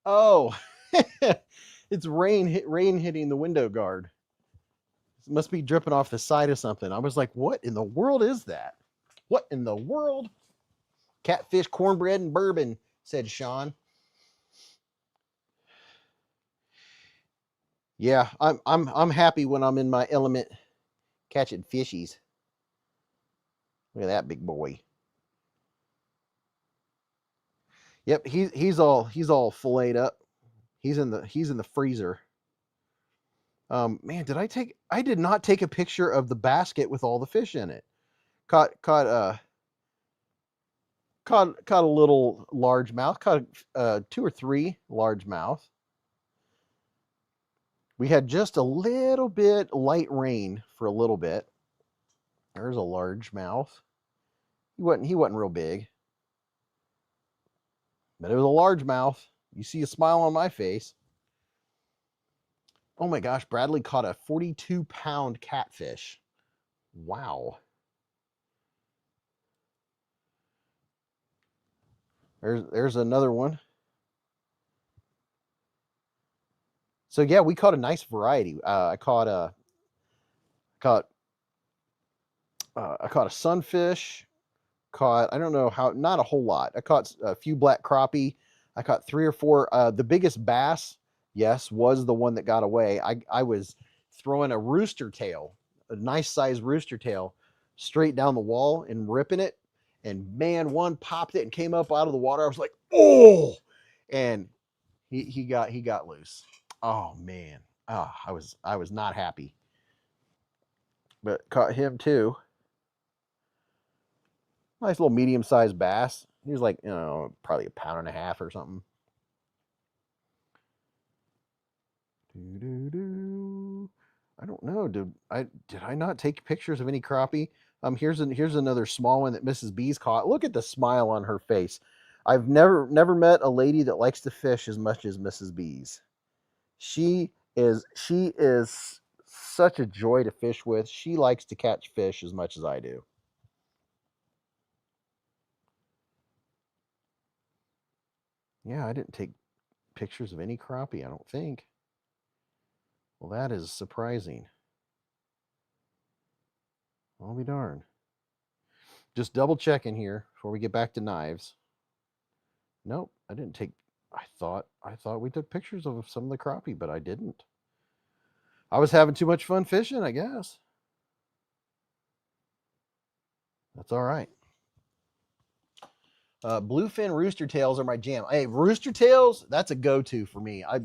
A: Oh, it's rain hitting the window guard. It must be dripping off the side of something. I was like, what in the world is that? What in the world? Catfish, cornbread, and bourbon, said Sean. Yeah, I'm happy when I'm in my element catching fishies. Look at that big boy. Yep, he's all filleted up. He's in the freezer. Man, I did not take a picture of the basket with all the fish in it. Caught a little largemouth, caught 2 or 3 largemouth. We had just a little bit light rain for a little bit. There's a largemouth. He wasn't real big. But it was a largemouth. You see a smile on my face. Oh my gosh, Bradley caught a 42-pound catfish. Wow. There's another one. So yeah, we caught a nice variety. I caught a sunfish. Caught, I don't know how, not a whole lot. I caught a few black crappie. I caught 3 or 4. The biggest bass, yes, was the one that got away. I was throwing a rooster tail, a nice sized rooster tail, straight down the wall and ripping it. And man, one popped it and came up out of the water. I was like, oh, and he got loose. Oh man, I was not happy, but caught him too. Nice little medium-sized bass. He was like, probably 1.5 pounds or something. I don't know. Did I not take pictures of any crappie? Here's another small one that Mrs. Beez caught. Look at the smile on her face. I've never met a lady that likes to fish as much as Mrs. Beez. She is such a joy to fish with. She likes to catch fish as much as I do. Yeah, I didn't take pictures of any crappie, I don't think. Well, that is surprising. I'll be darned. Just double checking here before we get back to knives. Nope, I didn't take. I thought we took pictures of some of the crappie, but I didn't. I was having too much fun fishing, I guess. That's all right. Bluefin rooster tails are my jam. Hey, rooster tails, that's a go-to for me. If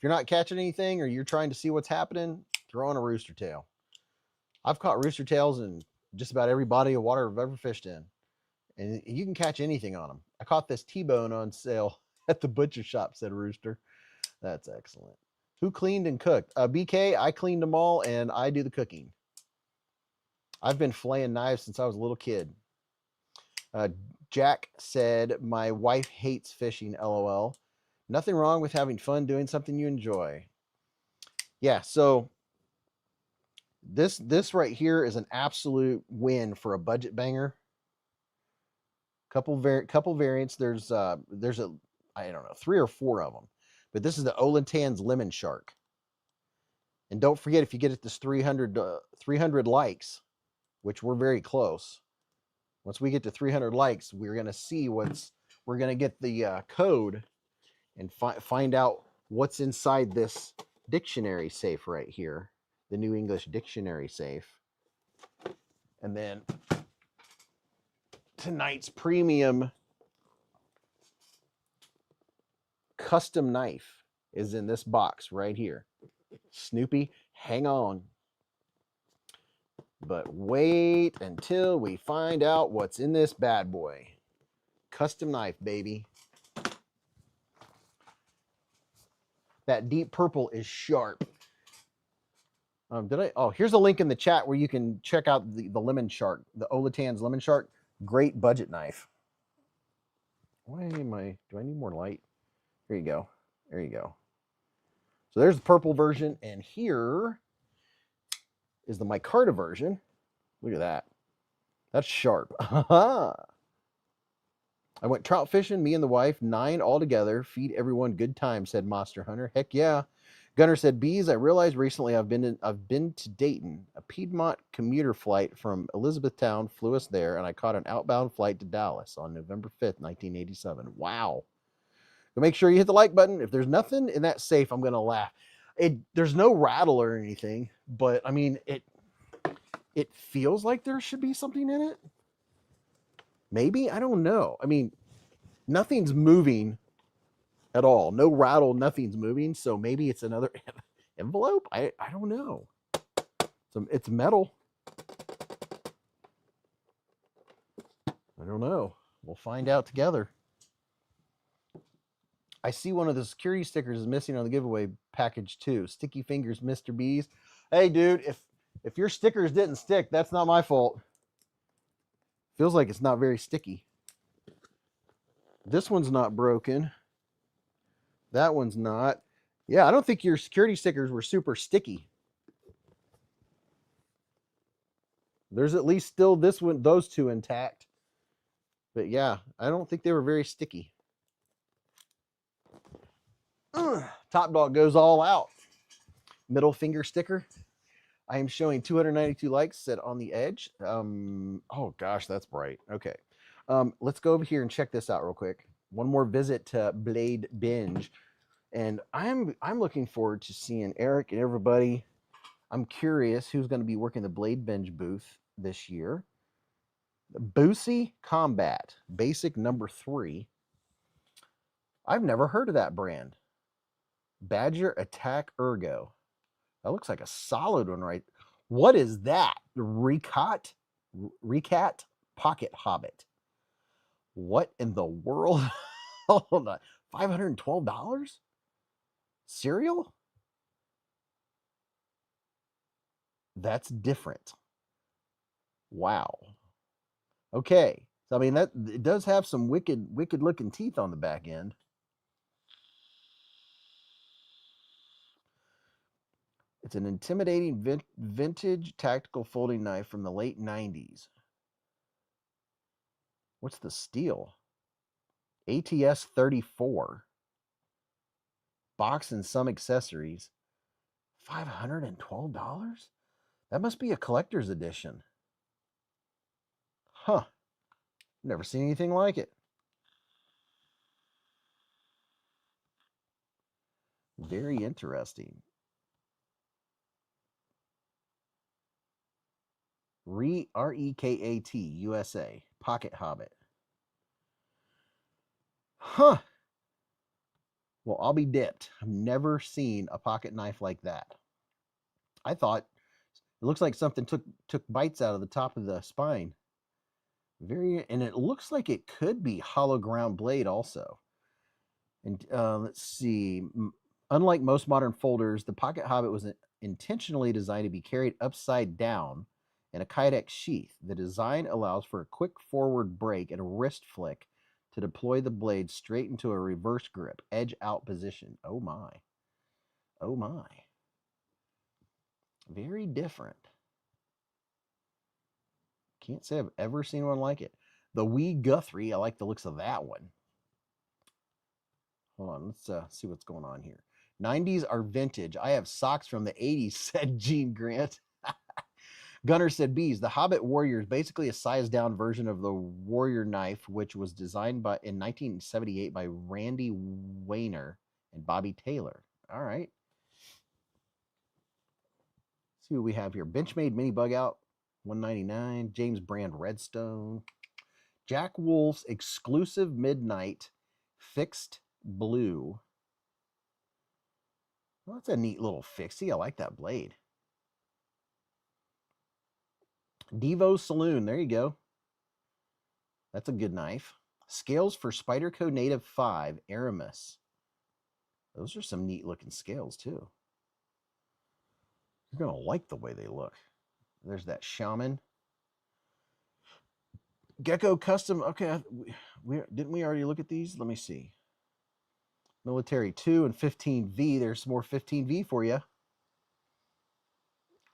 A: you're not catching anything or you're trying to see what's happening, throw on a rooster tail. I've caught rooster tails in just about every body of water I've ever fished in. And you can catch anything on them. I caught this T-bone on sale at the butcher shop, said Rooster. That's excellent. Who cleaned and cooked? BK, I cleaned them all, and I do the cooking. I've been flaying knives since I was a little kid. Jack said, my wife hates fishing, LOL. Nothing wrong with having fun doing something you enjoy. Yeah, so this right here is an absolute win for a budget banger. Couple variants. There's I don't know, 3 or 4 of them, but this is the Olintan's Lemon Shark. And don't forget, if you get it this 300 likes, which we're very close. Once we get to 300 likes, we're gonna see we're gonna get the code and find out what's inside this dictionary safe right here, the New English Dictionary safe, and then tonight's premium custom knife is in this box right here. Snoopy, hang on. But wait until we find out what's in this bad boy. Custom knife, baby. That deep purple is sharp. Here's a link in the chat where you can check out the Lemon Shark, the Olintan's Lemon Shark. Great budget knife. Do I need more light? Here you go. There you go. So there's the purple version, and here is the micarta version. Look at that. That's sharp. I went trout fishing, me and the wife, 9 altogether. Feed everyone good time, said Monster Hunter. Heck yeah. Gunner said, Beez, I realized recently I've been to Dayton. A Piedmont commuter flight from Elizabethtown flew us there, and I caught an outbound flight to Dallas on November 5th, 1987. Wow. So make sure you hit the like button. If there's nothing in that safe, I'm going to laugh. There's no rattle or anything, but I mean, it feels like there should be something in it. Maybe, I don't know. I mean, nothing's moving at all. No rattle, nothing's moving. So maybe it's another envelope. I don't know. It's metal. I don't know. We'll find out together. I see one of the security stickers is missing on the giveaway package too. Sticky fingers, Mr. Beez. Hey, dude, if your stickers didn't stick, that's not my fault. Feels like it's not very sticky. This one's not broken. That one's not. Yeah, I don't think your security stickers were super sticky. There's at least still those two intact. But yeah, I don't think they were very sticky. Top Dog goes all out. Middle finger sticker. I am showing 292 likes set on the edge. Oh gosh, that's bright. Okay. Let's go over here and check this out real quick. One more visit to Blade Binge. And I'm looking forward to seeing Eric and everybody. I'm curious who's going to be working the Blade Binge booth this year. Boosie Combat, basic number 3. I've never heard of that brand. Badger Attack Ergo. That looks like a solid one, right? What is that? Recat Pocket Hobbit. What in the world? Hold on. $512? Cereal? That's different. Wow. Okay. So I mean that it does have some wicked looking teeth on the back end. It's an intimidating vintage tactical folding knife from the late 90s. What's the steel? ATS 34. Box and some accessories. $512? That must be a collector's edition. Huh. Never seen anything like it. Very interesting. REKAT USA. Pocket Hobbit. Huh. Well, I'll be dipped. I've never seen a pocket knife like that. I thought it looks like something took bites out of the top of the spine. And it looks like it could be hollow ground blade also. And let's see. Unlike most modern folders, the Pocket Hobbit was intentionally designed to be carried upside down in a Kydex sheath. The design allows for a quick forward break and a wrist flick to deploy the blade straight into a reverse grip, edge out position. Oh my. Oh my. Very different. Can't say I've ever seen one like it. The Wee Guthrie, I like the looks of that one. Hold on, let's see what's going on here. 90s are vintage. I have socks from the 80s, said Gene Grant. Gunner said, Beez, the Hobbit Warrior is basically a sized down version of the Warrior knife, which was designed in 1978 by Randy Weiner and Bobby Taylor. All right. Let's see what we have here. Benchmade Mini Bug Out, $199. James Brand Redstone. Jack Wolf's exclusive Midnight Fixed Blue. Well, that's a neat little fixie. I like that blade. Devo Saloon. There you go. That's a good knife. Scales for Spyderco Native 5 Aramis. Those are some neat looking scales too. You're going to like the way they look. There's that Shaman. Gecko Custom. Okay, didn't we already look at these? Let me see. Military 2 and 15V. There's more 15V for you.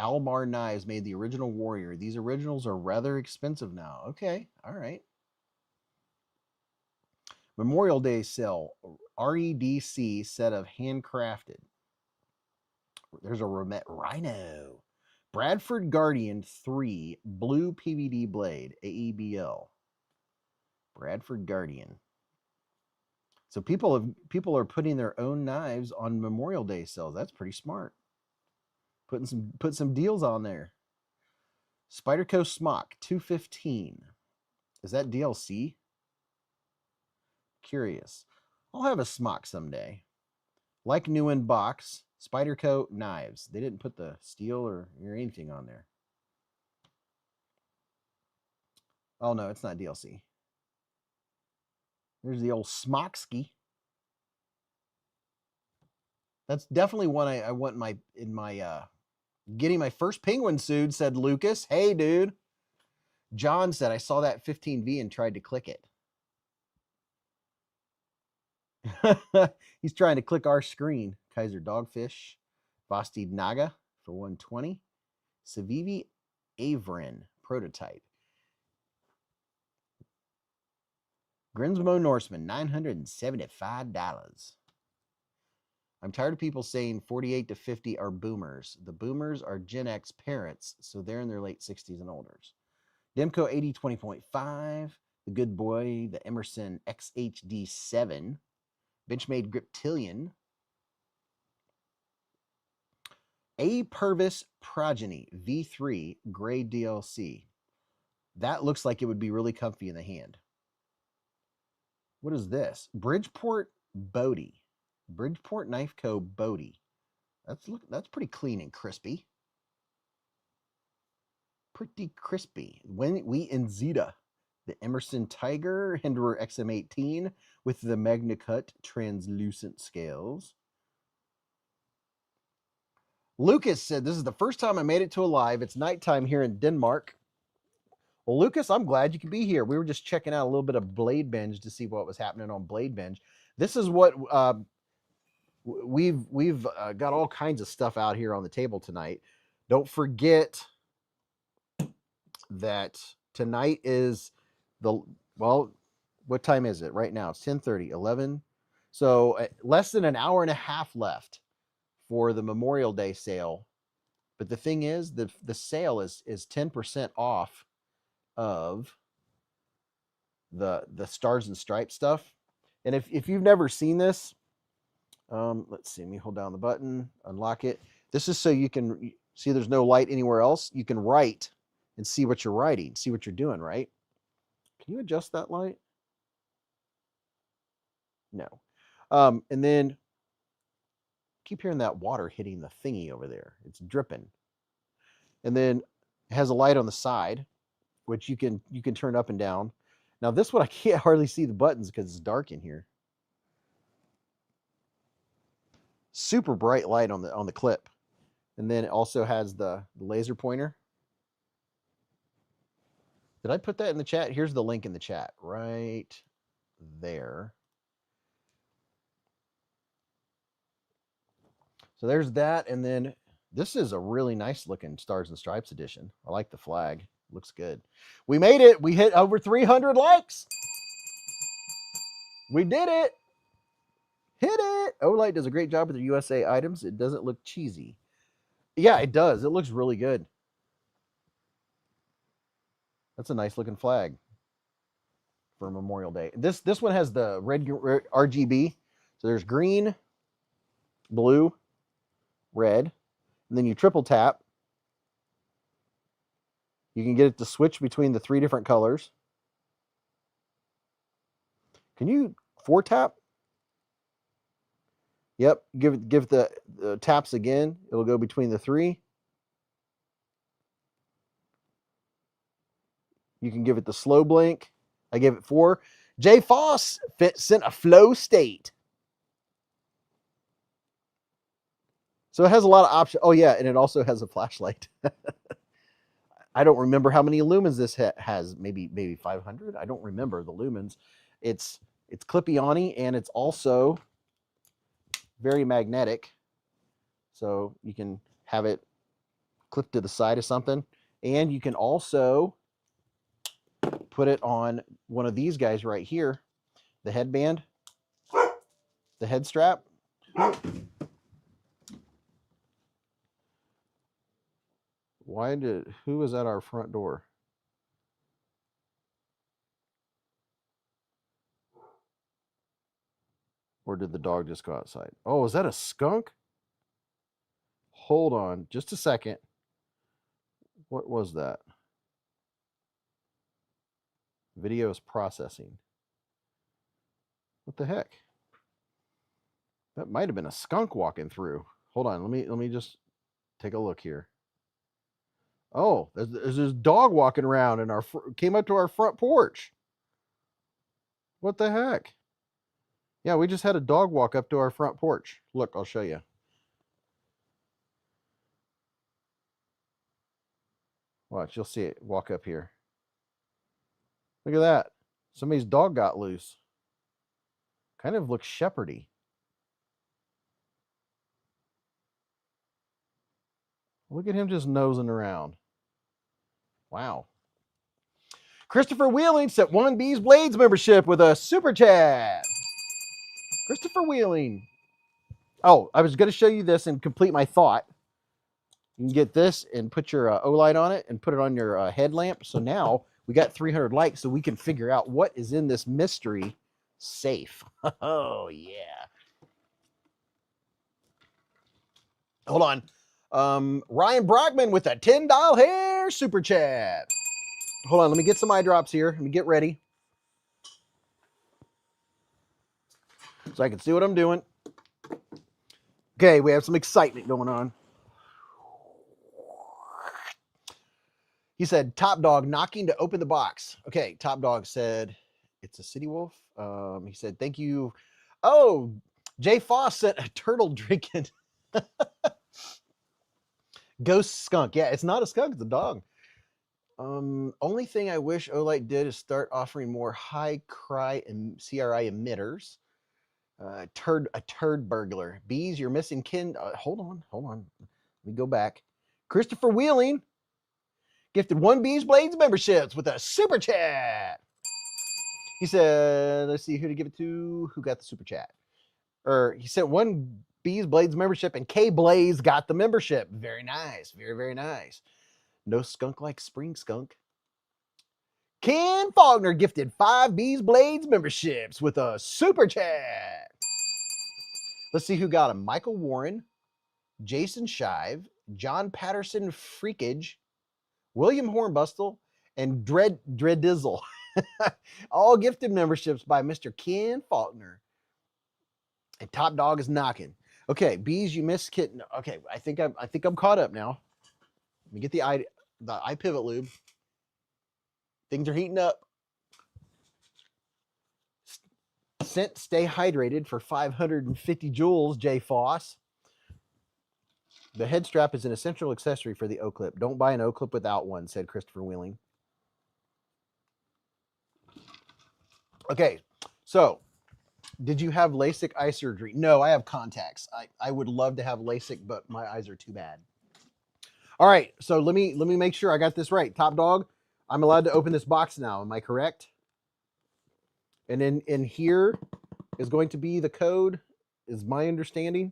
A: Almar Knives made the original Warrior. These originals are rather expensive now. Okay, all right. Memorial Day sale, REDC set of handcrafted. There's a Romet Rhino. Bradford Guardian 3 blue PVD blade, AEBL. Bradford Guardian. So people are putting their own knives on Memorial Day sales. That's pretty smart. Put some deals on there. Spyderco Smock 215. Is that DLC? Curious. I'll have a smock someday. Like new in box, Spyderco knives. They didn't put the steel or anything on there. Oh no, it's not DLC. There's the old Smockski. That's definitely one I want in my getting my first penguin suit, said Lucas. Hey dude. John said I saw that 15V and tried to click it. He's trying to click our screen. Kaiser Dogfish. Vosti Naga for 120. Savivi Averin prototype. Grinsmo Norseman, $975. I'm tired of people saying 48 to 50 are boomers. The boomers are Gen X parents, so they're in their late 60s and older. Demco 80 20.5. The Good Boy, the Emerson XHD7. Benchmade Griptilian. A Purvis Progeny V3 Gray DLC. That looks like it would be really comfy in the hand. What is this? Bridgeport Bodie. Bridgeport Knife Co. Bodie. That's pretty clean and crispy. Pretty crispy. When we in Zeta. The Emerson Tiger Hinderer XM18 with the MagnaCut translucent scales. Lucas said, this is the first time I made it to a live. It's nighttime here in Denmark. Well, Lucas, I'm glad you could be here. We were just checking out a little bit of Blade Binge to see what was happening on Blade Binge. This is what we've got all kinds of stuff out here on the table tonight. Don't forget that tonight is what time is it right now? It's 10:30, 11. So less than an hour and a half left for the Memorial Day sale. But the thing is, the sale is 10% off of the Stars and Stripes stuff. And if you've never seen this, let's see, let me hold down the button, unlock it. This is so you can see there's no light anywhere else. You can write and see what you're writing, see what you're doing, right? Can you adjust that light? No. And then keep hearing that water hitting the thingy over there. It's dripping. And then it has a light on the side, which you can turn up and down. Now this one I can't hardly see the buttons because it's dark in here. Super bright light on the clip. And then it also has the laser pointer. Did I put that in the chat? Here's the link in the chat right there. So there's that. And then this is a really nice looking Stars and Stripes edition. I like the flag. Looks good. We made it. We hit over 300 likes. We did it. Hit it. Olight does a great job with their USA items. It doesn't look cheesy. Yeah, it does. It looks really good. That's a nice looking flag for Memorial Day. This one has the red RGB. So there's green, blue, red, and then you triple tap. You can get it to switch between the 3 different colors. Can you 4 tap? Yep, give the taps again. It'll go between the 3. You can give it the slow blink. I gave it 4. Jay Foss sent a flow state. So it has a lot of options. Oh yeah, and it also has a flashlight. I don't remember how many lumens this has. Maybe 500. I don't remember the lumens. It's clippy-on-y, and it's also very magnetic. So you can have it clipped to the side of something, and you can also put it on one of these guys right here, The headband? The head strap? Who was at our front door? Or did the dog just go outside? Oh, is that a skunk? Hold on just a second. What was that? Video is processing. What the heck? That might have been a skunk walking through. Hold on, let me just take a look here. Oh, there's this dog walking around and came up to our front porch. What the heck? Yeah, we just had a dog walk up to our front porch. Look, I'll show you. Watch, you'll see it walk up here. Look at that. Somebody's dog got loose. Kind of looks shepherdy. Look at him just nosing around. Wow. Christopher Wheeling sent 1 beezblades membership with a super chat. Christopher Wheeling. Oh, I was going to show you this and complete my thought. You can get this and put your Olight on it and put it on your headlamp. So now we got 300 likes, so we can figure out what is in this mystery safe. Oh, yeah. Hold on. Ryan Brockman with a $10 hair super chat. Hold on, let me get some eye drops here. Let me get ready so I can see what I'm doing. Okay, we have some excitement going on. He said, Top Dog knocking to open the box. Okay, Top Dog said, it's a city wolf. He said, thank you. Oh, Jay Foss sent a turtle drinking. Ghost skunk. Yeah, it's not a skunk, it's a dog. Only thing I wish Olight did is start offering more high cry and CRI emitters. A turd burglar. Beez, you're missing kin. Hold on. Let me go back. Christopher Wheeling gifted 1 beezblades memberships with a super chat. He said, let's see who to give it to. Who got the super chat? He sent 1 beezblades membership and K Blaze got the membership. Very nice. Very, very nice. No skunk like spring skunk. Ken Faulkner gifted 5 beezblades memberships with a super chat. Let's see who got them. Michael Warren, Jason Shive, John Patterson Freakage, William Hornbustle, and Dreadizzle. All gifted memberships by Mr. Ken Faulkner. And Top Dog is knocking. Okay, Beez, you missed kitten. Okay, I think I'm caught up now. Let me get the eye pivot lube. Things are heating up. Scent, stay hydrated for 550 joules, Jay Foss. The head strap is an essential accessory for the O-clip. Don't buy an O-clip without one, said Christopher Wheeling. Okay, so did you have LASIK eye surgery? No, I have contacts. I would love to have LASIK, but my eyes are too bad. All right, so let me make sure I got this right. Top Dog, I'm allowed to open this box now. Am I correct? And then in here is going to be the code, is my understanding.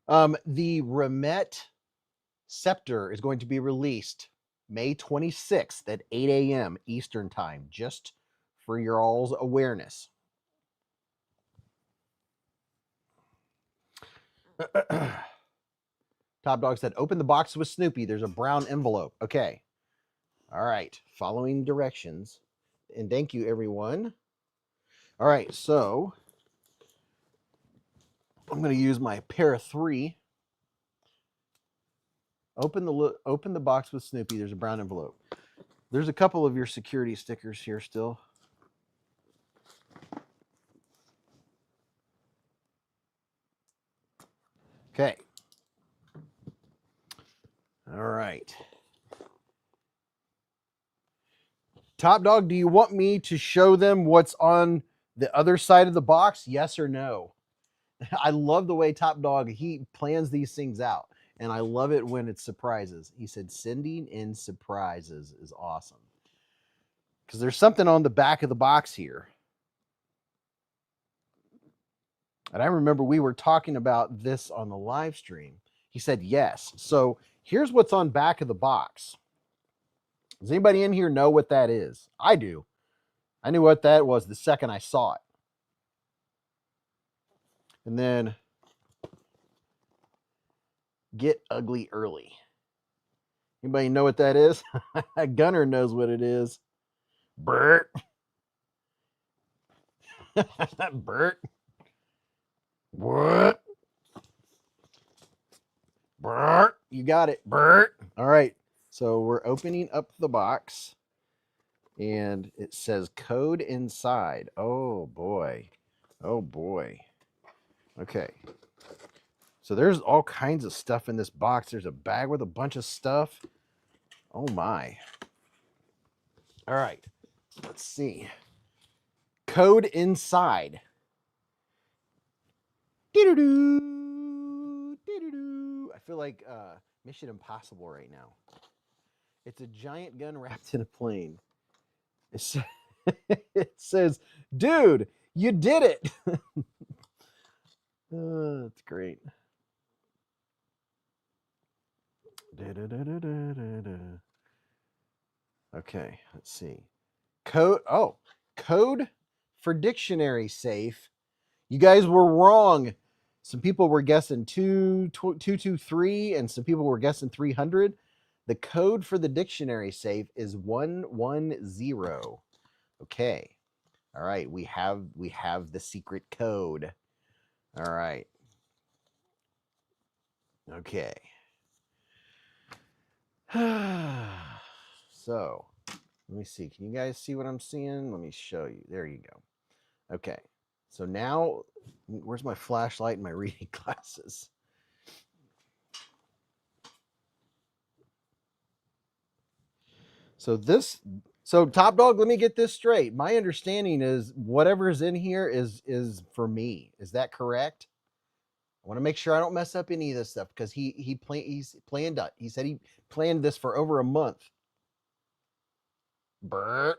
A: The Remet Scepter is going to be released May 26th at 8 a.m. Eastern Time, just for your all's awareness. Top Dog said, open the box with Snoopy. There's a brown envelope. Okay. All right. Following directions. And thank you, everyone. All right. So I'm going to use my pair of 3. Open the box with Snoopy. There's a brown envelope. There's a couple of your security stickers here still. Okay. All right. Top Dog, do you want me to show them what's on the other side of the box? Yes or no? I love the way Top Dog, he plans these things out. And I love it when it's surprises. He said, sending in surprises is awesome. because there's something on the back of the box here. And I remember we were talking about this on the live stream. He said yes. So here's what's on back of the box. Does anybody in here know what that is? I do. I knew what that was the second I saw it. And then get ugly early. Anybody know what that is? Gunner knows what it is. Bert. Bert. What? Bert. You got it, Bert. All right. So we're opening up the box and it says code inside. Oh boy. Oh boy. Okay. So there's all kinds of stuff in this box. There's a bag with a bunch of stuff. Oh my. All right. Let's see. Code inside. Doo-doo-doo. Doo-doo-doo. I feel like Mission Impossible right now. It's a giant gun wrapped in a plane. It says, dude, you did it. That's great. Okay, let's see. Code for dictionary safe. You guys were wrong. Some people were guessing 223 and some people were guessing 300. The code for the dictionary safe is 110. Okay. All right, we have the secret code. All right. Okay. So, let me see. Can you guys see what I'm seeing? Let me show you. There you go. Okay. So now, where's my flashlight and my reading glasses? So Top Dog, let me get this straight. My understanding is whatever's in here is for me. Is that correct? I want to make sure I don't mess up any of this stuff because he's planned it. He said he planned this for over a month. Bert.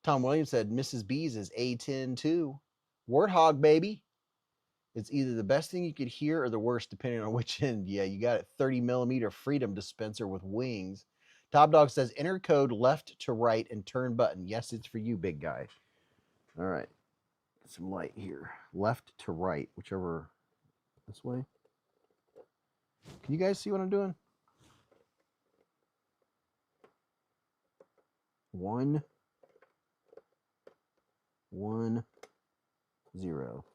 A: Tom Williams said Mrs. Beez is A10 too. Warthog, baby. It's either the best thing you could hear or the worst, depending on which end. Yeah, you got a 30 millimeter freedom dispenser with wings. Top Dog says enter code left to right and turn button. Yes, it's for you, big guy. All right. Some light here. Left to right, whichever. This way. Can you guys see what I'm doing? 1 1 0.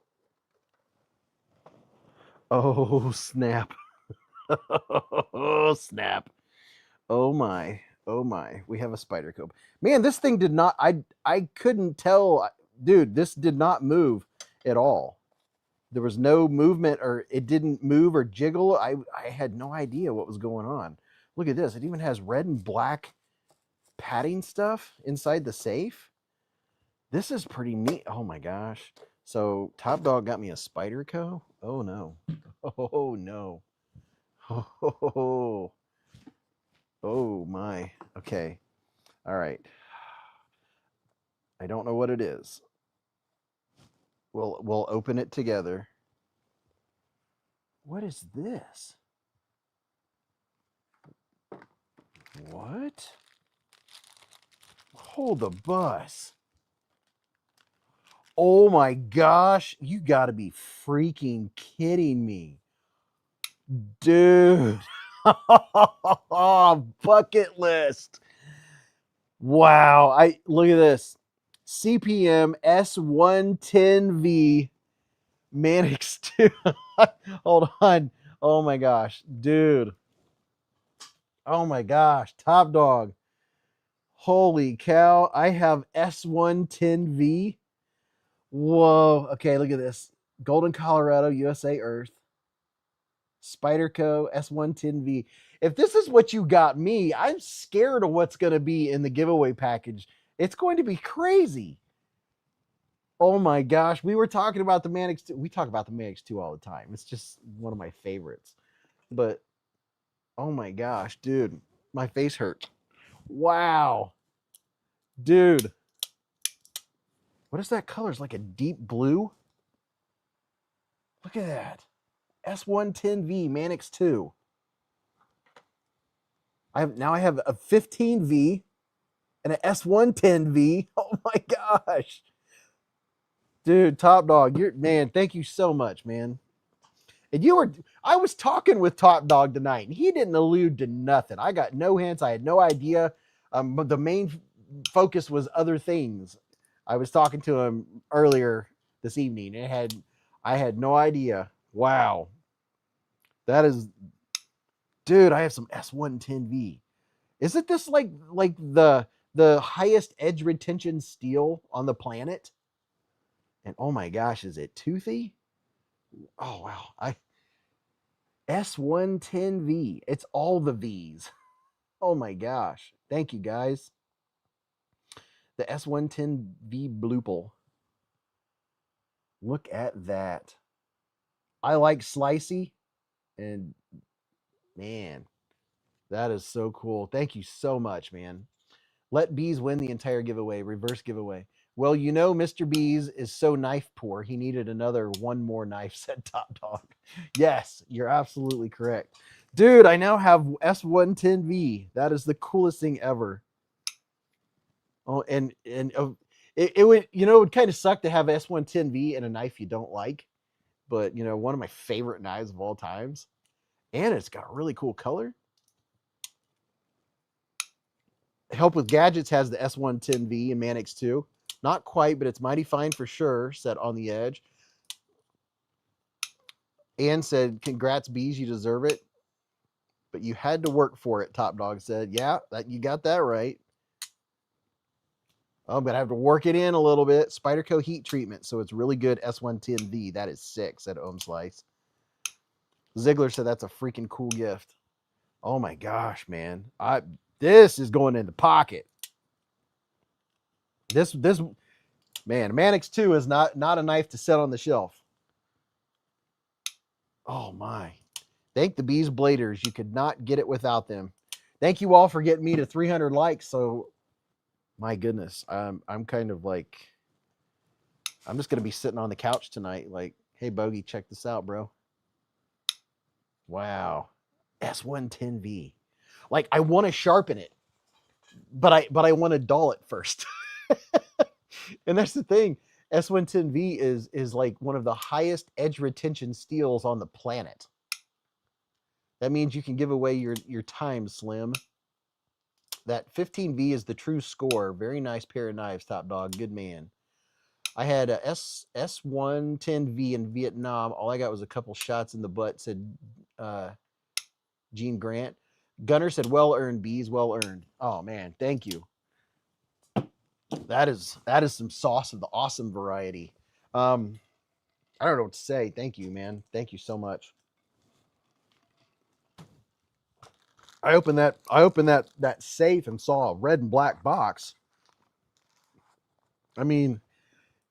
A: Oh snap. Oh snap. Oh my. Oh my. We have a spider cope. Man, this thing did not I couldn't tell, dude, this did not move at all. There was no movement, or it didn't move or jiggle. I had no idea what was going on. Look at this. It even has red and black padding stuff inside the safe. This is pretty neat. Oh my gosh. So Top Dog got me a spider co. Oh no. Oh no. Oh, oh my. Okay. All right. I don't know what it is. We'll open it together. What is this? What? Hold the bus. Oh my gosh. You got to be freaking kidding me. Dude. Bucket list. Wow. Look at this. CPM S110V Mannix 2. Hold on. Oh my gosh. Dude. Oh my gosh. Top Dog. Holy cow. I have S110V. Whoa. Okay, look at this. Golden, Colorado, USA Earth. Spyderco S110V. If this is what you got me, I'm scared of what's going to be in the giveaway package. It's going to be crazy. Oh my gosh. We were talking about the Mannix 2. We talk about the Mannix 2 all the time. It's just one of my favorites. But, oh my gosh, dude. My face hurts. Wow. Dude. What is that color? It's like a deep blue. Look at that. S110V Mannix 2. I have a 15V and an S110V. Oh my gosh. Dude, Top Dog, man, thank you so much, man. And I was talking with Top Dog tonight, and he didn't allude to nothing. I got no hints. I had no idea. But the main focus was other things. I was talking to him earlier this evening, and I had no idea. Wow. That is, dude, I have some S110V. Isn't this like the highest edge retention steel on the planet? And oh my gosh, is it toothy? Oh wow. S110V. It's all the V's. Oh my gosh. Thank you guys. The S110V Bloople. Look at that. I like slicey, and man, that is so cool. Thank you so much, man. Let Beez win the entire giveaway, reverse giveaway. Well, you know, Mr. Beez is so knife poor, he needed one more knife, said Top Dog. Yes, you're absolutely correct. Dude, I now have S110V. That is the coolest thing ever. Oh, and it would, it would kind of suck to have S110V and a knife you don't like, but, one of my favorite knives of all times. And it's got a really cool color. Help with Gadgets has the S110V and Mannix 2. Not quite, but it's mighty fine for sure, set on the edge. Ann said, congrats, Beez, you deserve it. But you had to work for it, Top Dog said. Yeah, you got that right. I'm going to have to work it in a little bit. Spyderco heat treatment, so it's really good S110V. That is sick, said Ohm Slice. Ziggler said that's a freaking cool gift. Oh my gosh, man. This is going in the pocket. This man, Mannix 2 is not a knife to set on the shelf. Oh my. Thank the Beez Bladers. You could not get it without them. Thank you all for getting me to 300 likes. So my goodness, I'm kind of like, I'm just going to be sitting on the couch tonight like, hey Bogey, check this out, bro. Wow. S110V. Like, I want to sharpen it, but I want to dull it first. And that's the thing. S110V is like one of the highest edge retention steels on the planet. That means you can give away your time, Slim. That 15V is the true score. Very nice pair of knives, Top Dog. Good man. I had a S110V in Vietnam. All I got was a couple shots in the butt, said Gene Grant. Gunner said, well earned, Beez, well earned. Oh man, thank you. That is some sauce of the awesome variety. I don't know what to say. Thank you, man. Thank you so much. I opened that safe and saw a red and black box. I mean,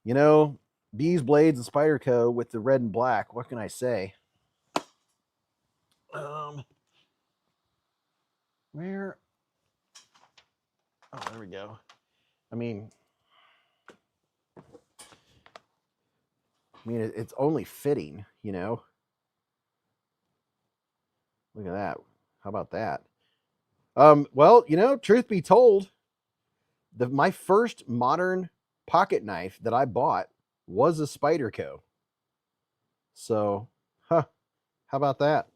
A: Beez Blades and Spyderco with the red and black. What can I say? Where? Oh, there we go. I mean, it's only fitting, Look at that. How about that? Well, truth be told, my first modern pocket knife that I bought was a Spyderco. So, how about that?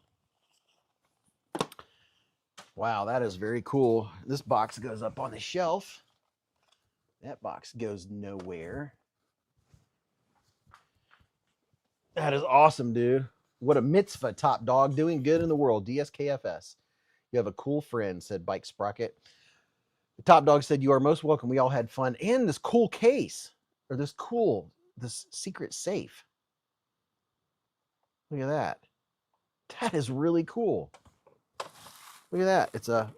A: Wow, that is very cool. This box goes up on the shelf. That box goes nowhere. That is awesome, dude. What a mitzvah, Top Dog. Doing good in the world. DSKFS. You have a cool friend, said Bike Sprocket. The Top Dog said, you are most welcome. We all had fun. And this cool case. Or this secret safe. Look at that. That is really cool. Look at that. It's a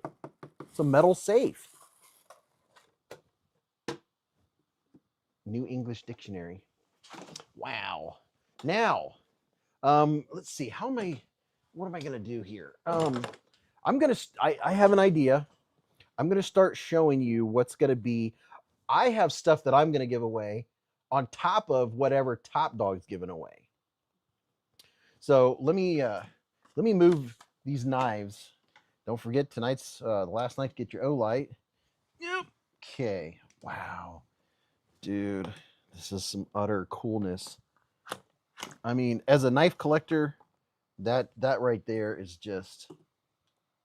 A: metal safe. New English Dictionary. Wow. Now, let's see. What am I going to do here? I have an idea. I'm going to start showing you what's going to be I have stuff that I'm going to give away on top of whatever Top Dog's giving away. So let me move these knives. Don't forget tonight's the last night to get your Olight. Yep. Okay. Wow, dude, this is some utter coolness. I mean, as a knife collector, that right there is just.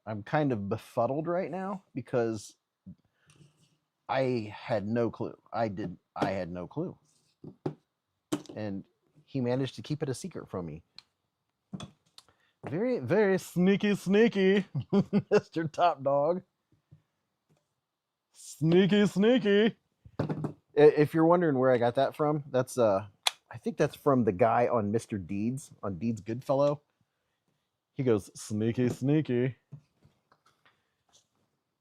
A: I'm kind of befuddled right now because I had no clue. I had no clue. And he managed to keep it a secret from me. Very, very sneaky, Mr. Top Dog. Sneaky. If you're wondering where I got that from, that's I think that's from the guy on Mr. Deeds, on Deeds Goodfellow. He goes, sneaky.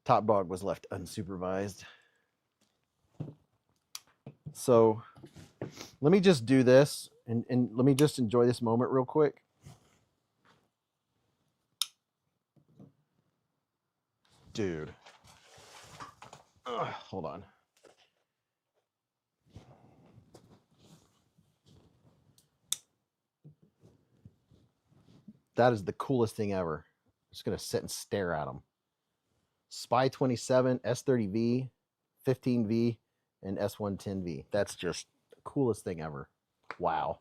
A: Top Dog was left unsupervised. So let me just do this and let me just enjoy this moment real quick. Dude. Hold on. That is the coolest thing ever. I'm just going to sit and stare at them. Spy 27, S30V, 15V, and S110V. That's just the coolest thing ever. Wow.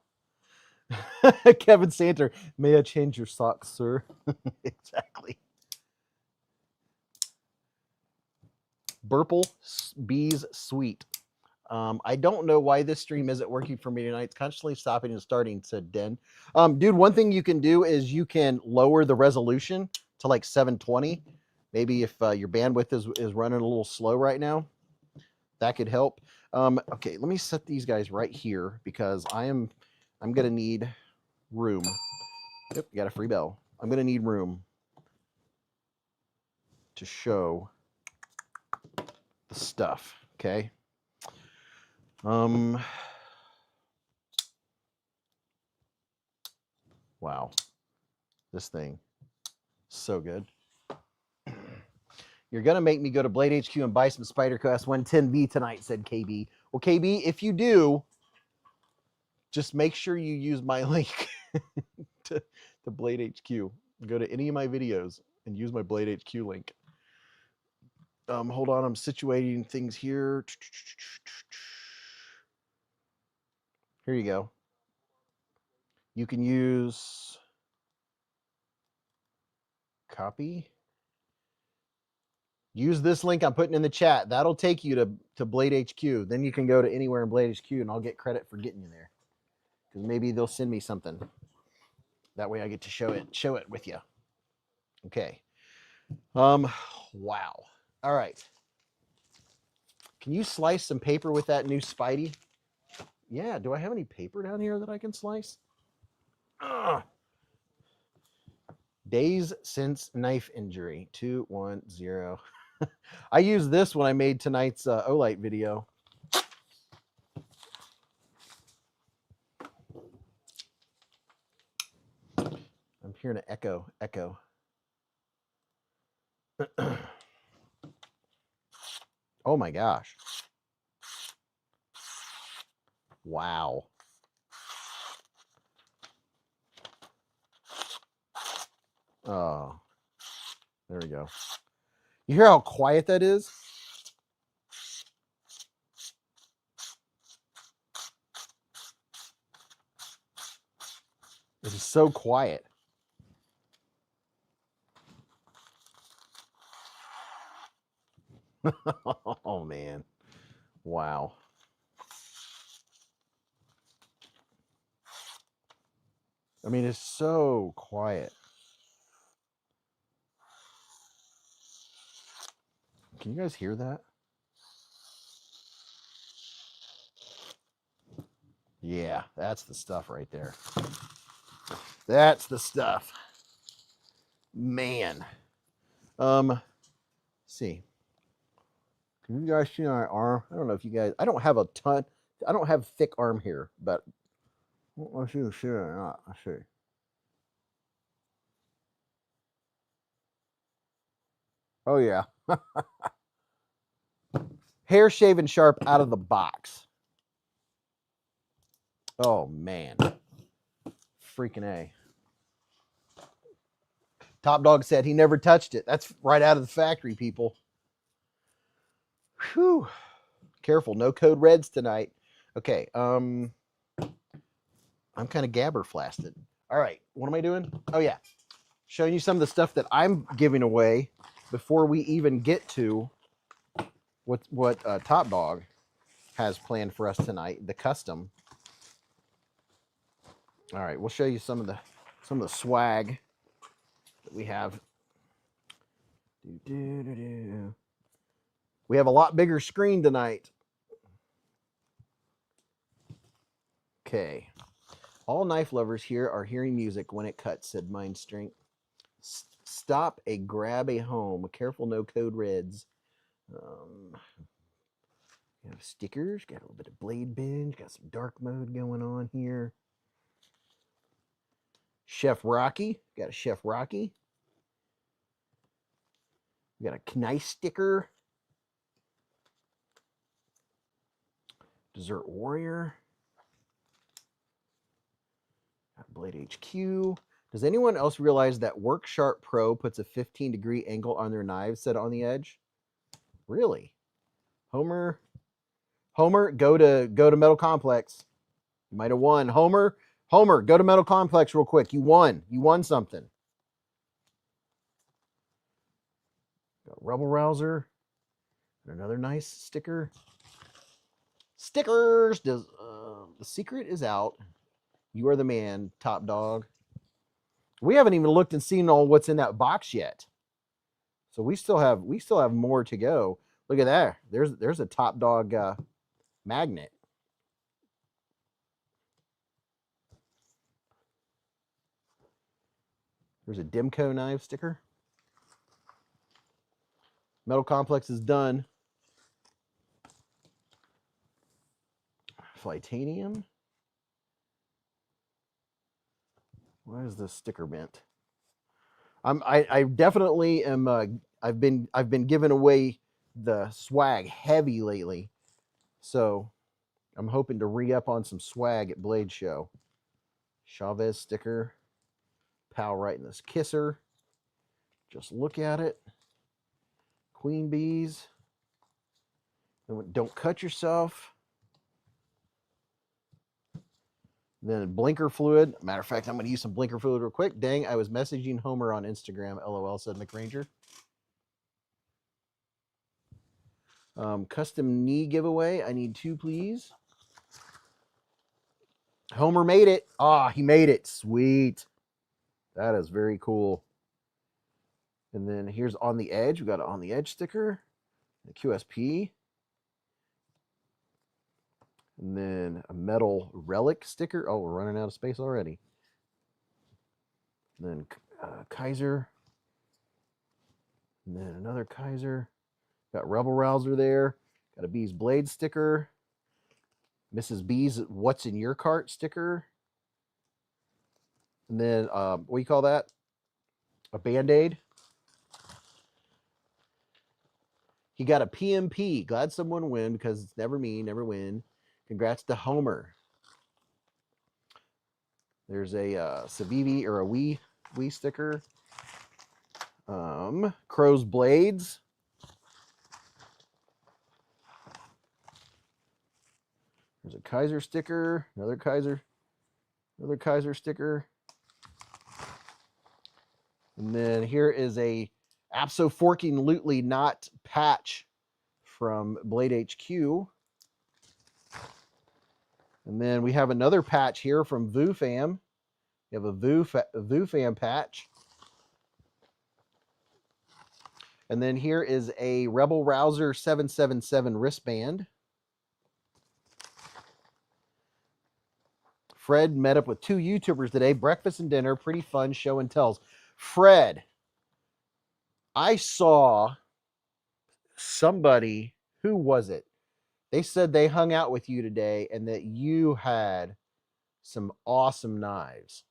A: Kevin Santer, may I change your socks, sir? Exactly. Burple Beez Sweet. I don't know why this stream isn't working for me tonight. It's constantly stopping and starting, said Den. Dude, one thing you can do is you can lower the resolution to like 720. Maybe if your bandwidth is running a little slow right now, that could help. Okay, let me set these guys right here because I'm gonna need room. Yep, got a free bell. I'm gonna need room to show the stuff. Okay. Wow, this thing, so good. You're gonna make me go to Blade HQ and buy some Spyderco S110V tonight, said KB. Well, KB, if you do, just make sure you use my link to Blade HQ. Go to any of my videos and use my Blade HQ link. Hold on, I'm situating things here. Here you go. You can use copy. Use this link I'm putting in the chat. That'll take you to Blade HQ. Then you can go to anywhere in Blade HQ and I'll get credit for getting you there. Because maybe they'll send me something. That way I get to show it with you. Okay. Wow. All right. Can you slice some paper with that new Spidey? Yeah. Do I have any paper down here that I can slice? Ugh. Days since knife injury. 210. I used this when I made tonight's Olight video. I'm hearing an echo. Oh my gosh. Wow. Oh, there we go. You hear how quiet that is? It is so quiet. Oh, man. Wow. I mean, it's so quiet. Can you guys hear that? Yeah, that's the stuff right there. That's the stuff. Man. Let's see. Can you guys see my arm? I don't know if you guys, I don't have a ton, I don't have thick arm here, but let's see if you see it or not. Let's see. Oh, yeah. Hair shaven sharp out of the box. Oh, man. Freaking A. Top Dog said he never touched it. That's right out of the factory, people. Whew. Careful, no code reds tonight. Okay, I'm kind of gabber-flasted. All right, what am I doing? Oh, yeah. Showing you some of the stuff that I'm giving away before we even get to what Top Dog has planned for us tonight, the custom. All right, we'll show you some of the swag that we have. We have a lot bigger screen tonight. Okay. All knife lovers here are hearing music when it cuts, said Mind Strength. Stop a grab a home. Careful, no code reds. We have stickers. Got a little bit of blade binge. Got some dark mode going on here. Chef Rocky. Got a Chef Rocky. We got a Knife sticker. Dessert Warrior. Got Blade HQ. Does anyone else realize that Work Sharp Pro puts a 15-degree angle on their knives set on the edge? Really? Homer, go to Metal Complex. You might have won. Homer, go to Metal Complex real quick. You won. You won something. Got Rebel Rouser. Another nice sticker. Stickers. The secret is out. You are the man, Top Dog. We haven't even looked and seen all what's in that box yet. So we still have more to go. Look at that. There's a Top Dog magnet. There's a Dimco knife sticker. Metal Complex is done. Flightanium. Why is this sticker bent? I definitely am. I've been giving away the swag heavy lately, so I'm hoping to re-up on some swag at Blade Show. Chavez sticker. Pal writing this kisser. Just look at it. Queen bees. Don't cut yourself. Then blinker fluid. Matter of fact, I'm going to use some blinker fluid real quick. Dang, I was messaging Homer on Instagram. LOL, said McRanger. Custom knee giveaway. I need 2, please. Homer made it. Ah, he made it. Sweet. That is very cool. And then here's On the Edge. We got an On the Edge sticker. A QSP. And then a metal relic sticker. Oh, we're running out of space already. And then Kaiser. And then another Kaiser. Got Rebel Rouser there. Got a Beez Blade sticker. Mrs. Beez, What's in Your Cart sticker. And then, what do you call that? A Band-Aid. He got a PMP. Glad someone win because it's never me, never win. Congrats to Homer. There's a Civivi or a Wii sticker. Crow's Blades. There's a Kaiser sticker. Another Kaiser sticker. And then here is a Abso-Forking-Lutely Not patch from Blade HQ. And then we have another patch here from VooFam. We have a VooFam patch. And then here is a Rebel Rouser 777 wristband. Fred met up with 2 YouTubers today. Breakfast and dinner. Pretty fun show and tells. Fred, I saw somebody. Who was it? They said they hung out with you today and that you had some awesome knives.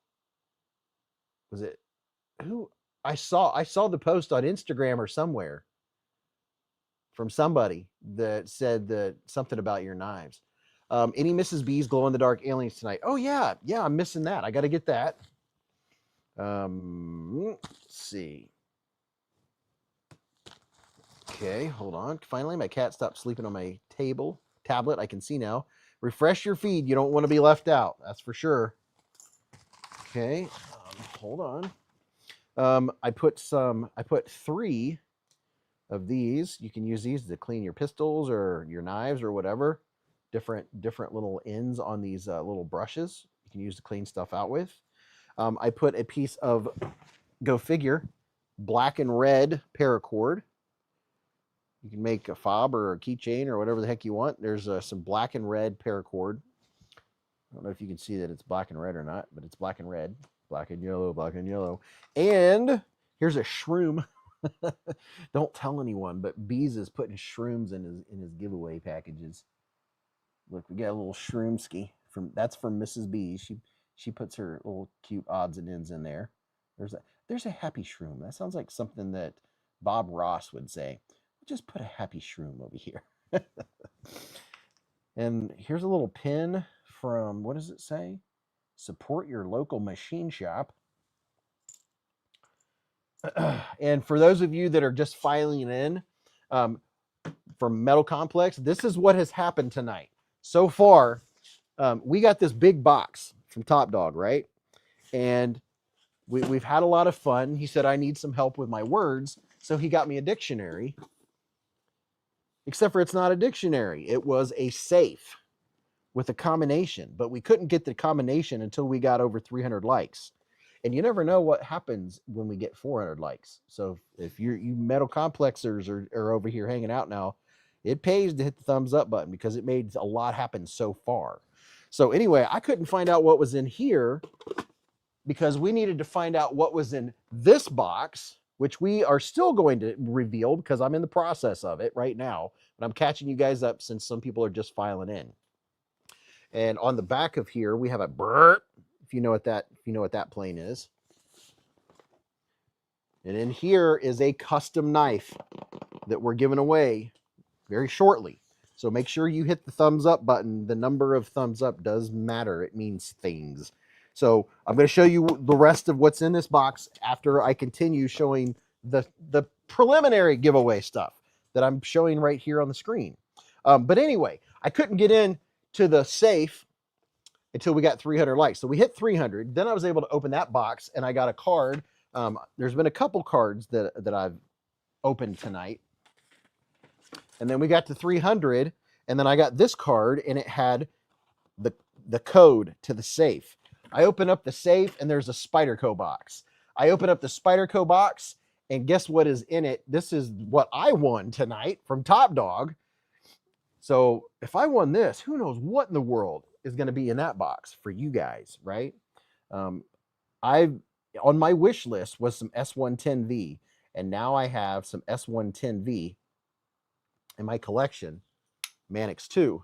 A: Was it who? I saw the post on Instagram or somewhere. from somebody that said that something about your knives. Any Mrs. Beez glow-in-the-dark aliens tonight? Oh, yeah. Yeah, I'm missing that. I got to get that. Let's see. Okay, hold on. Finally, my cat stopped sleeping on my tablet. I can see now. Refresh your feed. You don't want to be left out. That's for sure. Okay, hold on. I put 3 of these. You can use these to clean your pistols or your knives or whatever. Different little ends on these little brushes you can use to clean stuff out with. I put a piece of, go figure, black and red paracord. You can make a fob or a keychain or whatever the heck you want. There's some black and red paracord. I don't know if you can see that it's black and red or not, but it's black and red. Black and yellow, black and yellow. And here's a shroom. Don't tell anyone, but Beez is putting shrooms in his giveaway packages. Look, we got a little shroomski. That's from Mrs. Beez. She puts her little cute odds and ends in there. There's a happy shroom. That sounds like something that Bob Ross would say. Just put a happy shroom over here. And here's a little pin from, what does it say? Support your local machine shop. And for those of you that are just filing in from Metal Complex, this is what has happened tonight. So far, we got this big box from Top Dog, right? And we've had a lot of fun. He said, I need some help with my words. So he got me a dictionary. Except for it's not a dictionary. It was a safe with a combination. But we couldn't get the combination until we got over 300 likes. And you never know what happens when we get 400 likes. So if you Metal Complexers are over here hanging out now, it pays to hit the thumbs up button because it made a lot happen so far. So anyway, I couldn't find out what was in here because we needed to find out what was in this box, which we are still going to reveal because I'm in the process of it right now. But I'm catching you guys up since some people are just filing in. And on the back of here, we have a burp, if you know what that plane is. And in here is a custom knife that we're giving away very shortly. So make sure you hit the thumbs up button. The number of thumbs up does matter. It means things. So I'm going to show you the rest of what's in this box after I continue showing the preliminary giveaway stuff that I'm showing right here on the screen. But anyway, I couldn't get in to the safe until we got 300 likes. So we hit 300. Then I was able to open that box and I got a card. There's been a couple cards that I've opened tonight. And then we got to 300. And then I got this card and it had the code to the safe. I open up the safe and there's a Spyderco box. I open up the Spyderco box and guess what is in it? This is what I won tonight from Top Dog. So if I won this, who knows what in the world is going to be in that box for you guys, right? On my wish list was some S110V, and now I have some S110V in my collection. Mannix 2.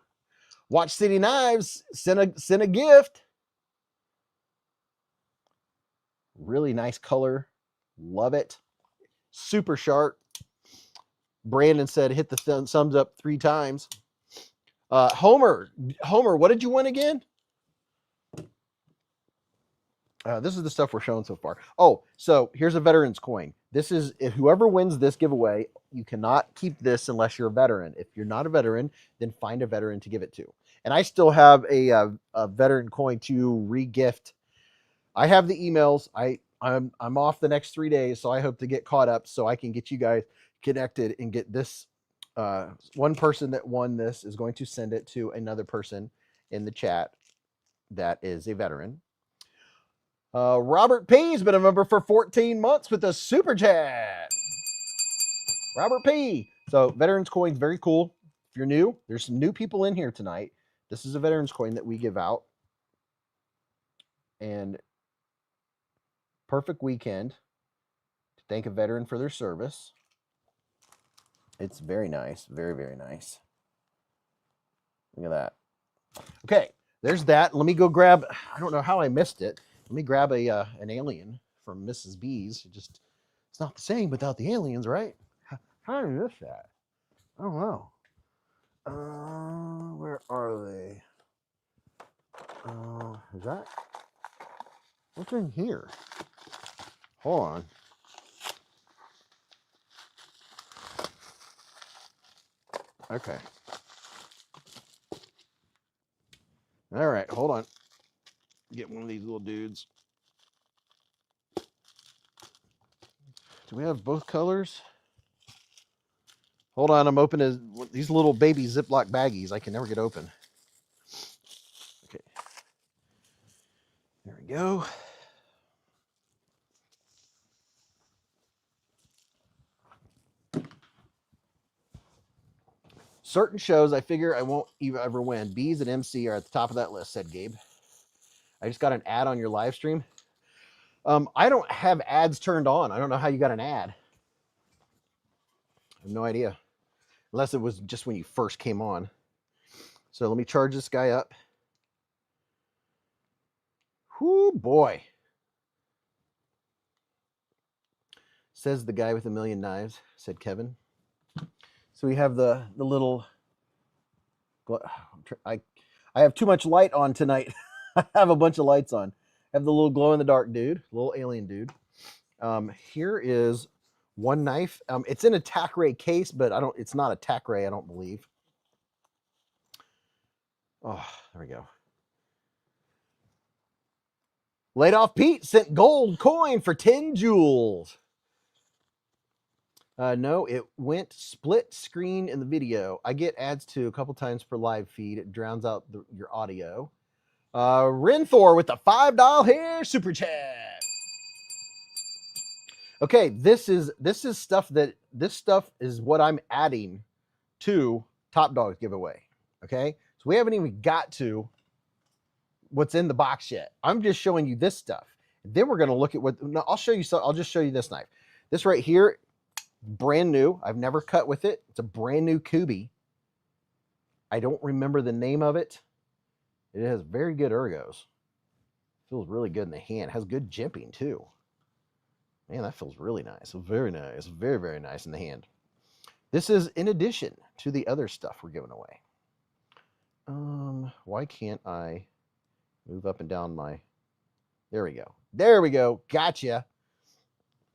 A: Watch City Knives sent a gift. Really nice color. Love it. Super sharp. Brandon said hit the thumbs up 3 times. Homer, what did you win again? This is the stuff we're showing so far. Oh, so here's a veteran's coin. This is, if whoever wins this giveaway, you cannot keep this unless you're a veteran. If you're not a veteran, then find a veteran to give it to. And I still have a veteran coin to re-gift. I have the emails. I'm off the next 3 days, so I hope to get caught up so I can get you guys connected and get this. One person that won this is going to send it to another person in the chat that is a veteran. Robert P has been a member for 14 months with a super chat. Robert P. So veterans coins, very cool. If you're new, there's some new people in here tonight. This is a veterans coin that we give out. And perfect weekend to thank a veteran for their service. It's very nice. Very, very nice. Look at that. Okay, there's that. Let me go grab, I don't know how I missed it. Let me grab an alien from Mrs. Beez. It's not the same without the aliens, right? How did I miss that? I don't know. Where are they? Is that? What's in here? Hold on. Okay. All right, hold on. Get one of these little dudes. Do we have both colors? Hold on, I'm opening these little baby Ziploc baggies. I can never get open. Okay. There we go. Certain shows I figure I won't ever win. Beez and MC are at the top of that list, said Gabe. I just got an ad on your live stream. I don't have ads turned on. I don't know how you got an ad. I have no idea. Unless it was just when you first came on. So let me charge this guy up. Whoo, boy. Says the guy with a million knives, said Kevin. So we have the little... I have too much light on tonight. I have a bunch of lights on. I have the little glow-in-the-dark dude, little alien dude. Here is one knife. It's in a tack ray case, but it's not a tack ray, I don't believe. Oh, there we go. Laid Off Pete sent gold coin for 10 jewels. No, it went split screen in the video. I get ads too a couple times per live feed. It drowns out your audio. Renthor with the $5 hair super chat. Okay, this is stuff this stuff is what I'm adding to Top Dogs giveaway. Okay, so we haven't even got to what's in the box yet. I'm just showing you this stuff. Then we're gonna look at what. No, I'll show you. So I'll just show you this knife. This right here, brand new. I've never cut with it. It's a brand new Kubi. I don't remember the name of it. It has very good ergos. Feels really good in the hand. It has good jimping too. Man, that feels really nice. Very nice. Very, very nice in the hand. This is in addition to the other stuff we're giving away. Why can't I move up and down my... There we go. There we go. Gotcha.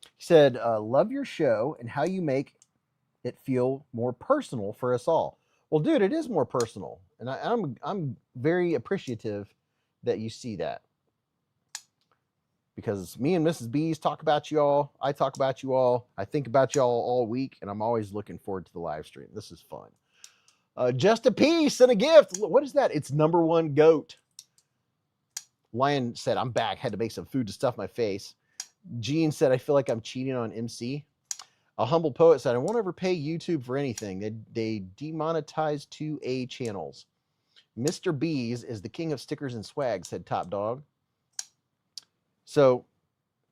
A: He said, love your show and how you make it feel more personal for us all. Well, dude, it is more personal. And I'm very appreciative that you see that. Because me and Mrs. Beez talk about you all. I talk about you all. I think about you all week. And I'm always looking forward to the live stream. This is fun. Just a piece and a gift. What is that? It's number one goat. Lion said, I'm back. Had to make some food to stuff my face. Gene said, I feel like I'm cheating on MC. A humble poet said, I won't ever pay YouTube for anything. They demonetize 2A channels. Mr. Beez is the king of stickers and swag, said Top Dog. So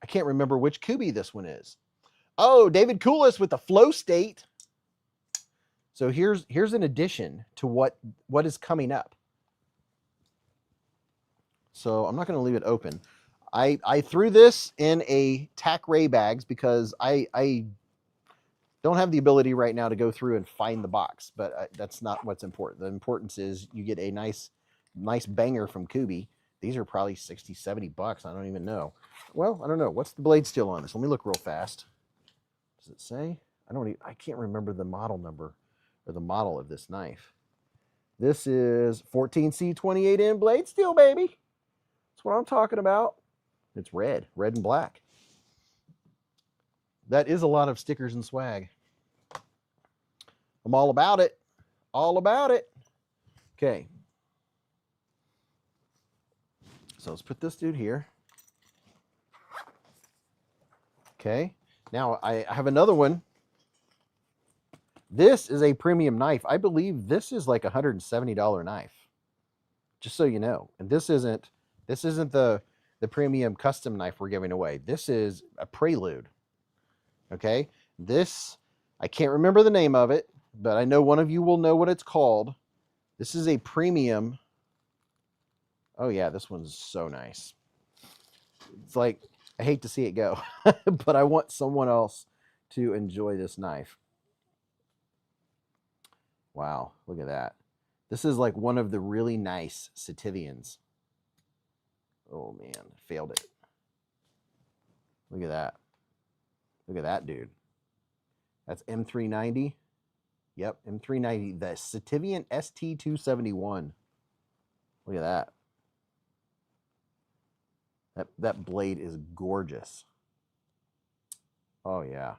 A: I can't remember which Kubi this one is. Oh, David Coolis with the flow state. So here's an addition to what is coming up. So I'm not going to leave it open. I threw this in a tack ray bags because I don't have the ability right now to go through and find the box, but that's not what's important. The importance is you get a nice banger from Kubi. These are probably 60, 70 bucks. I don't even know. Well, I don't know. What's the blade steel on this? Let me look real fast. Does it say? I can't remember the model number or the model of this knife. This is 14C28N blade steel, baby. That's what I'm talking about. It's red and black. That is a lot of stickers and swag. I'm all about it. All about it. Okay. So let's put this dude here. Okay. Now I have another one. This is a premium knife. I believe this is like a $170 knife. Just so you know. And this isn't the premium custom knife we're giving away. This is a Prelude. Okay. This, I can't remember the name of it, but I know one of you will know what it's called. This is a premium. Oh yeah, this one's so nice. It's like, I hate to see it go, but I want someone else to enjoy this knife. Wow, look at that. This is like one of the really nice Sativians. Oh man, failed it. Look at that. Look at that, dude. That's M390. Yep, M390. The Sativian ST271. Look at that. That blade is gorgeous. Oh yeah.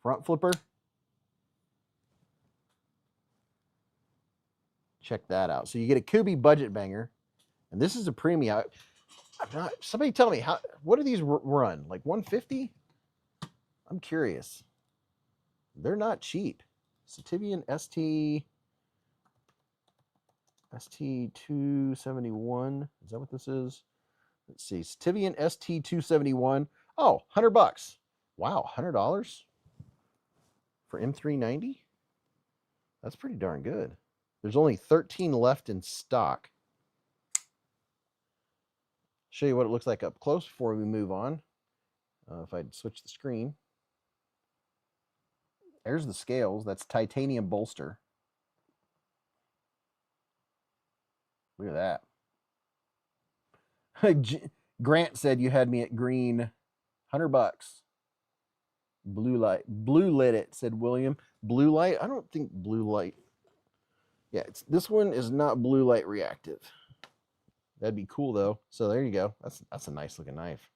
A: Front flipper. Check that out. So you get a Kubi budget banger, and this is a premium. I'm not. Somebody tell me what do these run? Like 150? I'm curious. They're not cheap. Sativian ST271. Is that what this is? Let's see. Sativian ST271. Oh, $100. Wow, $100 for M390? That's pretty darn good. There's only 13 left in stock. Show you what it looks like up close before we move on. If I'd switch the screen. There's the scales. That's titanium bolster. Look at that. Grant said you had me at green. $100. Blue light. Blue lit it, said William. Blue light? I don't think blue light. Yeah, this one is not blue light reactive. That'd be cool though. So there you go. That's a nice looking knife.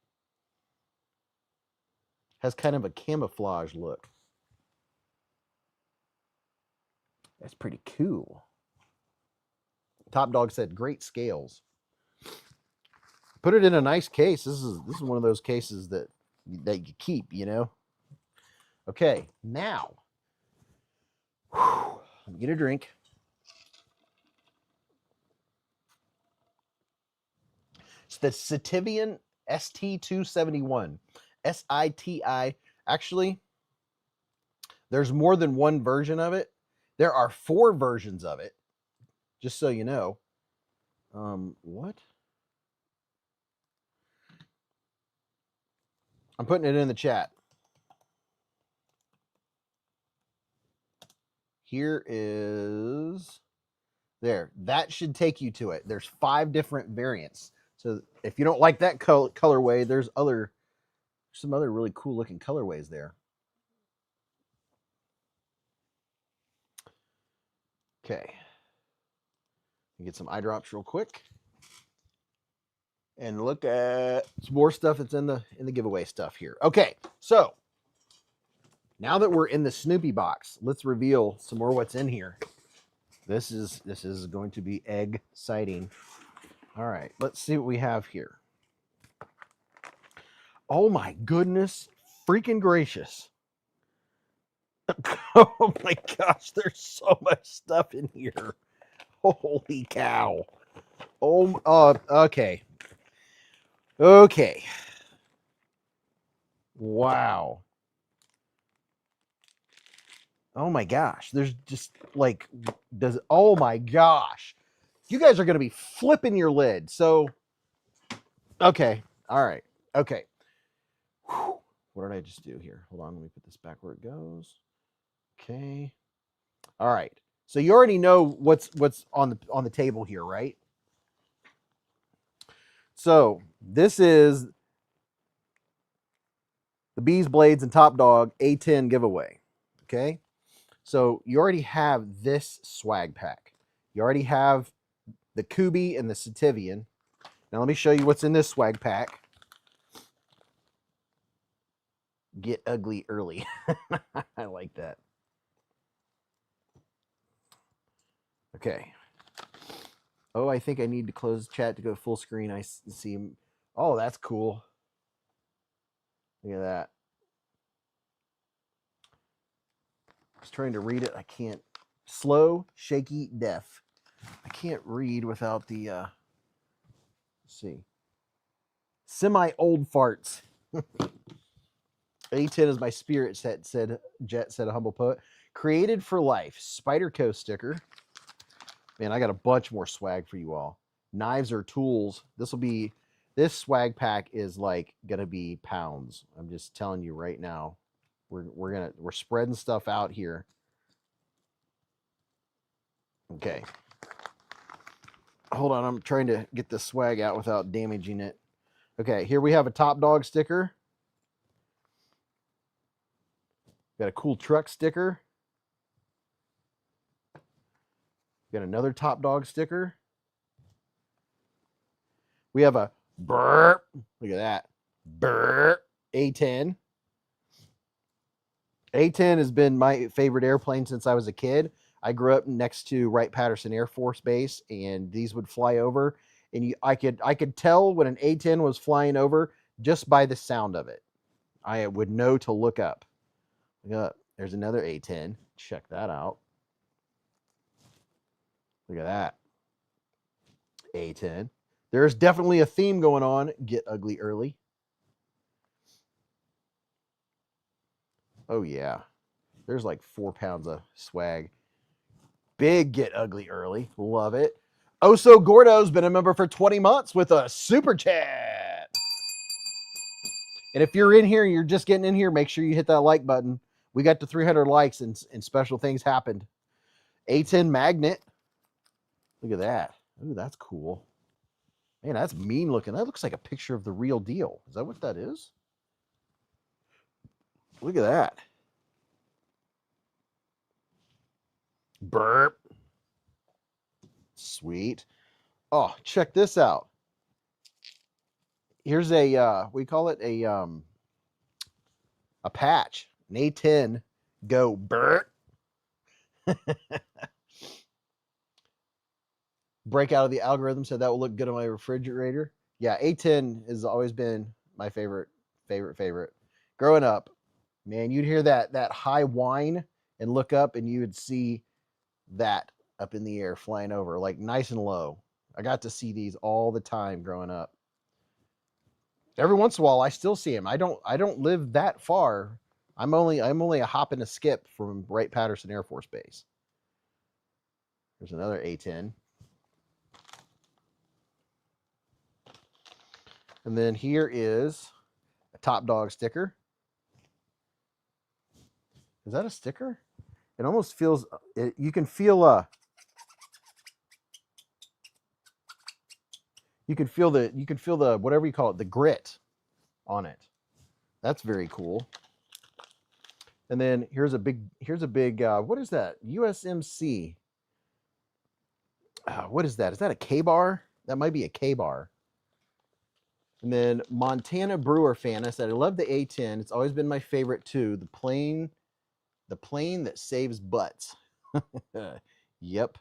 A: Has kind of a camouflage look. That's pretty cool. Top Dog said great scales. Put it in a nice case. This is one of those cases that you keep, you know. Okay, now let me get a drink. It's the Sativian ST271. SITI. Actually, there's more than one version of it. There are 4 versions of it, just so you know. What? I'm putting it in the chat. Here is... There. That should take you to it. There's 5 different variants. So if you don't like that colorway, there's some other really cool looking colorways there. Okay. Get some eye drops real quick. And look at some more stuff that's in the giveaway stuff here. Okay, so now that we're in the Snoopy box, let's reveal some more what's in here. This is going to be exciting. All right, let's see what we have here. Oh my goodness, freaking gracious. Oh my gosh, there's so much stuff in here. Holy cow. Okay. Okay. Wow. Oh my gosh. There's just like, oh my gosh. You guys are going to be flipping your lid. So, okay. All right. Okay. Whew. What did I just do here? Hold on. Let me put this back where it goes. Okay. All right. So you already know what's on the table here, right? So this is the beezblades and Top Dog A10 giveaway. Okay. So you already have this swag pack. You already have the Kubi and the Sativian. Now let me show you what's in this swag pack. Get ugly early. I like that. Okay. Oh, I think I need to close chat to go full screen. I see him. Oh, that's cool. Look at that. I was trying to read it. I can't. Slow, shaky, deaf. I can't read without the, let's see. Semi-old farts. A10 is my spirit set, Jet said a humble poet. Created for life. Spyderco sticker. Man, I got a bunch more swag for you all. Knives or tools. This swag pack is like gonna be pounds. I'm just telling you right now. We're spreading stuff out here. Okay. Hold on, I'm trying to get the swag out without damaging it. Okay, here we have a Top Dog sticker. Got a cool truck sticker. Got another Top Dog sticker. We have a burp. Look at that. Burp. A-10. A-10 has been my favorite airplane since I was a kid. I grew up next to Wright-Patterson Air Force Base, and these would fly over. And I could tell when an A-10 was flying over just by the sound of it. I would know to look up. Look up. There's another A-10. Check that out. Look at that. A-10. There's definitely a theme going on. Get ugly early. Oh, yeah. There's like 4 pounds of swag. Big get ugly early. Love it. Oso Gordo's been a member for 20 months with a super chat. And if you're in here and you're just getting in here, make sure you hit that like button. We got to 300 likes and special things happened. A-10 magnet. Look at that. Ooh, that's cool. Man, that's mean looking. That looks like a picture of the real deal. Is that what that is? Look at that. Burp. Sweet. Oh, check this out. Here's a we call it a patch. An A-10 go burp. Break out of the algorithm, said that will look good on my refrigerator. Yeah, A-10 has always been my favorite. Growing up, man, you'd hear that high whine and look up and you would see that up in the air flying over, like nice and low. I got to see these all the time growing up. Every once in a while, I still see them. I don't live that far. I'm only a hop and a skip from Wright-Patterson Air Force Base. There's another A-10. And then here is a Top Dog sticker. Is that a sticker? It almost feels, you can feel the whatever you call it, the grit on it. That's very cool. And then here's a big what is that? USMC. What is that? Is that a K-bar? That might be a K-bar. And then Montana Brewer fan. I said I love the A-10. It's always been my favorite too. The plane that saves butts. Yep.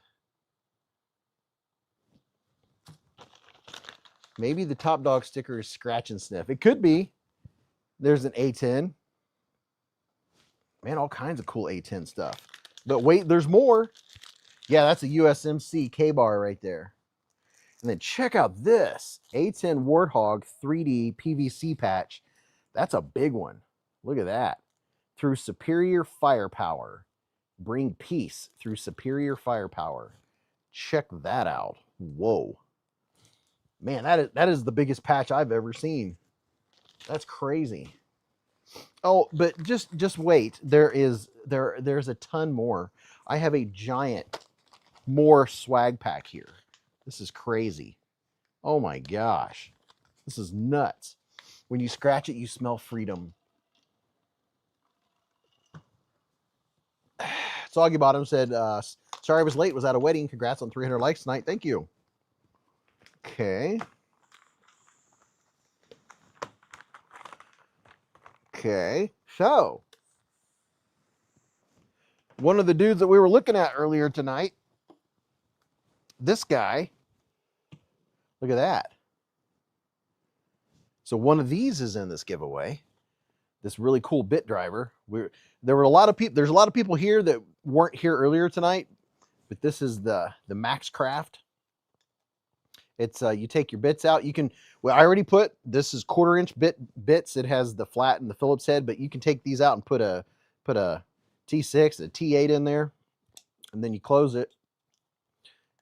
A: Maybe the Top Dog sticker is scratch and sniff. It could be. There's an A-10. Man, all kinds of cool A-10 stuff. But wait, there's more. Yeah, that's a USMC K-bar right there. And then check out this A-10 Warthog 3D PVC patch. That's a big one. Look at that. Through superior firepower. Bring peace through superior firepower. Check that out. Whoa. Man, that is the biggest patch I've ever seen. That's crazy. Oh, but just wait. There's a ton more. I have a giant more swag pack here. This is crazy. Oh my gosh. This is nuts. When you scratch it, you smell freedom. Soggy Bottom said, sorry I was late. Was at a wedding. Congrats on 300 likes tonight. Thank you. Okay. Okay. So, one of the dudes that we were looking at earlier tonight, this guy, look at that. So one of these is in this giveaway. This really cool bit driver. There's a lot of people here that weren't here earlier tonight, but this is the MaxCraft. It's you take your bits out. You can, well, I already put, this is 1/4 inch bits. It has the flat and the Phillips head, but you can take these out and put a T6, a T8 in there, and then you close it.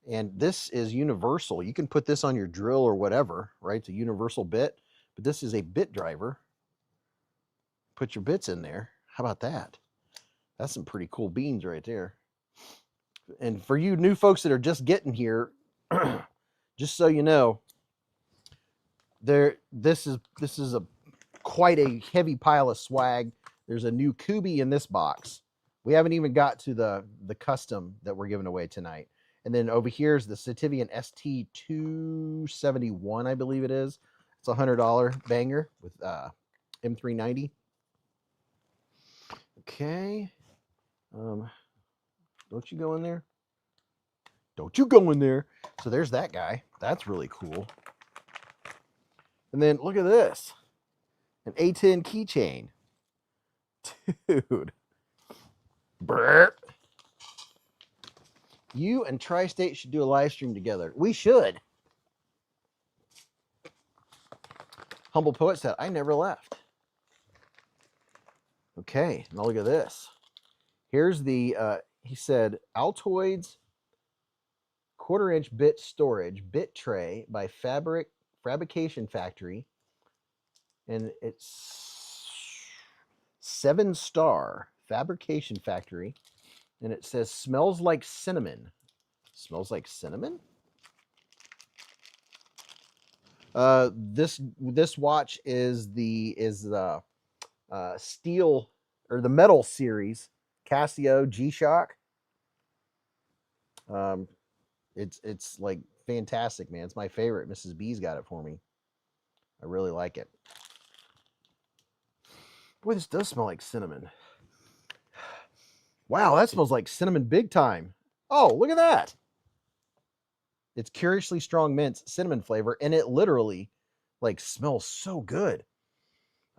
A: And this is universal. You can put this on your drill or whatever, right? It's a universal bit, but this is a bit driver. Put your bits in there. How about that? That's some pretty cool beans right there. And for you new folks that are just getting here, just so you know, this is a quite a heavy pile of swag. There's a new Kubi in this box. We haven't even got to the custom that we're giving away tonight. And then over here is the Sativian ST271, I believe it is. It's a $100 banger with M390. Okay. Don't you go in there? Don't you go in there. So there's that guy. That's really cool. And then look at this. An A10 keychain. Dude. Brr. You and Tri-State should do a live stream together. We should. Humble Poet said, I never left. Okay, now look at this. Here's the, he said, Altoids 1/4-inch bit storage bit tray by Fabrication Factory. And it's 7-star Fabrication Factory. And it says, smells like cinnamon. Smells like cinnamon? This watch is the steel or the metal series Casio G-Shock. It's like fantastic, man. It's my favorite. Mrs. Beez got it for me. I really like it. Boy, this does smell like cinnamon. Wow, that smells like cinnamon big time. Oh, look at that. It's curiously strong mints, cinnamon flavor, and it literally like smells so good.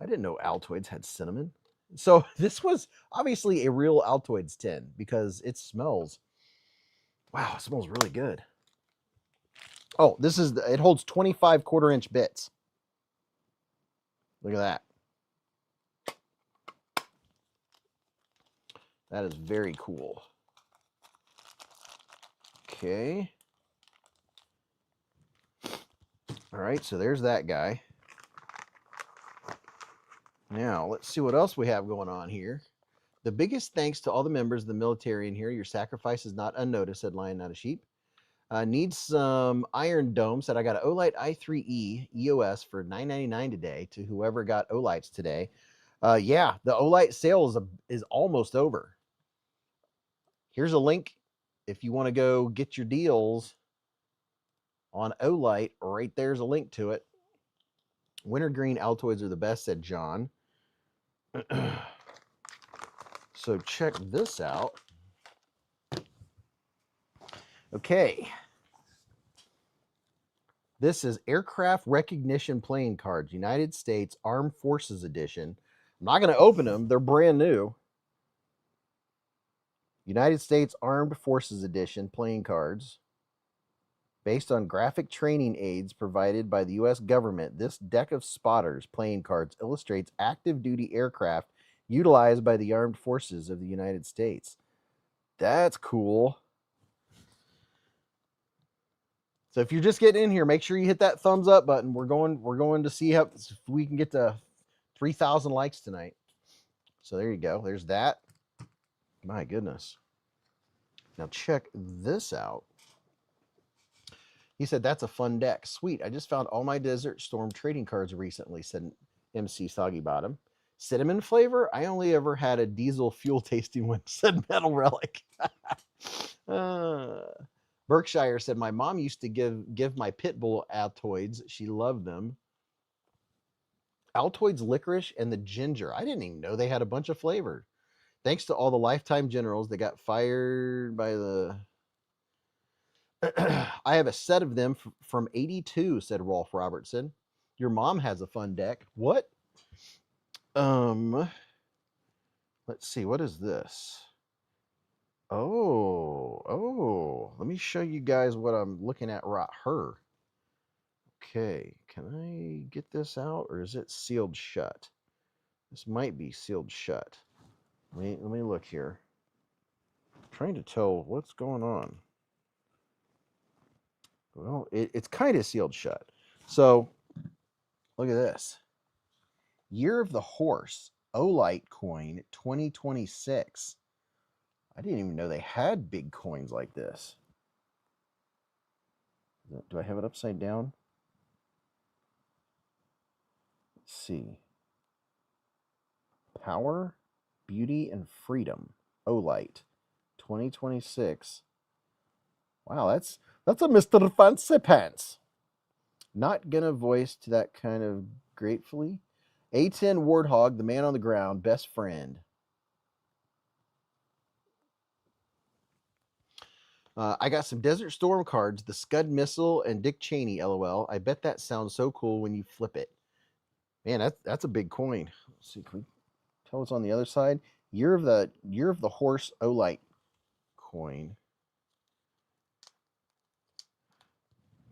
A: I didn't know Altoids had cinnamon. So this was obviously a real Altoids tin because it smells, wow, it smells really good. Oh, it holds 25 1/4-inch bits. Look at that. That is very cool. Okay. All right, so there's that guy. Now, let's see what else we have going on here. The biggest thanks to all the members of the military in here. Your sacrifice is not unnoticed, said Lion Not a Sheep. Needs some Iron Dome, said I got an Olight i3E EOS for $9.99 today to whoever got Olights today. Yeah, the Olight sale is almost over. Here's a link if you want to go get your deals on Olight. Right there's a link to it. Wintergreen Altoids are the best, said John. So check this out. Okay. This is Aircraft Recognition Playing Cards, United States Armed Forces Edition. I'm not going to open them. They're brand new. United States Armed Forces Edition playing cards. Based on graphic training aids provided by the U.S. government, this deck of spotters playing cards illustrates active duty aircraft utilized by the armed forces of the United States. That's cool. So if you're just getting in here, make sure you hit that thumbs up button. We're going to see if we can get to 3,000 likes tonight. So there you go. There's that. My goodness. Now check this out. He said, that's a fun deck. Sweet. I just found all my Desert Storm trading cards recently, said MC Soggy Bottom. Cinnamon flavor? I only ever had a diesel fuel tasting one, said Metal Relic. Berkshire said, my mom used to give my pit bull Altoids. She loved them. Altoids licorice and the ginger. I didn't even know they had a bunch of flavor. Thanks to all the lifetime generals that got fired by the... I have a set of them from 82, said Rolf Robertson. Your mom has a fun deck. What? Let's see. What is this? Oh, let me show you guys what I'm looking at right here. Okay, can I get this out or is it sealed shut? This might be sealed shut. Let me look here. I'm trying to tell what's going on. Well, it's kind of sealed shut. So, look at this. Year of the Horse, Olight coin, 2026. I didn't even know they had big coins like this. Do I have it upside down? Let's see. Power, Beauty, and Freedom. Olight. 2026. Wow, that's a Mr. Fancy Pants. Not gonna voice to that kind of gratefully. A10 Warthog, the man on the ground, best friend. I got some Desert Storm cards, the Scud Missile and Dick Cheney, LOL. I bet that sounds so cool when you flip it. Man, that's a big coin. Let's see, can we tell what's on the other side? Year of the Horse Olight coin.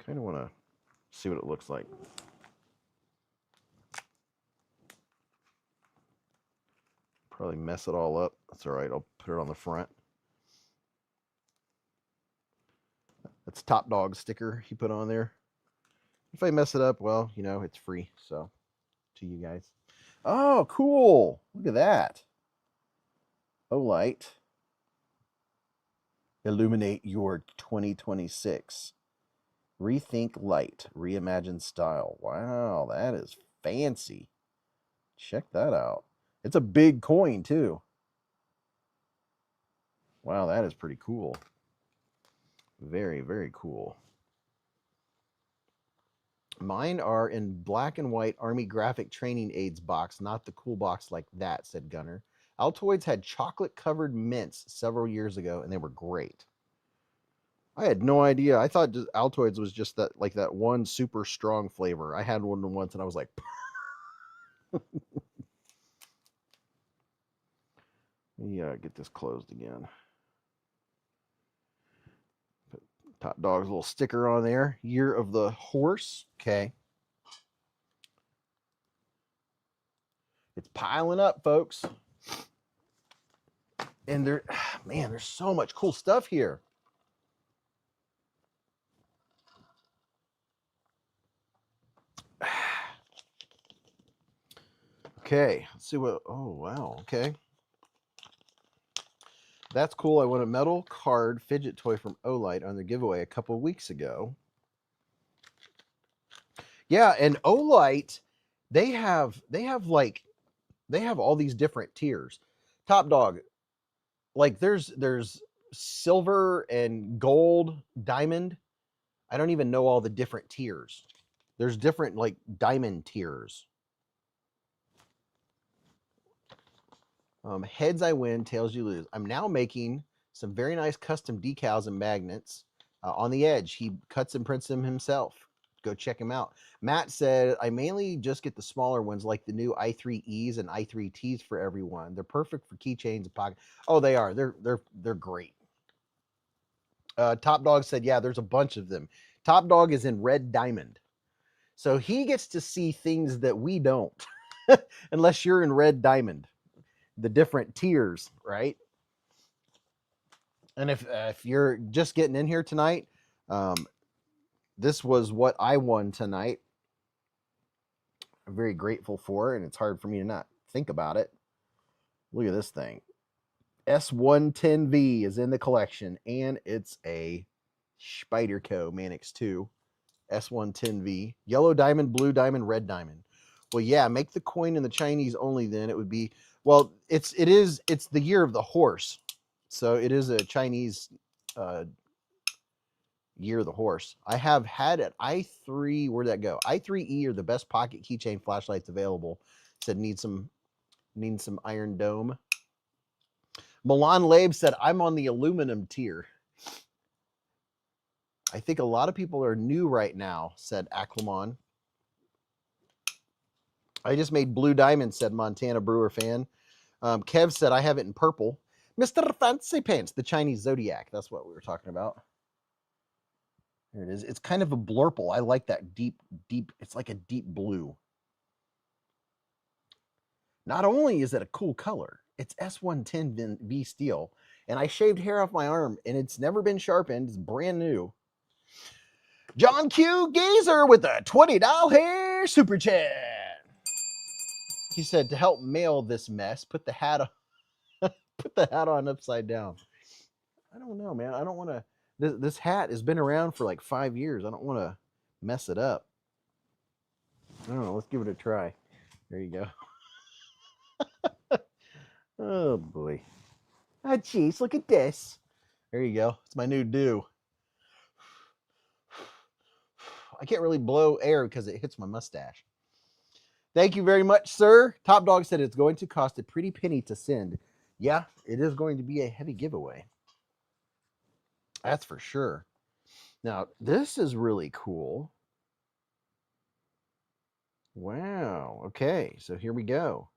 A: Kind of want to see what it looks like. Probably mess it all up. That's all right. I'll put it on the front. That's Top Dog sticker he put on there. If I mess it up, well, you know, it's free. So, to you guys. Oh, cool. Look at that. Olight. Illuminate your 2026. Rethink light. Reimagine style. Wow, that is fancy. Check that out. It's a big coin, too. Wow, that is pretty cool. Very, very cool. Mine are in black and white Army graphic training aids box, not the cool box like that, said Gunner. Altoids had chocolate-covered mints several years ago, and they were great. I had no idea. I thought Altoids was just that, like that one super strong flavor. I had one once, and I was like, let me get this closed again. Put Top Dog's little sticker on there. Year of the Horse. Okay. It's piling up, folks. And man, there's so much cool stuff here. Okay, let's see what, oh, wow, okay. That's cool. I won a metal card fidget toy from Olight on their giveaway a couple weeks ago. Yeah, and Olight, they have all these different tiers. Top Dog, like there's silver and gold, diamond. I don't even know all the different tiers. There's different like diamond tiers. Heads I win, tails you lose. I'm now making some very nice custom decals and magnets on the edge. He cuts and prints them himself. Go check him out. Matt said, I mainly just get the smaller ones like the new i3Es and i3Ts for everyone. They're perfect for keychains and pocket. Oh, they are. They're great. Top Dog said, yeah, there's a bunch of them. Top Dog is in red diamond. So he gets to see things that we don't unless you're in red diamond. The different tiers, right? And if you're just getting in here tonight, this was what I won tonight. I'm very grateful for it, and it's hard for me to not think about it. Look at this thing. S110V is in the collection, and it's a Spyderco Manix 2 S110V. Yellow diamond, blue diamond, red diamond. Well, yeah, make the coin in the Chinese only then. It would be, well, it's the year of the horse. So it is a Chinese year of the horse. I have had it. i3, where'd that go? i3E are the best pocket keychain flashlights available. Said need some Iron Dome. Milan Labe said, I'm on the aluminum tier. I think a lot of people are new right now, said Aklamon. I just made blue diamond, said Montana Brewer fan. Kev said, I have it in purple. Mr. Fancy Pants, the Chinese Zodiac. That's what we were talking about. Here it is. It's kind of a blurple. I like that deep, it's like a deep blue. Not only is it a cool color, it's S110V steel. And I shaved hair off my arm, and it's never been sharpened. It's brand new. John Q. Gazer with a $20 hair super chat. He said, to help mail this mess, put the hat on, put the hat on upside down. I don't know, man. I don't want to. This hat has been around for like 5 years. I don't want to mess it up. I don't know. Let's give it a try. There you go. Oh boy. Ah, jeez, look at this. There you go. It's my new do. I can't really blow air because it hits my mustache. Thank you very much, sir. Top Dog said it's going to cost a pretty penny to send. Yeah, it is going to be a heavy giveaway. That's for sure. Now, this is really cool. Wow. Okay, so here we go.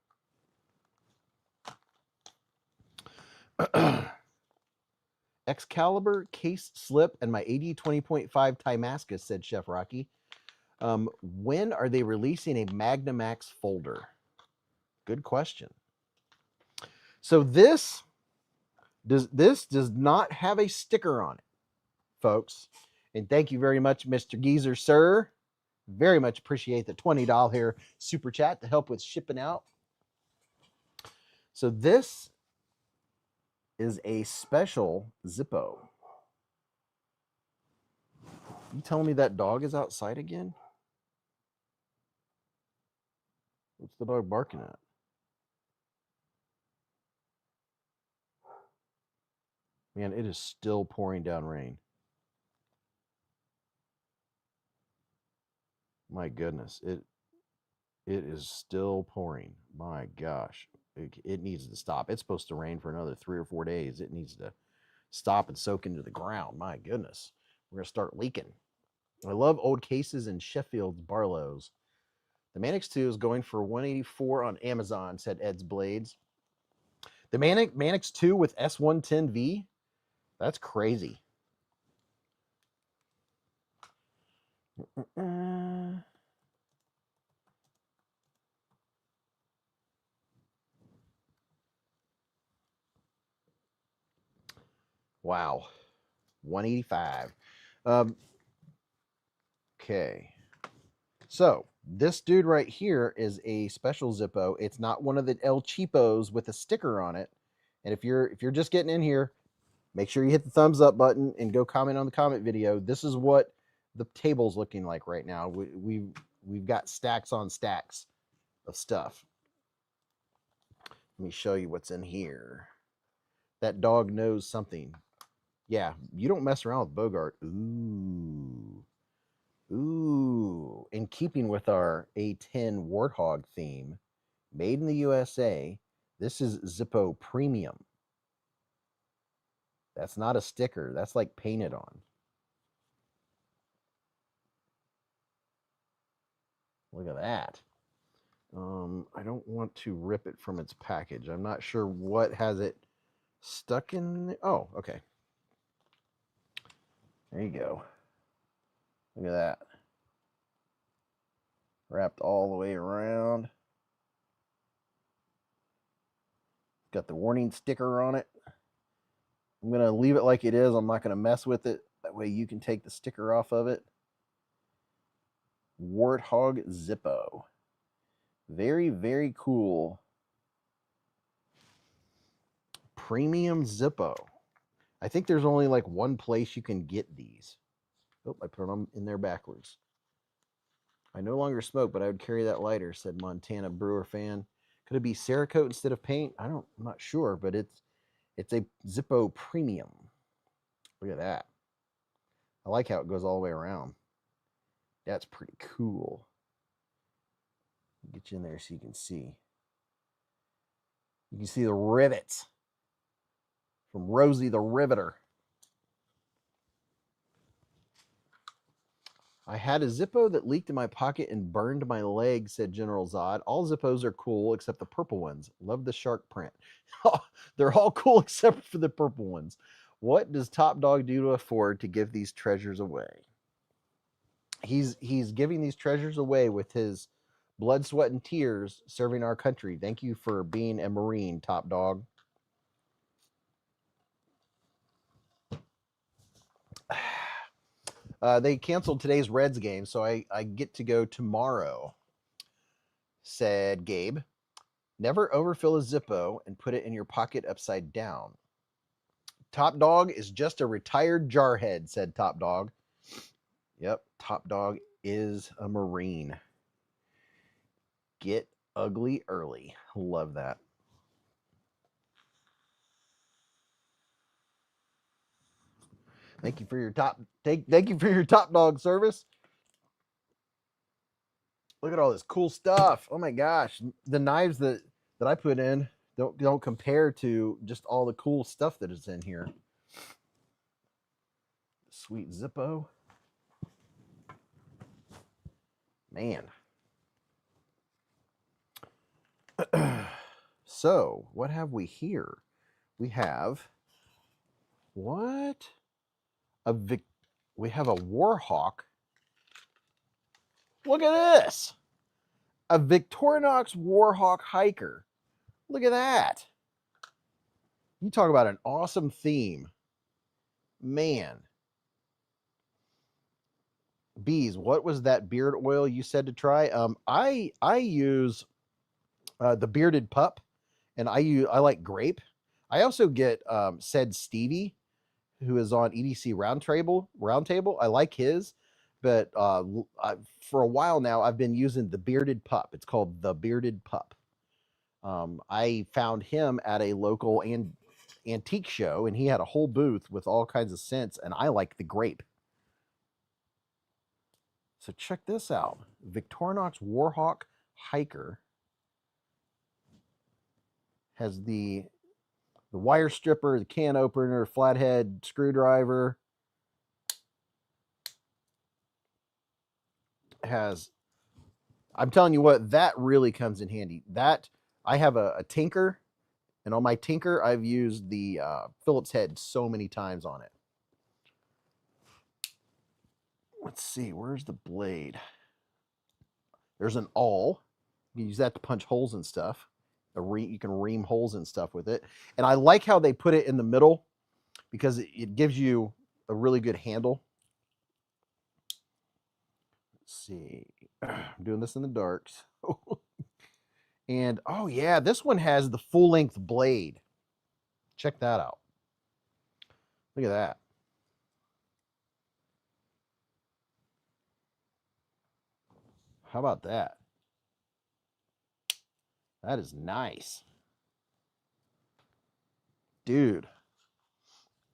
A: Excalibur, case slip, and my AD 20.5 Timascus, said Chef Rocky. When are they releasing a Magnamax folder? Good question. So this does not have a sticker on it, folks. And thank you very much, Mr. Geezer, sir. Very much appreciate the $20 here super chat to help with shipping out. So this is a special Zippo. You telling me that dog is outside again? What's the dog barking at? Man, it is still pouring down rain. My goodness, it is still pouring. My gosh, it needs to stop. It's supposed to rain for another 3 or 4 days. It needs to stop and soak into the ground. My goodness, we're gonna start leaking. I love old cases and Sheffield's Barlows. The Manix 2 is going for $184 on Amazon, said Ed's Blades. The Manix 2 with S110V, that's crazy. Wow, 185. Okay, so this dude right here is a special Zippo. It's not one of the El Cheapos with a sticker on it. And if you're just getting in here, make sure you hit the thumbs up button and go comment on the comment video. This is what the table's looking like right now. We've got stacks on stacks of stuff. Let me show you what's in here. That dog knows something. Yeah, you don't mess around with Bogart. Ooh. Ooh. In keeping with our A10 Warthog theme, made in the USA, this is Zippo Premium. That's not a sticker. That's like painted on. Look at that. I don't want to rip it from its package. I'm not sure what has it stuck in. Oh, okay. There you go. Look at that. Wrapped all the way around. Got the warning sticker on it. I'm going to leave it like it is. I'm not going to mess with it. That way you can take the sticker off of it. Warthog Zippo. Very, very cool. Premium Zippo. I think there's only like one place you can get these. Oh, I put them in there backwards. I no longer smoke, but I would carry that lighter, said Montana Brewer fan. Could it be Cerakote instead of paint? I'm not sure, but it's a Zippo Premium. Look at that. I like how it goes all the way around. That's pretty cool. Get you in there so you can see. You can see the rivets from Rosie the Riveter. I had a Zippo that leaked in my pocket and burned my leg, said General Zod. All Zippos are cool except the purple ones. Love the shark print. They're all cool except for the purple ones. What does Top Dog do to afford to give these treasures away? He's giving these treasures away with his blood, sweat, and tears serving our country. Thank you for being a Marine, Top Dog. They canceled today's Reds game, so I get to go tomorrow, said Gabe. Never overfill a Zippo and put it in your pocket upside down. Top Dog is just a retired jarhead, said Top Dog. Yep, Top Dog is a Marine. Get ugly early. Love that. Thank you for your thank you for your Top Dog service. Look at all this cool stuff. Oh my gosh, the knives that I put in don't compare to just all the cool stuff that is in here. Sweet Zippo. Man. So, what have we here? We have what? We have a Warhawk. Look at this. A Victorinox Warhawk hiker. Look at that. You talk about an awesome theme. Man. Beez, what was that beard oil you said to try? I use the bearded pup, and I like grape. I also get said Stevie, who is on EDC Roundtable. I like his, but for a while now I've been using the bearded pup. It's called the bearded pup. I found him at a local antique show, and he had a whole booth with all kinds of scents, and I like the grape. So check this out. Victorinox Warhawk hiker has the wire stripper, the can opener, flathead screwdriver. I'm telling you what, that really comes in handy. That I have a Tinker, and on my Tinker, I've used the Phillips head so many times on it. Let's see, where's the blade? There's an awl. You can use that to punch holes and stuff. You can ream holes and stuff with it. And I like how they put it in the middle because it gives you a really good handle. Let's see. I'm doing this in the darks. And, oh yeah, this one has the full-length blade. Check that out. Look at that. How about that? That is nice. Dude.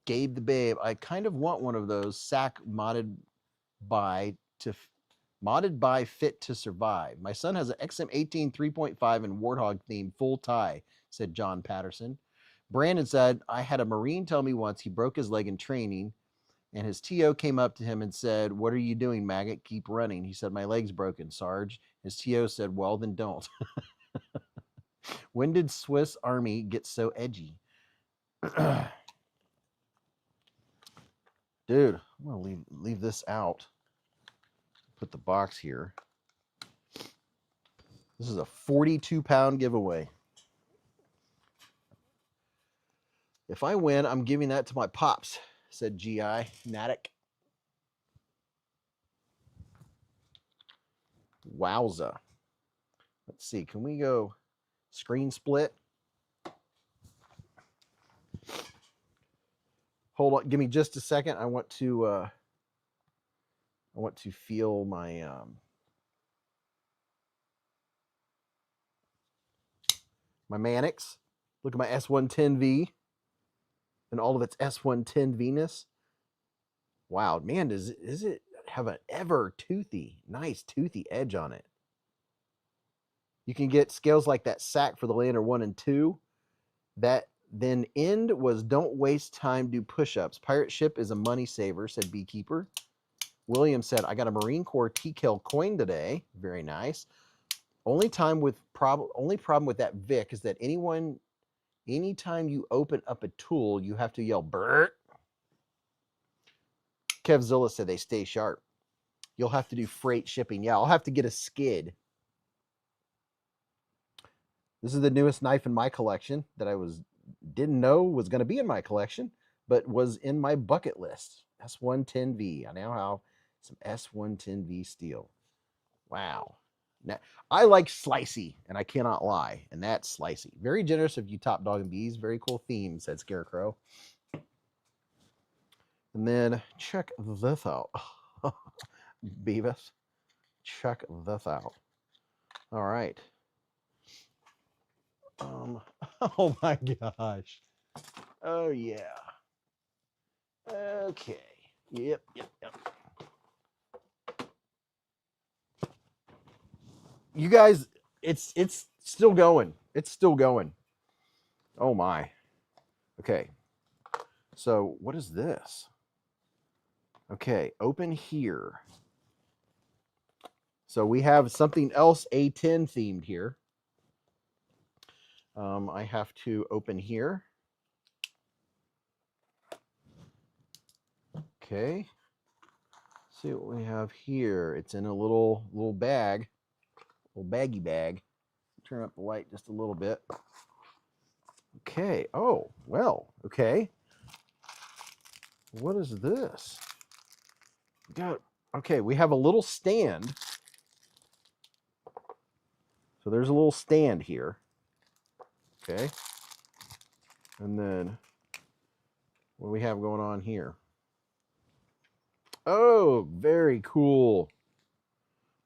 A: Gabe the Babe. I kind of want one of those SAC modded by Fit to Survive. My son has an XM18 3.5 and Warthog theme full tie, said John Patterson. Brandon said, I had a Marine tell me once he broke his leg in training, and his TO came up to him and said, what are you doing, maggot? Keep running. He said, my leg's broken, Sarge. His TO said, well, then don't. When did Swiss Army get so edgy? Dude, I'm going to leave this out. Put the box here. This is a 42-pound giveaway. If I win, I'm giving that to my pops, said G.I. Natick. Wowza. Let's see. Can we go screen split? Hold on. Give me just a second. I want to feel my my Mannix. Look at my S110V and all of its S110V-ness. Wow, man, does it have an nice toothy edge on it? You can get scales like that SAC for the Lander 1 and 2. That then end was don't waste time, do push-ups. Pirate ship is a money saver, said Beekeeper. William said, I got a Marine Corps T-Kill coin today. Very nice. Only problem with that Vic is that anytime you open up a tool, you have to yell, Bert. Kevzilla said they stay sharp. You'll have to do freight shipping. Yeah, I'll have to get a skid. This is the newest knife in my collection that I didn't know was going to be in my collection, but was in my bucket list. S110V. I now have some S110V steel. Wow. Now, I like slicey, and I cannot lie, and that's slicey. Very generous of you, Top Dog and Bees. Very cool theme, said Scarecrow. And then check this out. Beavis, check this out. All right. Oh my gosh. Oh yeah. Okay. Yep. You guys, it's still going. It's still going. Oh my. Okay. So what is this? Okay, open here. So we have something else A10 themed here. I have to open here. Okay. See what we have here. It's in a little bag, little baggy bag. Turn up the light just a little bit. Okay. Oh, well, okay. What is this? Okay, we have a little stand. So there's a little stand here. Okay. And then what do we have going on here? Oh, very cool.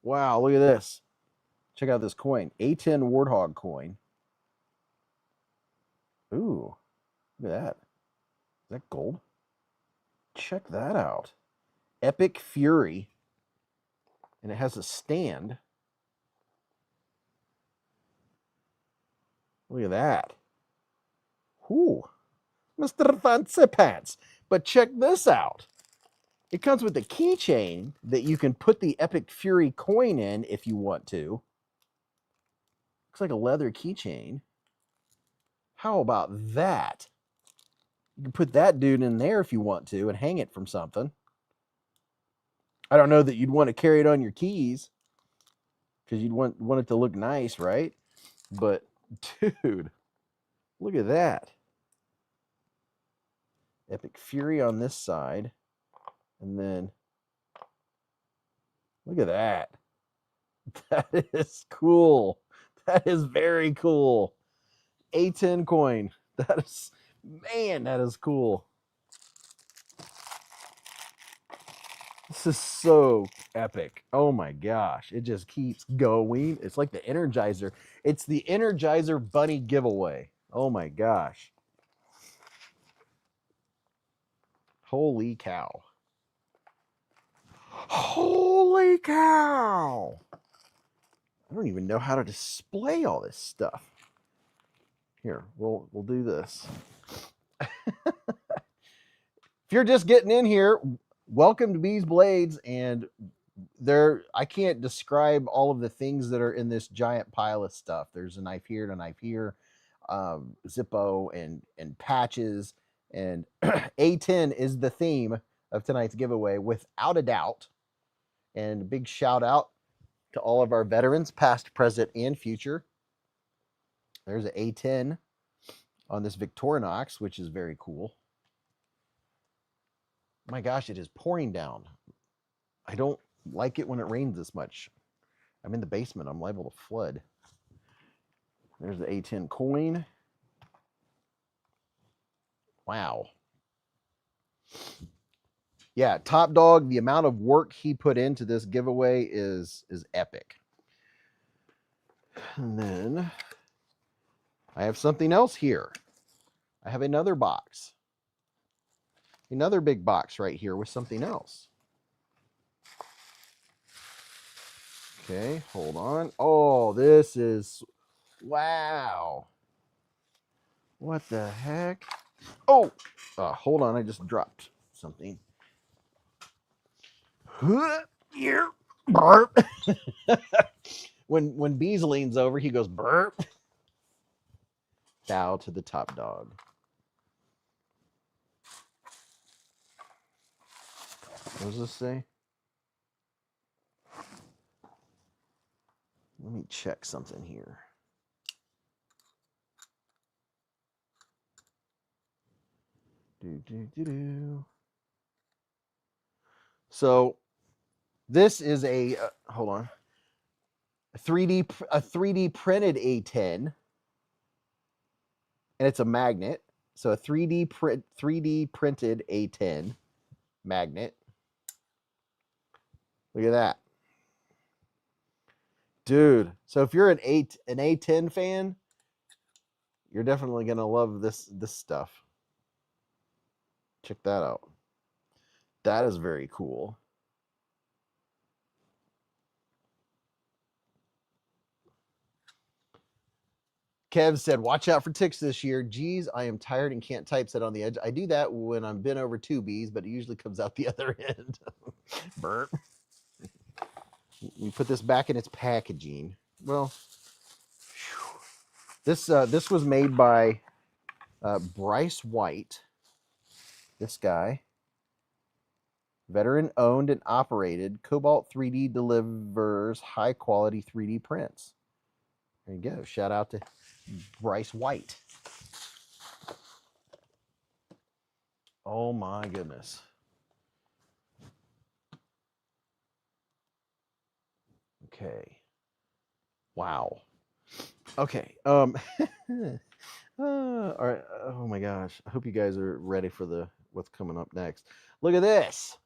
A: Wow, look at this. Check out this coin. A10 Warthog coin. Ooh, look at that. Is that gold? Check that out. Epic Fury. And it has a stand. Look at that. Ooh, Mr. Fancy Pants. But check this out. It comes with a keychain that you can put the Epic Fury coin in if you want to. Looks like a leather keychain. How about that? You can put that dude in there if you want to and hang it from something. I don't know that you'd want to carry it on your keys because you'd want it to look nice, right? But, dude, look at that. Epic Fury on this side. And then, look at that. That is cool. That is very cool. A10 coin. That is, man, that is cool. This is so epic. Oh my gosh. It just keeps going. It's like the Energizer. It's the Energizer Bunny giveaway. Oh my gosh. Holy cow. Holy cow. I don't even know how to display all this stuff. Here, we'll do this. If you're just getting in here, welcome to Beezblades, and I can't describe all of the things that are in this giant pile of stuff. There's a knife here and a knife here, Zippo and patches, and A10 is the theme of tonight's giveaway without a doubt. And a big shout out to all of our veterans, past, present, and future. There's an A10 on this Victorinox, which is very cool. My gosh, it is pouring down. I don't like it when it rains this much. I'm in the basement. I'm liable to flood. There's the A10 coin. Wow. Yeah, Top Dog, the amount of work he put into this giveaway is epic. And then I have something else here. I have another box. Another big box right here with something else. Okay, hold on. Oh, this is, wow. What the heck? Oh, hold on. I just dropped something. Here, burp. When Beez leans over, he goes burp. Bow to the Top Dog. What does this say? Let me check something here. So this is a hold on, a 3D printed A10, and it's a magnet. So a 3D printed A10. magnet. Look at that. Dude, so if you're an A10 fan, you're definitely gonna love this stuff. Check that out. That is very cool. Kev said, watch out for ticks this year. Geez, I am tired and can't typeset on the edge. I do that when I'm bent over 2 Beez, but it usually comes out the other end. Burp. We put this back in its packaging. Well, this was made by Bryce White. This guy. Veteran owned and operated. Cobalt 3D delivers high quality 3D prints. There you go. Shout out to Bryce White. Oh my goodness. Okay. Wow. Okay. All right. Oh my gosh. I hope you guys are ready for what's coming up next. Look at this.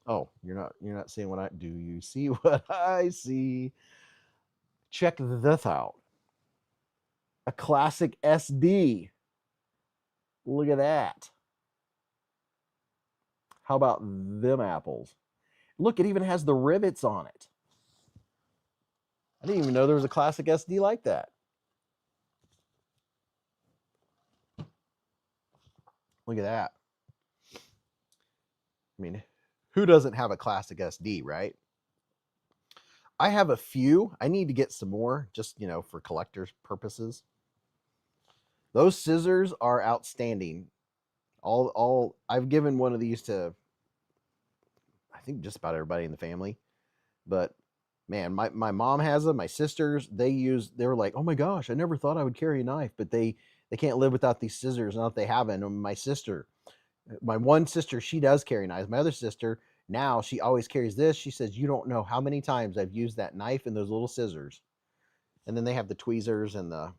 A: Oh, you're not seeing what I do. You see what I see? Check this out. A classic SD. Look at that. How about them apples? Look, it even has the rivets on it. I didn't even know there was a classic SD like that. Look at that. I mean, who doesn't have a classic SD, right? I have a few. I need to get some more, just, for collector's purposes. Those scissors are outstanding. I've given one of these to, I think, just about everybody in the family. But man, my mom has them. My sisters, they were like, oh my gosh, I never thought I would carry a knife, but they can't live without these scissors. Not that they haven't. And my one sister, she does carry knives. My other sister, now she always carries this. She says, you don't know how many times I've used that knife and those little scissors. And then they have the tweezers and the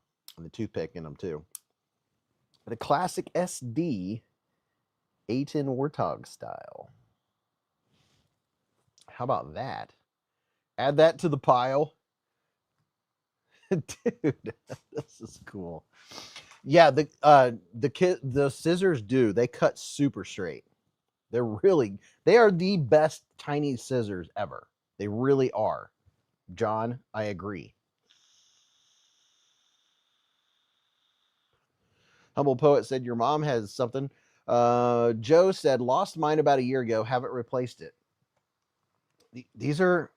A: toothpick in them too. The classic SD A10 Warthog style. How about that? Add that to the pile. Dude, this is cool. Yeah, the scissors they cut super straight. They are the best tiny scissors ever. They really are. John, I agree. Humble Poet said, your mom has something. Joe said, lost mine about a year ago. Haven't replaced it. These are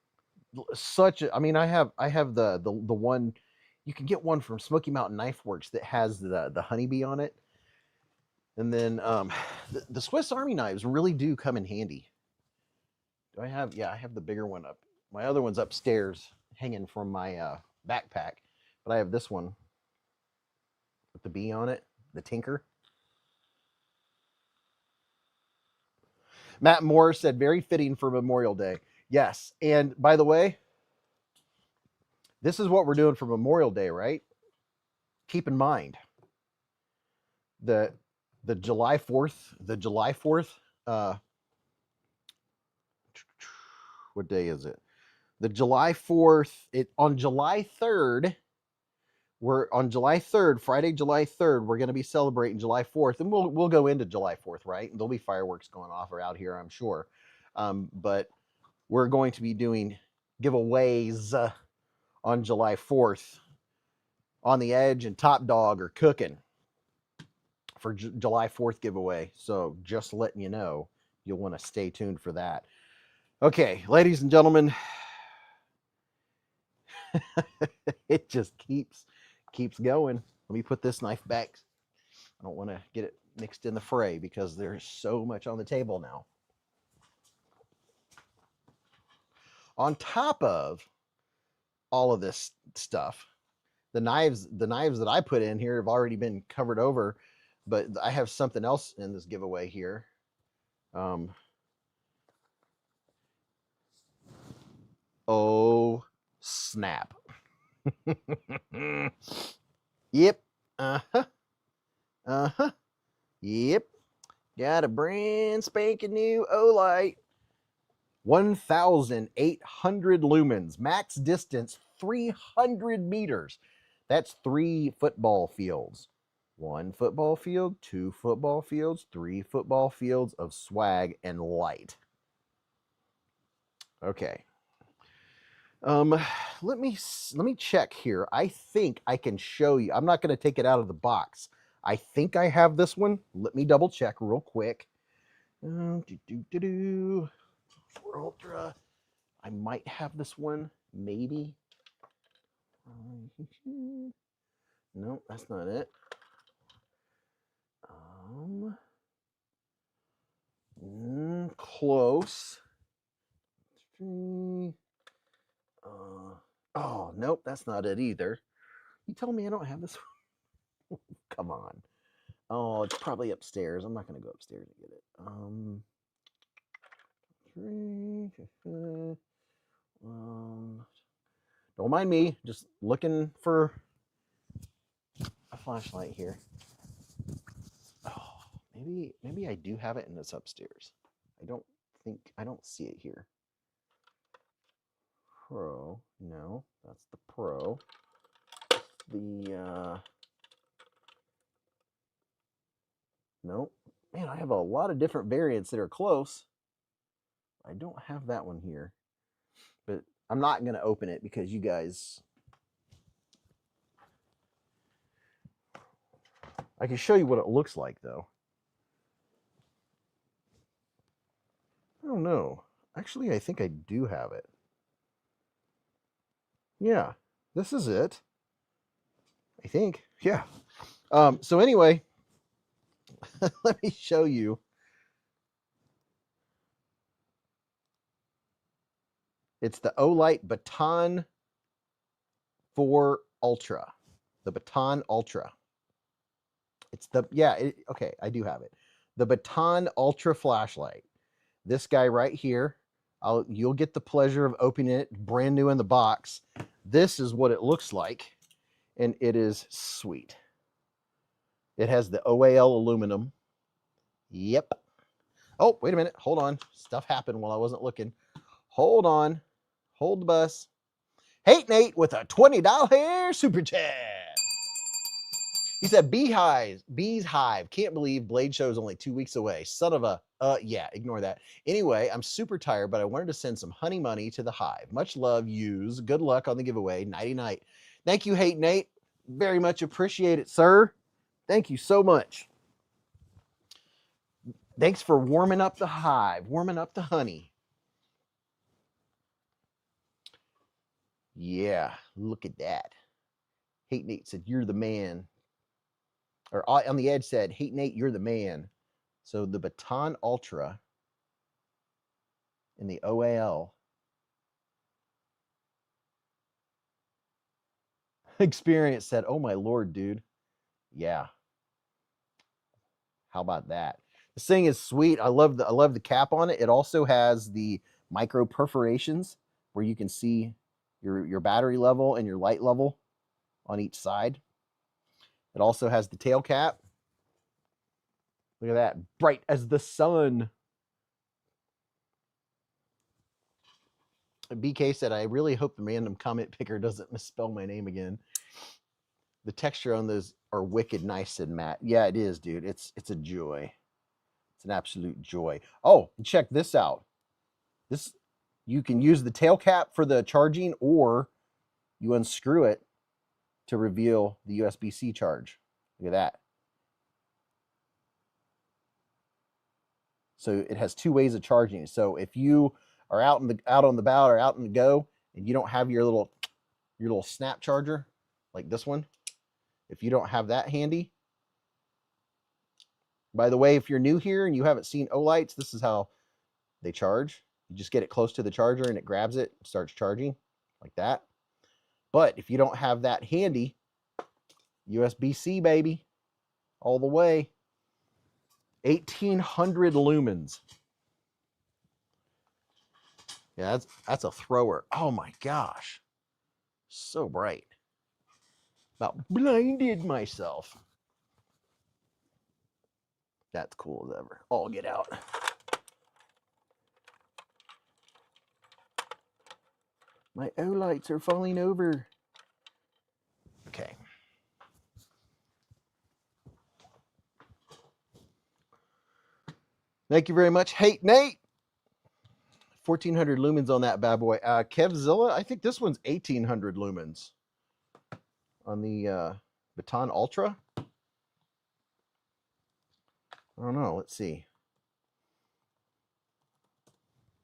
A: such I have the one. You can get one from Smoky Mountain Knife Works that has the honeybee on it. And then the Swiss Army knives really do come in handy. Do I have? Yeah, I have the bigger one up. My other one's upstairs hanging from my backpack. But I have this one with the bee on it, the Tinker. Matt Moore said, very fitting for Memorial Day. Yes. And by the way, this is what we're doing for Memorial Day, right? Keep in mind the July 4th, what day is it? The July 4th, on July 3rd, Friday, July 3rd, we're going to be celebrating July 4th, and we'll go into July 4th, right? And there'll be fireworks going off out here, I'm sure. But we're going to be doing giveaways on July 4th. On the Edge and Top Dog are cooking for July 4th giveaway. So just letting you know, you'll want to stay tuned for that. Okay, ladies and gentlemen, it just keeps going. Let me put this knife back. I don't want to get it mixed in the fray because there's so much on the table now. On top of all of this stuff, the knives that I put in here have already been covered over, but I have something else in this giveaway here. Oh snap. Yep. Uh-huh. Yep. Got a brand spanking new Olight. 1,800 lumens. Max distance 300 meters. That's 3 football fields. 1 football field, 2 football fields, 3 football fields of swag and light. Okay. Let me check here. I think I can show you. I'm not going to take it out of the box. I think I have this one. Let me double check real quick. For Ultra, I might have this one. Maybe. No, that's not it. Close. Oh, nope, that's not it either. You tell me I don't have this one? Come on. Oh, it's probably upstairs. I'm not going to go upstairs and get it. Don't mind me. Just looking for a flashlight here. Oh, maybe I do have it and it's upstairs. I don't see it here. Pro, no, that's the Pro. Nope. Man, I have a lot of different variants that are close. I don't have that one here. But I'm not going to open it because you guys... I can show you what it looks like, though. I don't know. Actually, I think I do have it. Yeah, this is it. I think. Yeah. So anyway, let me show you. It's the Olight Baton 4 Ultra. The Baton Ultra. It's the, okay, I do have it. The Baton Ultra flashlight. This guy right here. You'll get the pleasure of opening it brand new in the box. This is what it looks like, and it is sweet. It has the OAL aluminum. Yep. Oh, wait a minute. Hold on. Stuff happened while I wasn't looking. Hold on. Hold the bus. Hate Nate with a $20 super chat. He said, Beez Hive. Can't believe Blade Show is only 2 weeks away. Son of a, yeah, ignore that. Anyway, I'm super tired, but I wanted to send some honey money to the Hive. Much love, yous. Good luck on the giveaway. Nighty night. Thank you, Hate Nate. Very much appreciate it, sir. Thank you so much. Thanks for warming up the Hive, warming up the honey. Yeah, look at that. Hate Nate said, you're the man. Or on the edge said, Hate Nate, you're the man. So the Baton Ultra in the OAL experience said, oh my Lord, dude. Yeah. How about that? This thing is sweet. I love the cap on it. It also has the micro perforations where you can see your battery level and your light level on each side. It also has the tail cap. Look at that. Bright as the sun. BK said, I really hope the random comment picker doesn't misspell my name again. The texture on those are wicked nice and matte. Yeah, it is, dude. It's a joy. It's an absolute joy. Oh, check this out. This, you can use the tail cap for the charging, or you unscrew it to reveal the USB-C charge. Look at that. So it has 2 ways of charging. So if you are out on the bout or out in the go, and you don't have your little snap charger like this one, if you don't have that handy. By the way, if you're new here and you haven't seen Olights, this is how they charge. You just get it close to the charger and it grabs it and starts charging like that. But if you don't have that handy, USB-C, baby, all the way. 1,800 lumens. Yeah, that's a thrower. Oh my gosh. So bright. About blinded myself. That's cool as ever. Oh, get out. My Olights are falling over. Okay. Thank you very much. Hey, Nate. 1,400 lumens on that bad boy. Kevzilla, I think this one's 1,800 lumens on the Baton Ultra. I don't know. Let's see.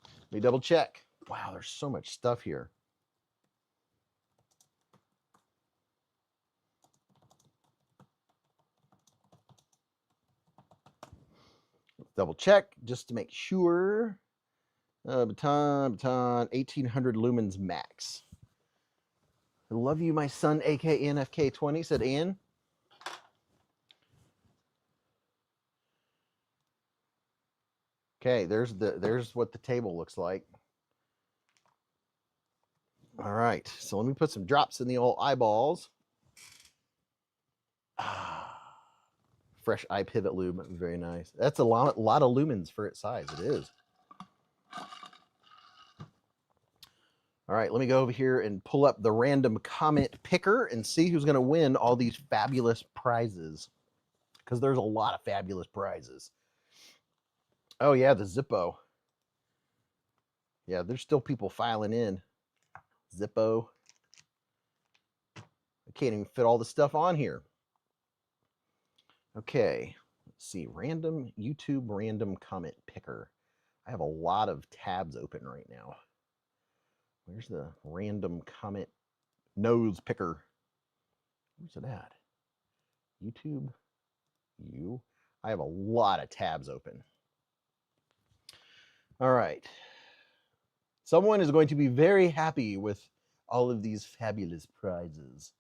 A: Let me double check. Wow, there's so much stuff here. Let's double check just to make sure. Baton, 1,800 lumens max. I love you, my son, aka NFK20, said Ian. Okay, there's what the table looks like. All right, so let me put some drops in the old eyeballs. Fresh eye pivot lube, very nice. That's a lot of lumens for its size. It is. All right, let me go over here and pull up the random comment picker and see who's going to win all these fabulous prizes. Because there's a lot of fabulous prizes. Oh, yeah, the Zippo. Yeah, there's still people filing in. Zippo. I can't even fit all the stuff on here. Okay, let's see. Random YouTube random comment picker. I have a lot of tabs open right now. Where's the random comment nose picker? Where's it at? YouTube. You. I have a lot of tabs open. All right. Someone is going to be very happy with all of these fabulous prizes.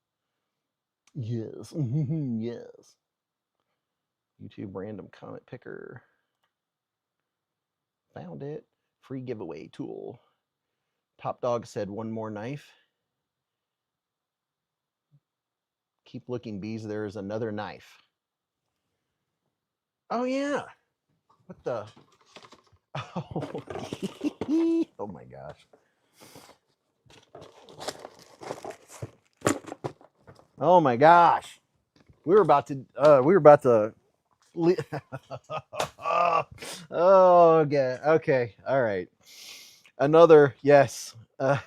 A: Yes. Yes. YouTube random comment picker. Found it. Free giveaway tool. Top Dog said one more knife. Keep looking, Beez. There is another knife. Oh, yeah. What the? Oh, oh my gosh. Oh my gosh. We were about to oh, okay. Okay. All right. Another, yes. Oh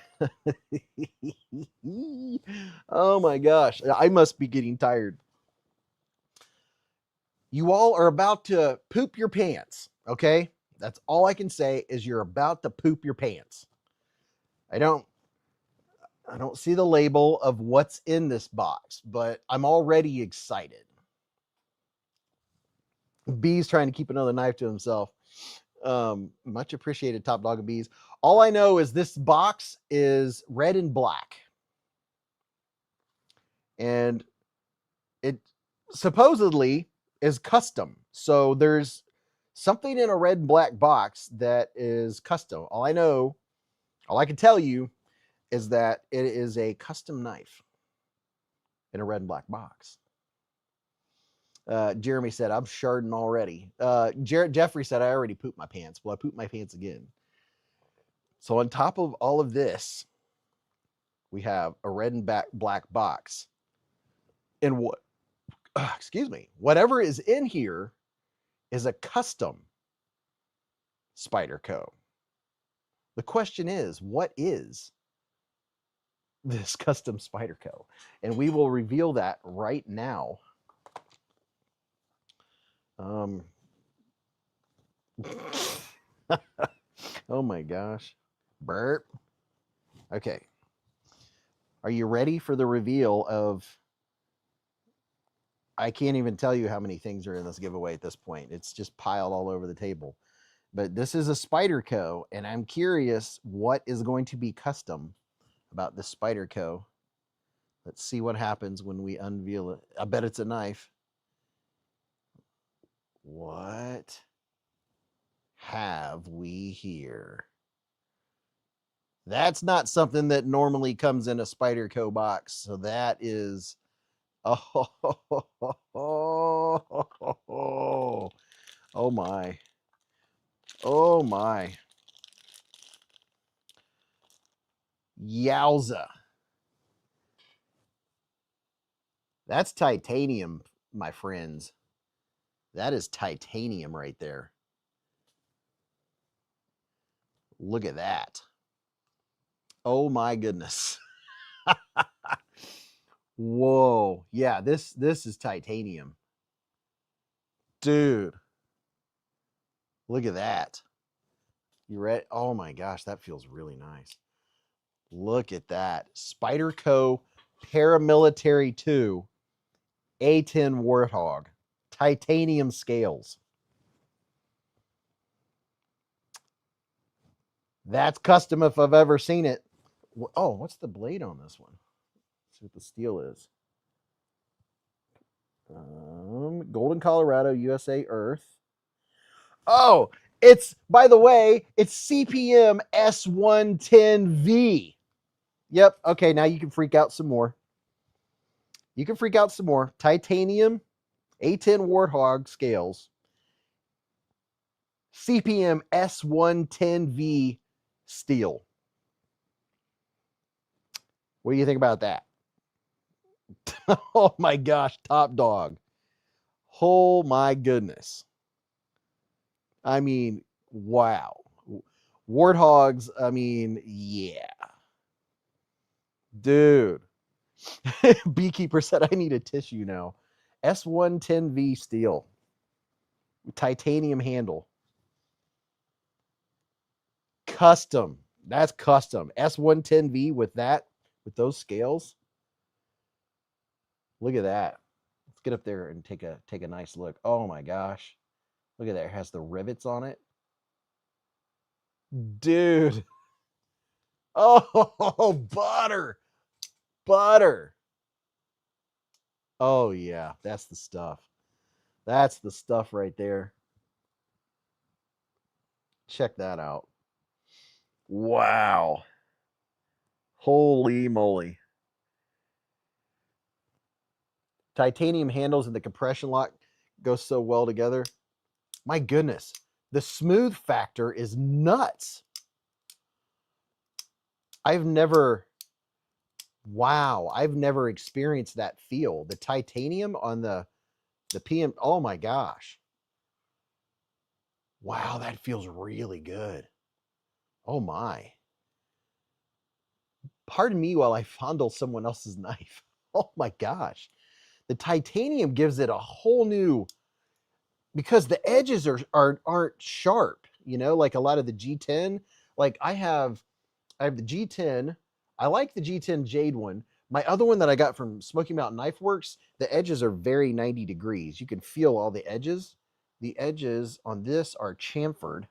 A: my gosh. I must be getting tired. You all are about to poop your pants, okay? That's all I can say is you're about to poop your pants. I don't see the label of what's in this box, but I'm already excited. Beez trying to keep another knife to himself. Much appreciated, Top Dog and Beez. All I know is this box is red and black. And it supposedly is custom. So there's something in a red and black box that is custom. All I can tell you is that it is a custom knife in a red and black box. Jeremy said, I'm sharding already. Jeffrey said, I already pooped my pants. Well, I pooped my pants again. So on top of all of this, we have a red and black box. And what, excuse me, whatever is in here is a custom Spyderco. The question is, what is this custom Spyderco? And we will reveal that right now. Oh my gosh. Burp. Okay. Are you ready for the reveal of, I can't even tell you how many things are in this giveaway at this point. It's just piled all over the table. But this is a Spyderco, and I'm curious what is going to be custom about this Spyderco. Let's see what happens when we unveil it. I bet it's a knife. What have we here? That's not something that normally comes in a Spyderco box. So that is, oh, Oh my. Oh my. Yowza. That's titanium, my friends. That is titanium right there. Look at that. Oh my goodness. Whoa. Yeah, this is titanium. Dude. Look at that. You ready? Oh my gosh, that feels really nice. Look at that. Spyderco Paramilitary 2 A10 Warthog. Titanium scales. That's custom if I've ever seen it. Oh, what's the blade on this one? Let's see what the steel is. Golden, Colorado, USA Earth. Oh, it's, by the way, it's CPM S110V. Yep. Okay, now you can freak out some more. You can freak out some more. Titanium A10 Warthog scales. CPM S110V steel. What do you think about that? Oh my gosh, top dog. Oh my goodness. I mean, wow. Warthogs, I mean, yeah. Dude. Beekeeper said I need a tissue now. S110V steel. Titanium handle. Custom. That's custom. S110V with that, with those scales. Look at that. Let's get up there and take a nice look. Oh my gosh. Look at that. It has the rivets on it. Dude. Oh, butter. Butter. Oh yeah, that's the stuff. That's the stuff right there. Check that out. Wow. Holy moly. Titanium handles and the compression lock go so well together. My goodness. The smooth factor is nuts. I've never experienced that feel. The titanium on the PM. Oh my gosh. Wow, that feels really good. Oh my. Pardon me while I fondle someone else's knife. Oh my gosh. The titanium gives it a whole new, because the edges aren't sharp, like a lot of the G10. Like I have the G10. I like the G10 Jade one. My other one that I got from Smoky Mountain Knife Works, the edges are very 90 degrees. You can feel all the edges. The edges on this are chamfered.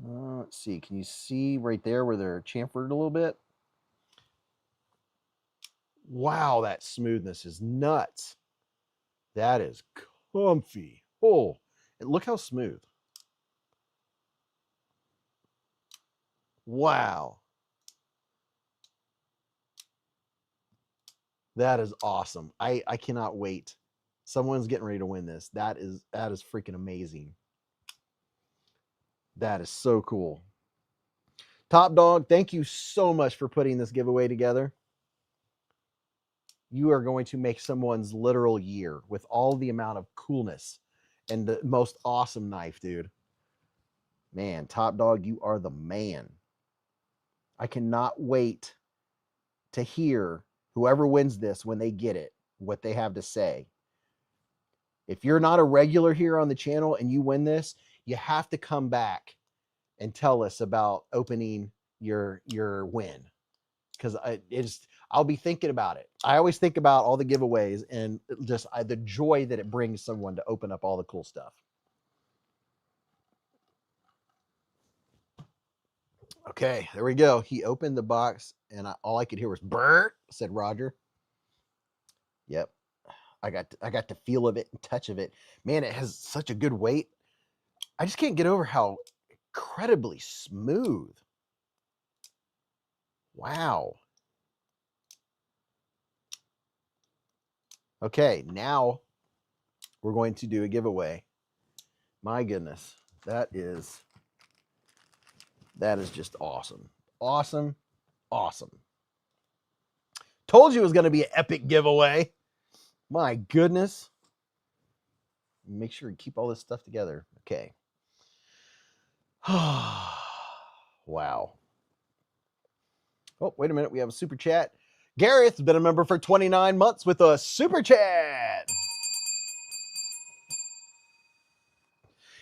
A: Let's see. Can you see right there where they're chamfered a little bit? Wow, that smoothness is nuts. That is comfy. Oh, and look how smooth. Wow. That is awesome. I cannot wait. Someone's getting ready to win this. That is freaking amazing. That is so cool. Top Dog, thank you so much for putting this giveaway together. You are going to make someone's literal year with all the amount of coolness and the most awesome knife, dude. Man, Top Dog, you are the man. I cannot wait to hear whoever wins this when they get it, what they have to say. If you're not a regular here on the channel and you win this, you have to come back and tell us about opening your win, because I'll be thinking about it. I always think about all the giveaways and just the joy that it brings someone to open up all the cool stuff. Okay, there we go. He opened the box and all I could hear was "burr," said Roger. Yep. I got the feel of it and touch of it. Man, it has such a good weight. I just can't get over how incredibly smooth. Wow. Okay, now we're going to do a giveaway. My goodness. That is just awesome. Awesome. Awesome. Told you it was going to be an epic giveaway. My goodness. Make sure you keep all this stuff together. Okay. Wow. Oh, wait a minute. We have a super chat. Gareth's been a member for 29 months with a super chat.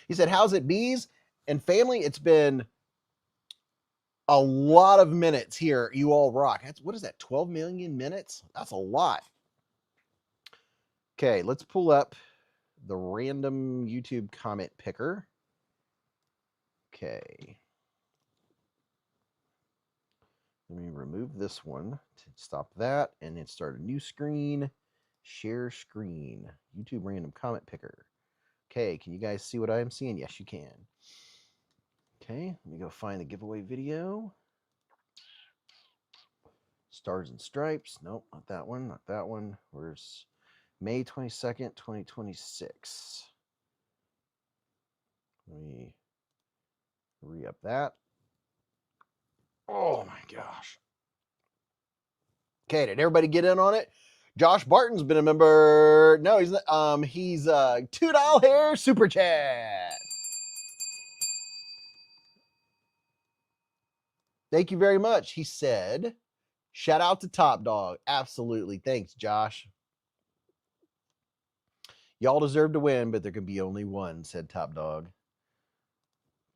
A: He said, how's it, Beez and family? It's been a lot of minutes here. You all rock. What is that? 12 million minutes? That's a lot. Okay, let's pull up the random YouTube comment picker. Okay. Let me remove this one to stop that and then start a new screen. Share screen. YouTube random comment picker. Okay, can you guys see what I am seeing? Yes, you can. Okay, let me go find the giveaway video. Stars and Stripes. Nope, not that one. Not that one. Where's May 22nd, 2026? Let me re-up that. Oh my gosh. Okay, did everybody get in on it? Josh Barton's been a member. No, he's $2 hair super chat. Thank you very much. He said, shout out to Top Dog. Absolutely. Thanks, Josh. Y'all deserve to win, but there can be only one, said Top Dog.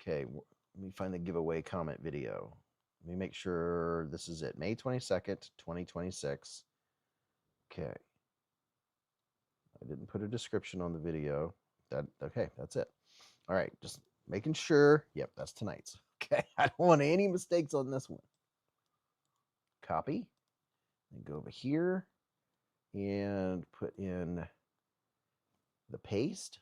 A: Okay, let me find the giveaway comment video. Let me make sure this is it. May 22nd, 2026. Okay. I didn't put a description on the video. Okay, that's it. All right, just making sure. Yep, that's tonight's. Okay, I don't want any mistakes on this one. Copy. And go over here and put in the paste.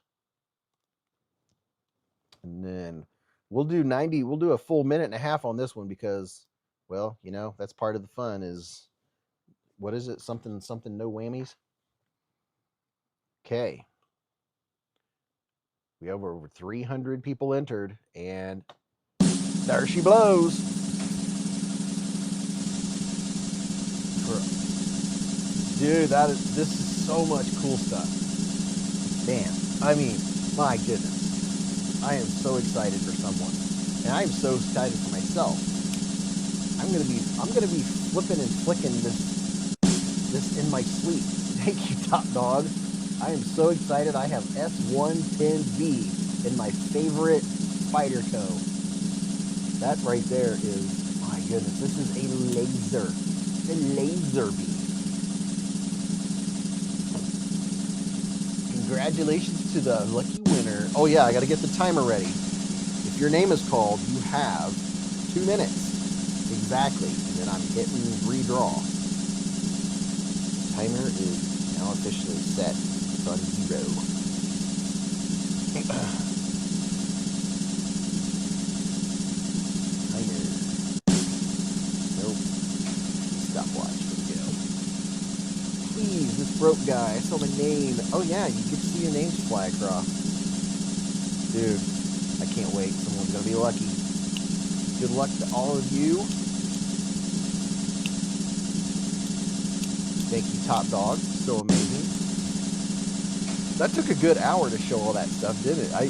A: And then we'll do a full minute and a half on this one because, well, you know, that's part of the fun is, what is it? Something, no whammies. Okay. We have over 300 people entered, and there she blows. Dude, this is so much cool stuff. Man, I mean, my goodness. I am so excited for someone. And I am so excited for myself. I'm gonna be flipping and flicking this in my sleep. Thank you, Top Dog. I am so excited. I have S110V in my favorite spider toe. That right there is, my goodness, this is a laser. It's a laser bee. Congratulations to the lucky winner. Oh yeah, I got to get the timer ready. If your name is called, you have 2 minutes. Exactly. And then I'm hitting redraw. The timer is now officially set. It's on 0. Timer. Nope. Stopwatch. Here we go. Please, this broke guy. I saw my name. Oh yeah, you get to see your names fly across. Dude, I can't wait. Someone's gonna be lucky. Good luck to all of you. Thank you, Top Dog. So amazing. That took a good hour to show all that stuff, didn't it? I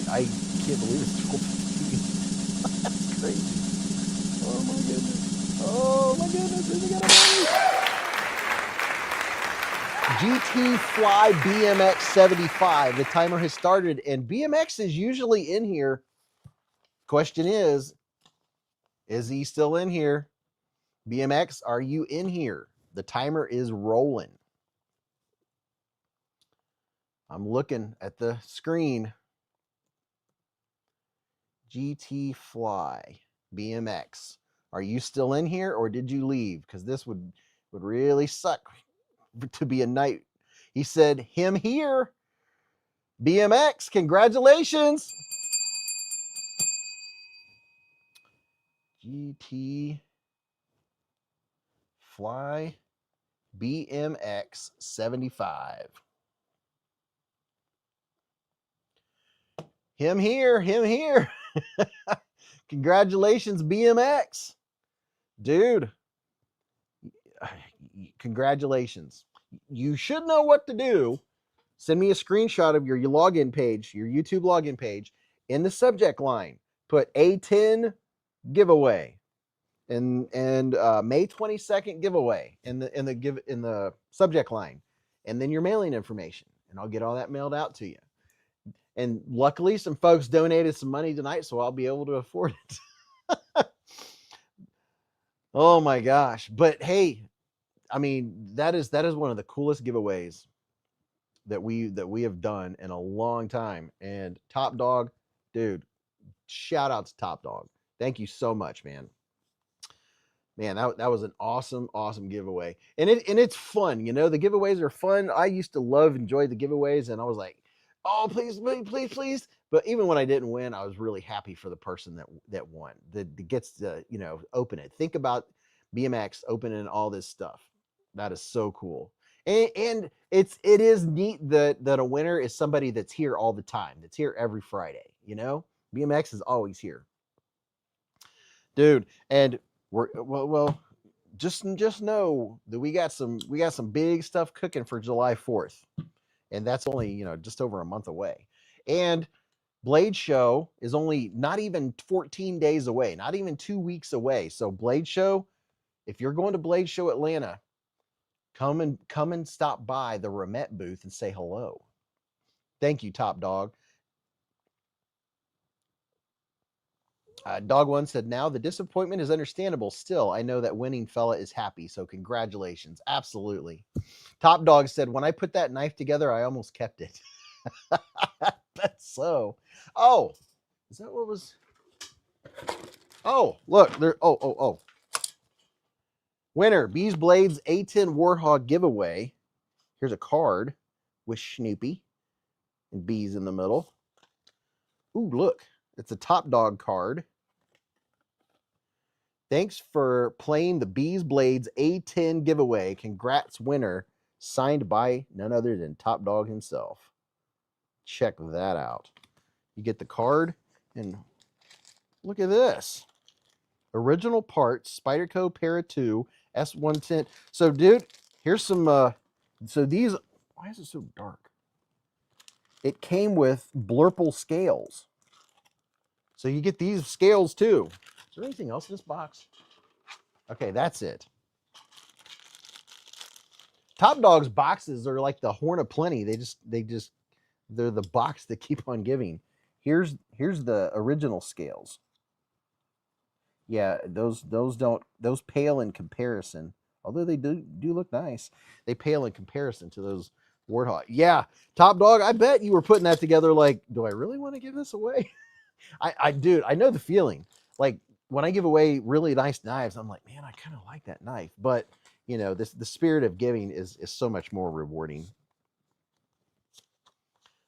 A: can't believe it's 12:15. That's crazy. Oh my goodness. Oh my goodness. Who's it gonna be? GT Fly BMX 75. The timer has started, and BMX is usually in here. Question is he still in here? BMX, are you in here? The timer is rolling. I'm looking at the screen. GT Fly BMX. Are you still in here or did you leave? Because this would really suck to be a night. He said, him here. BMX, congratulations. GT Fly BMX 75. Him here, him here. Congratulations, BMX. Dude, congratulations. You should know what to do. Send me a screenshot of your login page, your YouTube login page. In the subject line, put A10 giveaway and May 22nd giveaway in the subject line, and then your mailing information, and I'll get all that mailed out to you. And luckily, some folks donated some money tonight, so I'll be able to afford it. Oh my gosh! But hey, I mean, that is one of the coolest giveaways that we have done in a long time. And Top Dog, dude, shout out to Top Dog. Thank you so much, man. Man, that was an awesome giveaway. And it's fun, you know, the giveaways are fun. I used to enjoy the giveaways, and I was like, oh, please, please, please. But even when I didn't win, I was really happy for the person that won, that gets to, you know, open it. Think about BMX opening all this stuff. That is so cool. And it is neat that a winner is somebody that's here all the time, that's here every Friday, you know? BMX is always here. Dude, and well, just know that we got some big stuff cooking for July 4th. And that's only, you know, just over a month away. And Blade Show is only not even 14 days away, not even 2 weeks away. So Blade Show, if you're going to Blade Show Atlanta, come and stop by the Remet booth and say hello. Thank you, Top Dog. Dog One said, now the disappointment is understandable. Still, I know that winning fella is happy, so congratulations. Absolutely. Top Dog said, when I put that knife together, I almost kept it. That's so. Oh, is that what was? Oh, look there. Oh. Winner, beezblades A10 Warhog giveaway. Here's a card with Snoopy and bees in the middle. Ooh, look, it's a Top Dog card. Thanks for playing the beezblades A10 giveaway. Congrats, winner. Signed by none other than Top Dog himself. Check that out. You get the card, and look at this. Original parts, Spyderco Para 2, S110. So, dude, here's some, so these, why is it so dark? It came with Blurple scales. So you get these scales too. Is there anything else in this box? Okay, that's it. Top Dog's boxes are like the Horn of Plenty. They're the box that keep on giving. Here's the original scales. Yeah, those pale in comparison. Although they do look nice, they pale in comparison to those Warthog. Yeah, Top Dog, I bet you were putting that together like, do I really want to give this away? Dude, I know the feeling. Like when I give away really nice knives, I'm like, man, I kind of like that knife. But you know, the spirit of giving is so much more rewarding.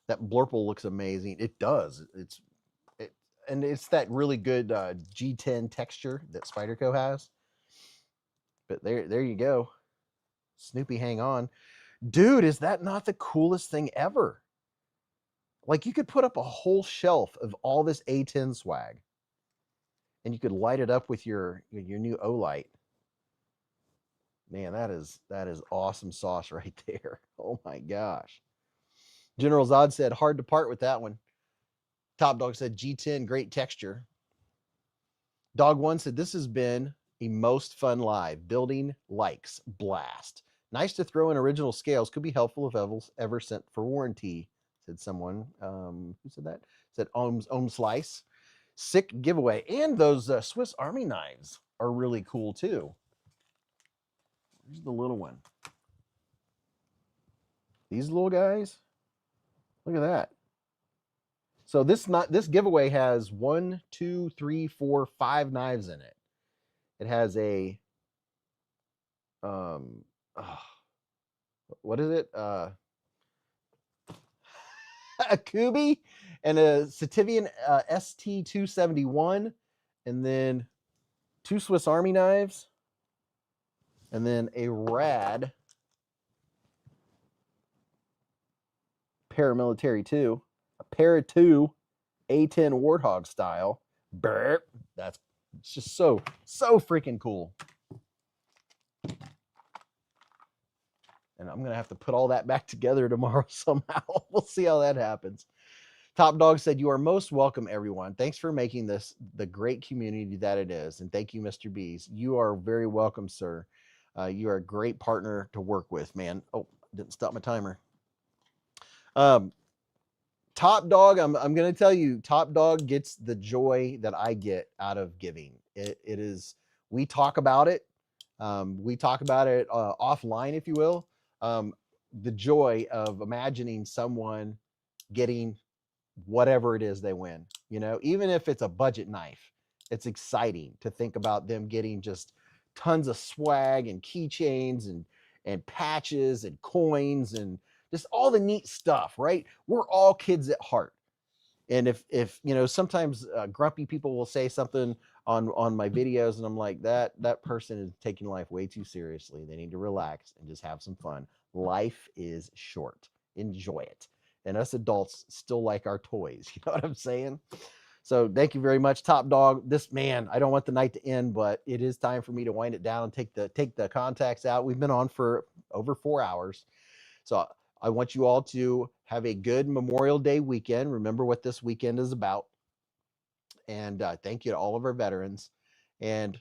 A: That Blurple looks amazing. It does. And it's that really good G10 texture that Spyderco has. But there you go. Snoopy, hang on. Dude, is that not the coolest thing ever? Like, you could put up a whole shelf of all this A10 swag. And you could light it up with your new Olight. Man, that is awesome sauce right there. Oh my gosh. General Zod said, hard to part with that one. Top Dog said, G10, great texture. Dog One said, this has been a most fun live. Building likes, blast. Nice to throw in original scales. Could be helpful if ever sent for warranty, said someone. Who said that? Said Ohm Slice. Sick giveaway. And those Swiss Army knives are really cool too. Here's the little one. These little guys. Look at that. So this giveaway has 1, 2, 3, 4, 5 knives in it. It has a what is it? A Kubi and a Sativian ST271, and then 2 Swiss Army knives, and then a rad paramilitary 2, a Para 2, A10 Warthog style. Burp. That's it's just so freaking cool. And I'm gonna have to put all that back together tomorrow somehow. We'll see how that happens. Top Dog said, "You are most welcome, everyone. Thanks for making this the great community that it is. And thank you, Mr. Beez. You are very welcome, sir. You are a great partner to work with, man." Oh, didn't stop my timer. Top Dog, I'm going to tell you, Top Dog gets the joy that I get out of giving. It is, we talk about it. We talk about it offline, if you will. The joy of imagining someone getting whatever it is they win, you know, even if it's a budget knife, it's exciting to think about them getting just tons of swag and keychains and patches and coins and just all the neat stuff, right? We're all kids at heart. And if you know, sometimes grumpy people will say something on my videos, and I'm like, that person is taking life way too seriously. They need to relax and just have some fun. Life is short. Enjoy it. And us adults still like our toys. You know what I'm saying? So thank you very much, Top Dog. This, man, I don't want the night to end, but it is time for me to wind it down and take the contacts out. We've been on for over 4 hours. So I want you all to have a good Memorial Day weekend. Remember what this weekend is about. And thank you to all of our veterans. And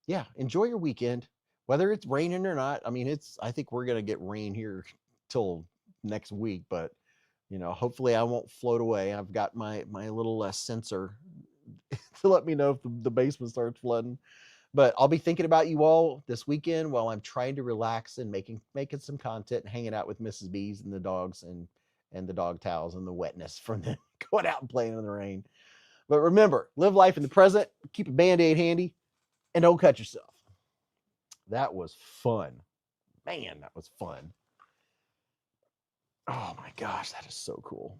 A: yeah, enjoy your weekend, whether it's raining or not. I mean, I think we're going to get rain here till next week, but you know, hopefully I won't float away. I've got my little sensor to let me know if the basement starts flooding. But I'll be thinking about you all this weekend while I'm trying to relax and making some content and hanging out with Mrs. Beez and the dogs and the dog towels and the wetness from them going out and playing in the rain. But remember, live life in the present, keep a Band-Aid handy, and don't cut yourself. That was fun. Man, that was fun. Oh my gosh, that is so cool.